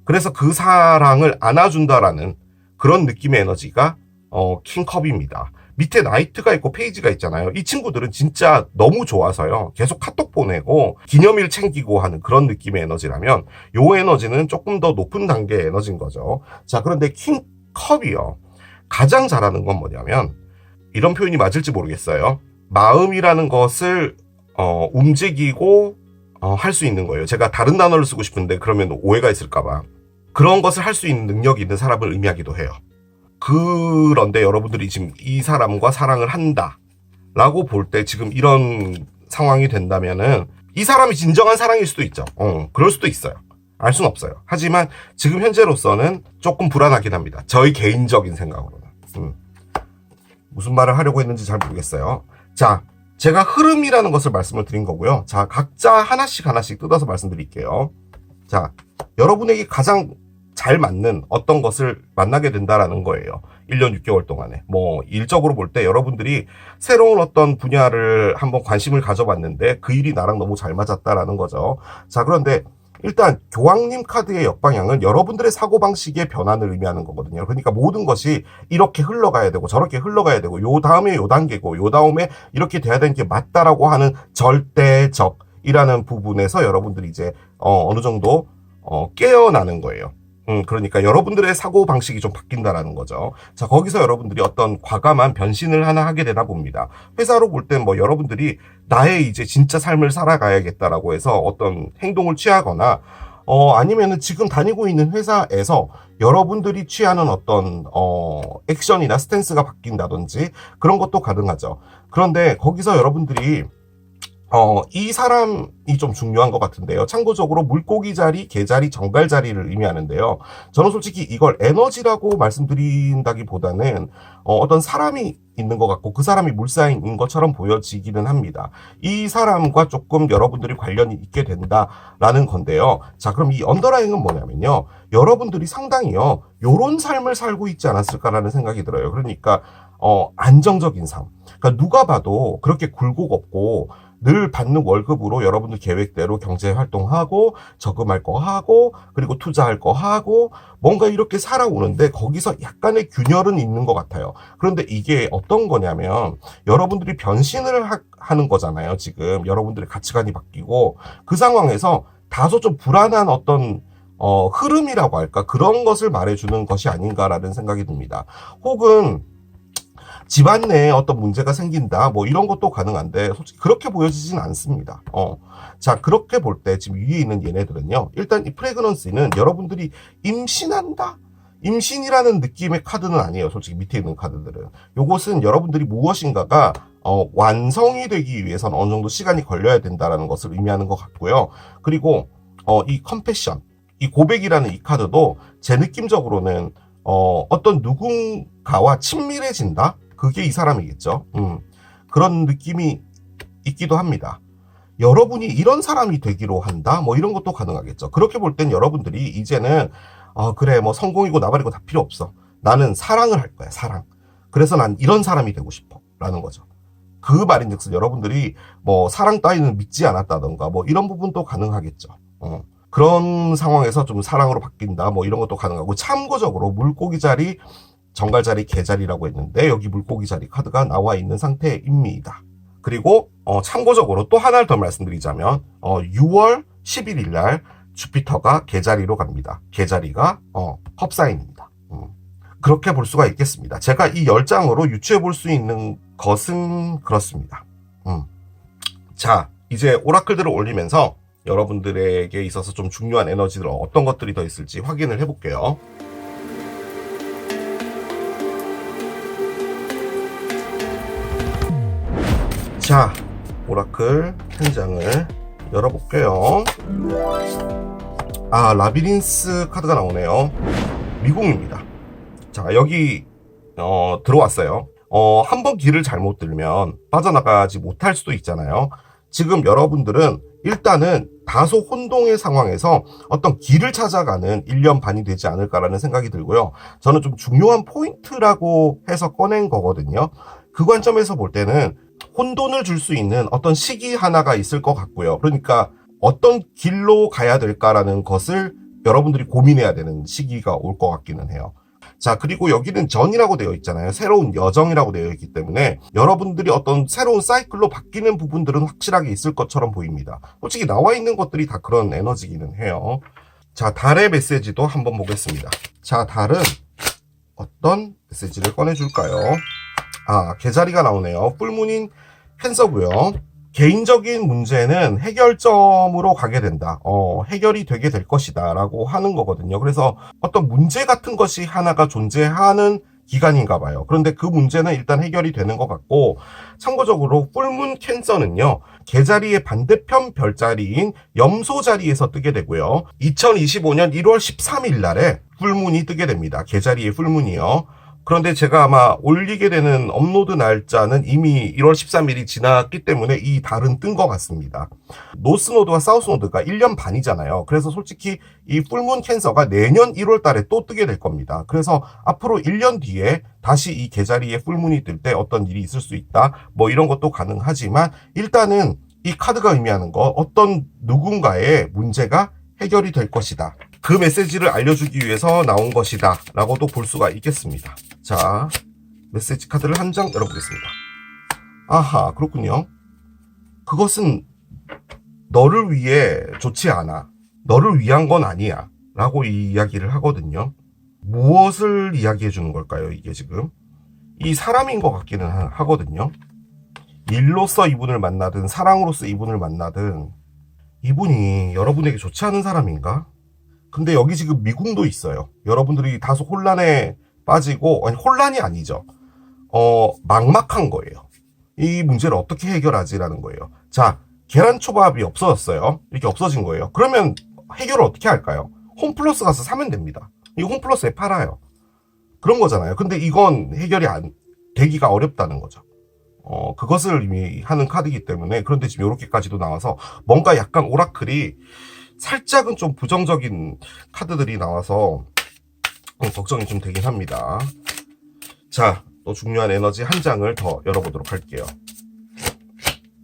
그래서 그 사랑을 안아준다라는 그런 느낌의 에너지가, 킹컵입니다. 밑에 나이트가 있고 페이지가 있잖아요. 이 친구들은 진짜 너무 좋아서요. 계속 카톡 보내고 기념일 챙기고 하는 그런 느낌의 에너지라면 요 에너지는 조금 더 높은 단계의 에너지인 거죠. 자, 그런데 킹컵이요. 가장 잘하는 건 뭐냐면 이런 표현이 맞을지 모르겠어요. 마음이라는 것을 움직이고 할 수 있는 거예요. 제가 다른 단어를 쓰고 싶은데 그러면 오해가 있을까 봐. 그런 것을 할 수 있는 능력이 있는 사람을 의미하기도 해요. 그런데 여러분들이 지금 이 사람과 사랑을 한다 라고 볼 때 지금 이런 상황이 된다면은 이 사람이 진정한 사랑일 수도 있죠. 그럴 수도 있어요. 알 수는 없어요. 하지만 지금 현재로서는 조금 불안하긴 합니다. 저희 개인적인 생각으로는. 무슨 말을 하려고 했는지 잘 모르겠어요. 자, 제가 흐름이라는 것을 말씀을 드린 거고요. 자, 각자 하나씩 뜯어서 말씀드릴게요. 자, 여러분에게 가장 잘 맞는 어떤 것을 만나게 된다라는 거예요. 1년 6개월 동안에. 뭐 일적으로 볼 때 여러분들이 새로운 어떤 분야를 한번 관심을 가져봤는데 그 일이 나랑 너무 잘 맞았다라는 거죠. 자, 그런데 일단 교황님 카드의 역방향은 여러분들의 사고방식의 변환을 의미하는 거거든요. 그러니까 모든 것이 이렇게 흘러가야 되고 저렇게 흘러가야 되고 요 다음에 요 단계고 요 다음에 이렇게 돼야 되는 게 맞다라고 하는 절대적이라는 부분에서 여러분들이 이제 어느 정도 깨어나는 거예요. 그러니까 여러분들의 사고방식이 좀 바뀐다라는 거죠. 자, 거기서 여러분들이 어떤 과감한 변신을 하나 하게 되나 봅니다. 회사로 볼 땐 뭐 여러분들이 나의 이제 진짜 삶을 살아가야겠다라고 해서 어떤 행동을 취하거나, 아니면은 지금 다니고 있는 회사에서 여러분들이 취하는 어떤, 액션이나 스탠스가 바뀐다든지 그런 것도 가능하죠. 그런데 거기서 여러분들이 이 사람이 좀 중요한 것 같은데요. 참고적으로 물고기 자리, 개 자리, 정갈 자리를 의미하는데요. 저는 솔직히 이걸 에너지라고 말씀드린다기보다는 어떤 사람이 있는 것 같고 그 사람이 물사인 것처럼 보여지기는 합니다. 이 사람과 조금 여러분들이 관련이 있게 된다라는 건데요. 자, 그럼 이 언더라인은 뭐냐면요. 여러분들이 상당히요. 요런 삶을 살고 있지 않았을까라는 생각이 들어요. 그러니까 안정적인 삶. 그러니까 누가 봐도 그렇게 굴곡 없고 늘 받는 월급으로 여러분들 계획대로 경제 활동하고 저금할 거 하고 그리고 투자할 거 하고 뭔가 이렇게 살아오는데 거기서 약간의 균열은 있는 것 같아요. 그런데 이게 어떤 거냐면 여러분들이 변신을 하는 거잖아요. 지금 여러분들의 가치관이 바뀌고 그 상황에서 다소 좀 불안한 어떤 흐름이라고 할까 그런 것을 말해주는 것이 아닌가라는 생각이 듭니다. 혹은 집안 내에 어떤 문제가 생긴다 뭐 이런 것도 가능한데 솔직히 그렇게 보여지진 않습니다. 자, 그렇게 볼 때 지금 위에 있는 얘네들은요. 일단 이 프레그넌스는 여러분들이 임신한다? 임신이라는 느낌의 카드는 아니에요. 솔직히 밑에 있는 카드들은. 요것은 여러분들이 무엇인가가 완성이 되기 위해서는 어느 정도 시간이 걸려야 된다라는 것을 의미하는 것 같고요. 그리고 이 컴패션, 이 고백이라는 이 카드도 제 느낌적으로는 어떤 누군가와 친밀해진다? 그게 이 사람이겠죠. 그런 느낌이 있기도 합니다. 여러분이 이런 사람이 되기로 한다? 뭐 이런 것도 가능하겠죠. 그렇게 볼 땐 여러분들이 이제는 그래 뭐 성공이고 나발이고 다 필요 없어. 나는 사랑을 할 거야. 사랑. 그래서 난 이런 사람이 되고 싶어. 라는 거죠. 그 말인즉슨 여러분들이 뭐 사랑 따위는 믿지 않았다던가 뭐 이런 부분도 가능하겠죠. 그런 상황에서 좀 사랑으로 바뀐다 뭐 이런 것도 가능하고 참고적으로 물고기 자리, 정갈 자리, 개 자리라고 했는데 여기 물고기 자리 카드가 나와 있는 상태입니다. 그리고 참고적으로 또 하나를 더 말씀드리자면 6월 11일 날 주피터가 개 자리로 갑니다. 개 자리가 컵사인입니다. 그렇게 볼 수가 있겠습니다. 제가 이 10장으로 유추해 볼 수 있는 것은 그렇습니다. 자, 이제 오라클들을 올리면서 여러분들에게 있어서 좀 중요한 에너지들 어떤 것들이 더 있을지 확인을 해볼게요. 자, 오라클 한 장을 열어볼게요. 아, 라비린스 카드가 나오네요. 미궁입니다. 자, 여기 들어왔어요. 한번 길을 잘못 들면 빠져나가지 못할 수도 있잖아요. 지금 여러분들은 일단은 다소 혼동의 상황에서 어떤 길을 찾아가는 1년 반이 되지 않을까라는 생각이 들고요. 저는 좀 중요한 포인트라고 해서 꺼낸 거거든요. 그 관점에서 볼 때는 혼돈을 줄 수 있는 어떤 시기 하나가 있을 것 같고요. 그러니까 어떤 길로 가야 될까라는 것을 여러분들이 고민해야 되는 시기가 올 것 같기는 해요. 자, 그리고 여기는 전이라고 되어 있잖아요. 새로운 여정이라고 되어 있기 때문에 여러분들이 어떤 새로운 사이클로 바뀌는 부분들은 확실하게 있을 것처럼 보입니다. 솔직히 나와 있는 것들이 다 그런 에너지기는 해요. 자, 달의 메시지도 한번 보겠습니다. 자, 달은 어떤 메시지를 꺼내줄까요? 아, 개자리가 나오네요. 풀문인 캔서고요. 개인적인 문제는 해결점으로 가게 된다. 해결이 되게 될 것이다 라고 하는 거거든요. 그래서 어떤 문제 같은 것이 하나가 존재하는 기간인가 봐요. 그런데 그 문제는 일단 해결이 되는 것 같고, 참고적으로 풀문 캔서는요, 개자리의 반대편 별자리인 염소 자리에서 뜨게 되고요. 2025년 1월 13일 날에 풀문이 뜨게 됩니다. 개자리의 풀문이요. 그런데 제가 아마 올리게 되는 업로드 날짜는 이미 1월 13일이 지났기 때문에 이 달은 뜬 것 같습니다. 노스노드와 사우스노드가 1년 반이잖아요. 그래서 솔직히 이 풀문 캔서가 내년 1월 달에 또 뜨게 될 겁니다. 그래서 앞으로 1년 뒤에 다시 이 개자리에 풀문이 뜰 때 어떤 일이 있을 수 있다. 뭐 이런 것도 가능하지만 일단은 이 카드가 의미하는 거 어떤 누군가의 문제가 해결이 될 것이다. 그 메시지를 알려주기 위해서 나온 것이다 라고도 볼 수가 있겠습니다. 자, 메시지 카드를 한 장 열어보겠습니다. 아하, 그렇군요. 그것은 너를 위해 좋지 않아. 너를 위한 건 아니야 라고 이야기를 하거든요. 무엇을 이야기해 주는 걸까요, 이게 지금? 이 사람인 것 같기는 하거든요. 일로서 이분을 만나든 사랑으로서 이분을 만나든 이분이 여러분에게 좋지 않은 사람인가? 근데 여기 지금 미궁도 있어요. 여러분들이 다소 혼란에 빠지고, 아니 혼란이 아니죠. 막막한 거예요. 이 문제를 어떻게 해결하지라는 거예요. 자, 계란초밥이 없어졌어요. 이렇게 없어진 거예요. 그러면 해결을 어떻게 할까요? 홈플러스 가서 사면 됩니다. 이거 홈플러스에 팔아요. 그런 거잖아요. 근데 이건 해결이 되기가 어렵다는 거죠. 그것을 의미하는 카드이기 때문에. 그런데 지금 이렇게까지도 나와서 뭔가 약간 오라클이 살짝은 좀 부정적인 카드들이 나와서 걱정이 좀 되긴 합니다. 자, 또 중요한 에너지 한 장을 더 열어보도록 할게요.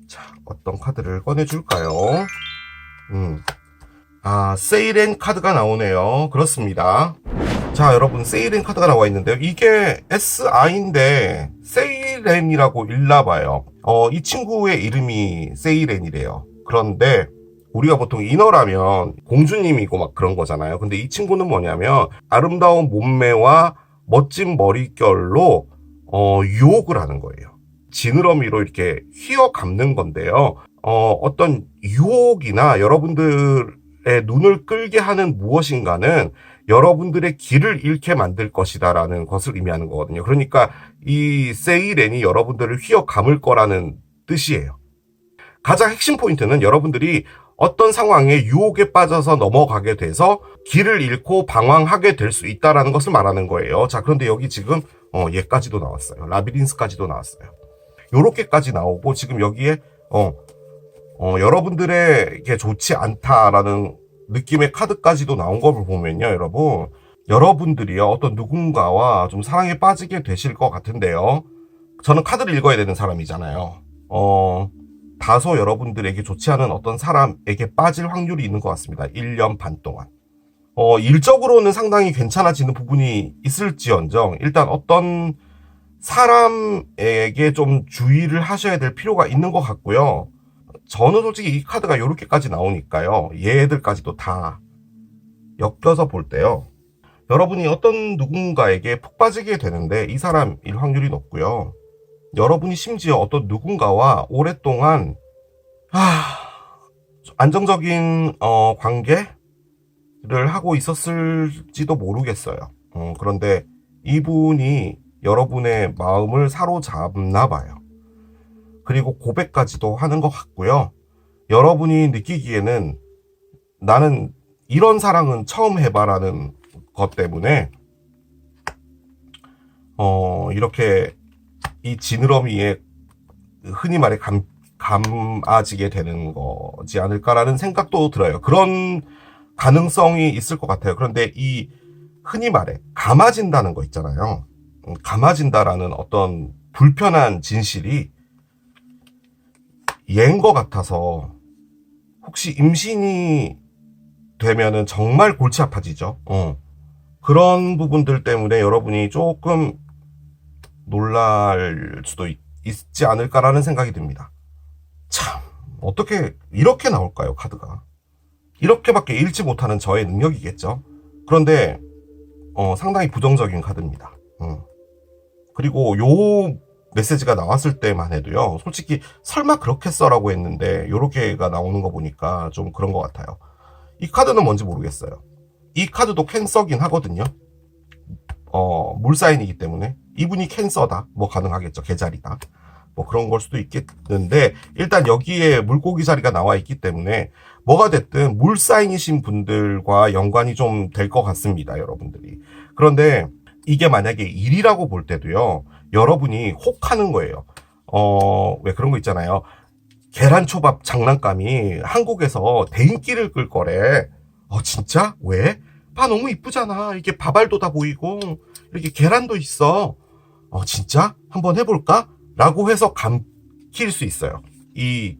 자, 어떤 카드를 꺼내줄까요? 아, 세이렌 카드가 나오네요. 그렇습니다. 자, 여러분, 세이렌 카드가 나와 있는데요. 이게 SI인데 세이렌이라고 읽나봐요. 이 친구의 이름이 세이렌이래요. 그런데 우리가 보통 인어라면 공주님이고 막 그런 거잖아요. 근데 이 친구는 뭐냐면 아름다운 몸매와 멋진 머릿결로 유혹을 하는 거예요. 지느러미로 이렇게 휘어 감는 건데요. 어떤 유혹이나 여러분들의 눈을 끌게 하는 무엇인가는 여러분들의 길을 잃게 만들 것이다 라는 것을 의미하는 거거든요. 그러니까 이 세이렌이 여러분들을 휘어 감을 거라는 뜻이에요. 가장 핵심 포인트는 여러분들이 어떤 상황에 유혹에 빠져서 넘어가게 돼서 길을 잃고 방황하게 될 수 있다는 것을 말하는 거예요. 자, 그런데 여기 지금 얘까지도 나왔어요. 라비린스까지도 나왔어요. 요렇게까지 나오고 지금 여기에 여러분들에게 좋지 않다라는 느낌의 카드까지도 나온 걸 보면요, 여러분들이요 어떤 누군가와 좀 사랑에 빠지게 되실 것 같은데요. 저는 카드를 읽어야 되는 사람이잖아요. 다소 여러분들에게 좋지 않은 어떤 사람에게 빠질 확률이 있는 것 같습니다. 1년 반 동안. 일적으로는 상당히 괜찮아지는 부분이 있을지언정 일단 어떤 사람에게 좀 주의를 하셔야 될 필요가 있는 것 같고요. 저는 솔직히 이 카드가 이렇게까지 나오니까요. 얘들까지도 다 엮여서 볼 때요. 여러분이 어떤 누군가에게 푹 빠지게 되는데 이 사람일 확률이 높고요. 여러분이 심지어 어떤 누군가와 오랫동안 안정적인 관계를 하고 있었을지도 모르겠어요. 그런데 이분이 여러분의 마음을 사로잡나 봐요. 그리고 고백까지도 하는 것 같고요. 여러분이 느끼기에는 나는 이런 사랑은 처음 해봐라는 것 때문에 이렇게 이 지느러미에 흔히 말해 감아지게 되는 거지 않을까라는 생각도 들어요. 그런 가능성이 있을 것 같아요. 그런데 이 흔히 말해 감아진다는 거 있잖아요. 감아진다라는 어떤 불편한 진실이 얘인 것 같아서 혹시 임신이 되면은 정말 골치 아파지죠. 그런 부분들 때문에 여러분이 조금 놀랄 수도 있지 않을까라는 생각이 듭니다. 참, 어떻게 이렇게 나올까요, 카드가? 이렇게밖에 읽지 못하는 저의 능력이겠죠. 그런데 상당히 부정적인 카드입니다. 그리고 요 메시지가 나왔을 때만 해도요, 솔직히 설마 그렇게 써라고 했는데 요렇게가 나오는 거 보니까 좀 그런 것 같아요. 이 카드는 뭔지 모르겠어요. 이 카드도 캔서긴 하거든요. 물사인이기 때문에 이분이 캔서다, 뭐 가능하겠죠. 개자리다, 뭐 그런 걸 수도 있겠는데, 일단 여기에 물고기 자리가 나와 있기 때문에 뭐가 됐든 물사인이신 분들과 연관이 좀 될 것 같습니다, 여러분들이. 그런데 이게 만약에 일이라고 볼 때도요, 여러분이 혹하는 거예요. 왜 그런 거 있잖아요. 계란초밥 장난감이 한국에서 대인기를 끌 거래. 진짜? 왜? 봐, 너무 이쁘잖아. 이게 밥알도 다 보이고 이렇게 계란도 있어. 진짜? 한번 해볼까? 라고 해서 감힐 수 있어요, 이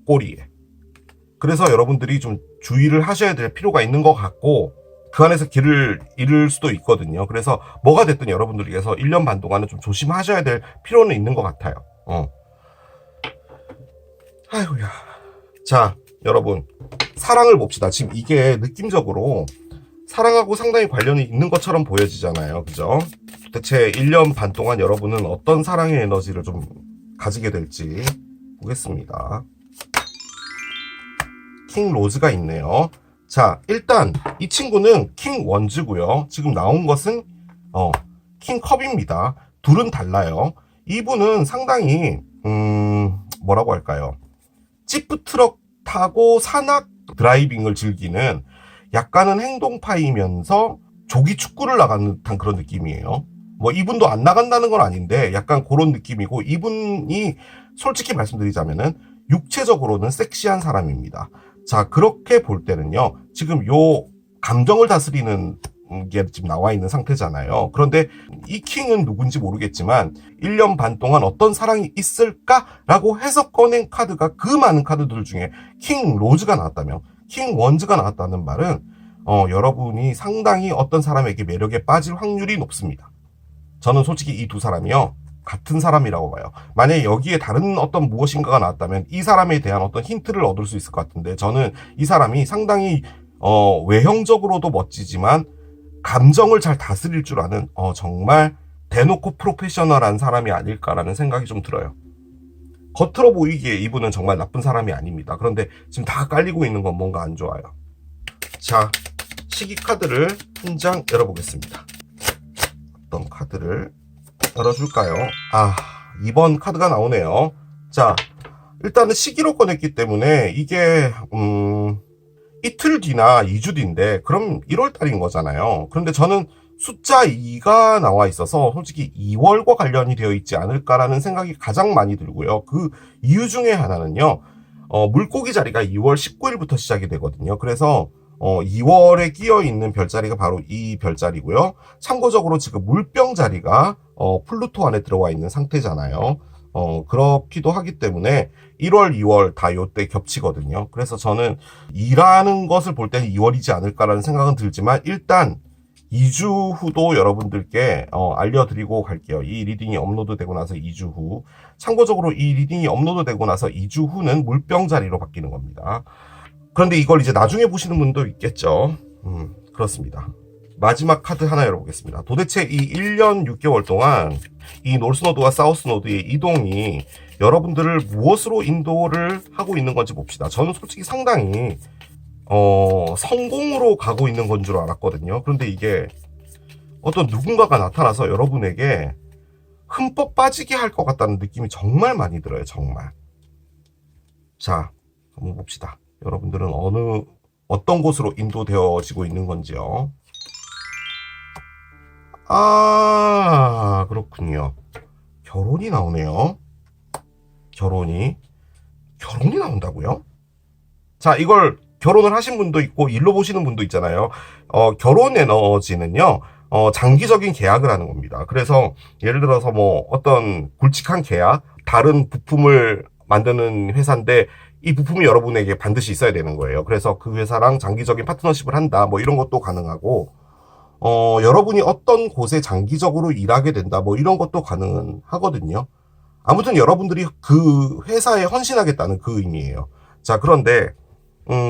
꼬리에. 그래서 여러분들이 좀 주의를 하셔야 될 필요가 있는 것 같고, 그 안에서 길을 잃을 수도 있거든요. 그래서 뭐가 됐든 여러분들께서 1년 반 동안은 좀 조심하셔야 될 필요는 있는 것 같아요. 아이고야. 자, 여러분, 사랑을 봅시다. 지금 이게 느낌적으로 사랑하고 상당히 관련이 있는 것처럼 보여지잖아요. 그죠? 대체 1년 반 동안 여러분은 어떤 사랑의 에너지를 좀 가지게 될지 보겠습니다. 킹 로즈가 있네요. 자, 일단 이 친구는 킹 원즈고요. 지금 나온 것은 킹 컵입니다. 둘은 달라요. 이분은 상당히 뭐라고 할까요? 지프 트럭 타고 산악 드라이빙을 즐기는 약간은 행동파이면서 조기 축구를 나가는 듯한 그런 느낌이에요. 뭐 이분도 안 나간다는 건 아닌데 약간 그런 느낌이고, 이분이 솔직히 말씀드리자면은 육체적으로는 섹시한 사람입니다. 자, 그렇게 볼 때는요, 지금 요 감정을 다스리는 게 지금 나와 있는 상태잖아요. 그런데 이 킹은 누군지 모르겠지만 1년 반 동안 어떤 사랑이 있을까라고 해서 꺼낸 카드가 그 많은 카드들 중에 킹 로즈가 나왔다면, 킹 원즈가 나왔다는 말은 여러분이 상당히 어떤 사람에게 매력에 빠질 확률이 높습니다. 저는 솔직히 이 두 사람이요, 같은 사람이라고 봐요. 만약에 여기에 다른 어떤 무엇인가가 나왔다면 이 사람에 대한 어떤 힌트를 얻을 수 있을 것 같은데, 저는 이 사람이 상당히 외형적으로도 멋지지만 감정을 잘 다스릴 줄 아는 정말 대놓고 프로페셔널한 사람이 아닐까라는 생각이 좀 들어요. 겉으로 보이기에 이분은 정말 나쁜 사람이 아닙니다. 그런데 지금 다 깔리고 있는 건 뭔가 안 좋아요. 자, 시기 카드를 한 장 열어보겠습니다. 어떤 카드를 열어줄까요? 2번 카드가 나오네요. 자, 일단은 시기로 꺼냈기 때문에 이게 이틀 뒤나 2주 뒤인데 그럼 1월 달인 거잖아요. 그런데 저는 숫자 2가 나와 있어서 솔직히 2월과 관련이 되어 있지 않을까라는 생각이 가장 많이 들고요. 그 이유 중에 하나는요, 물고기 자리가 2월 19일부터 시작이 되거든요. 그래서 2월에 끼어 있는 별자리가 바로 이 별자리고요. 참고적으로 지금 물병 자리가 플루토 안에 들어와 있는 상태잖아요. 그렇기도 하기 때문에 1월, 2월 다 요때 겹치거든요. 그래서 저는 일하는 것을 볼 때는 2월이지 않을까라는 생각은 들지만, 일단 2주 후도 여러분들께 알려드리고 갈게요. 이 리딩이 업로드 되고 나서 2주 후. 참고적으로 이 리딩이 업로드 되고 나서 2주 후는 물병 자리로 바뀌는 겁니다. 그런데 이걸 이제 나중에 보시는 분도 있겠죠. 그렇습니다. 마지막 카드 하나 열어보겠습니다. 도대체 이 1년 6개월 동안 이 노스노드와 사우스노드의 이동이 여러분들을 무엇으로 인도를 하고 있는 건지 봅시다. 저는 솔직히 상당히 성공으로 가고 있는 건 줄 알았거든요. 그런데 이게 어떤 누군가가 나타나서 여러분에게 흠뻑 빠지게 할 것 같다는 느낌이 정말 많이 들어요. 정말. 자, 한번 봅시다. 여러분들은 어떤 곳으로 인도되어지고 있는 건지요. 아, 그렇군요. 결혼이 나오네요. 결혼이 나온다고요? 자, 이걸 결혼을 하신 분도 있고 일로 보시는 분도 있잖아요. 결혼 에너지는요. 장기적인 계약을 하는 겁니다. 그래서 예를 들어서 뭐 어떤 굵직한 계약, 다른 부품을 만드는 회사인데 이 부품이 여러분에게 반드시 있어야 되는 거예요. 그래서 그 회사랑 장기적인 파트너십을 한다. 뭐 이런 것도 가능하고, 여러분이 어떤 곳에 장기적으로 일하게 된다. 뭐 이런 것도 가능하거든요. 아무튼 여러분들이 그 회사에 헌신하겠다는 그 의미예요. 자, 그런데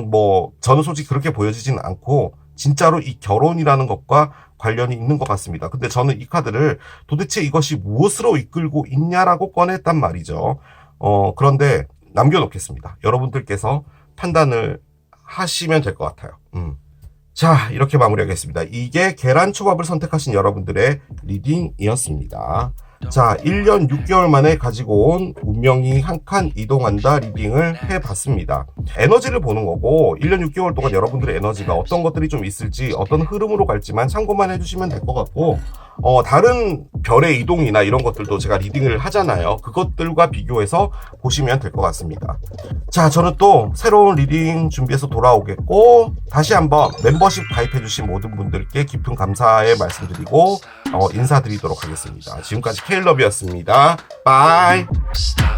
뭐 저는 솔직히 그렇게 보여지지는 않고 진짜로 이 결혼이라는 것과 관련이 있는 것 같습니다. 근데 저는 이 카드를 도대체 이것이 무엇으로 이끌고 있냐라고 꺼냈단 말이죠. 그런데 남겨놓겠습니다. 여러분들께서 판단을 하시면 될 것 같아요. 자, 이렇게 마무리하겠습니다. 이게 계란초밥을 선택하신 여러분들의 리딩이었습니다. 자, 1년 6개월 만에 가지고 온 운명이 한 칸 이동한다 리딩을 해봤습니다. 에너지를 보는 거고 1년 6개월 동안 여러분들의 에너지가 어떤 것들이 좀 있을지 어떤 흐름으로 갈지만 참고만 해주시면 될 것 같고, 다른 별의 이동이나 이런 것들도 제가 리딩을 하잖아요. 그것들과 비교해서 보시면 될 것 같습니다. 자, 저는 또 새로운 리딩 준비해서 돌아오겠고, 다시 한번 멤버십 가입해주신 모든 분들께 깊은 감사의 말씀드리고 인사드리도록 하겠습니다. 지금까지 케일럽이었습니다. 바이. Stop.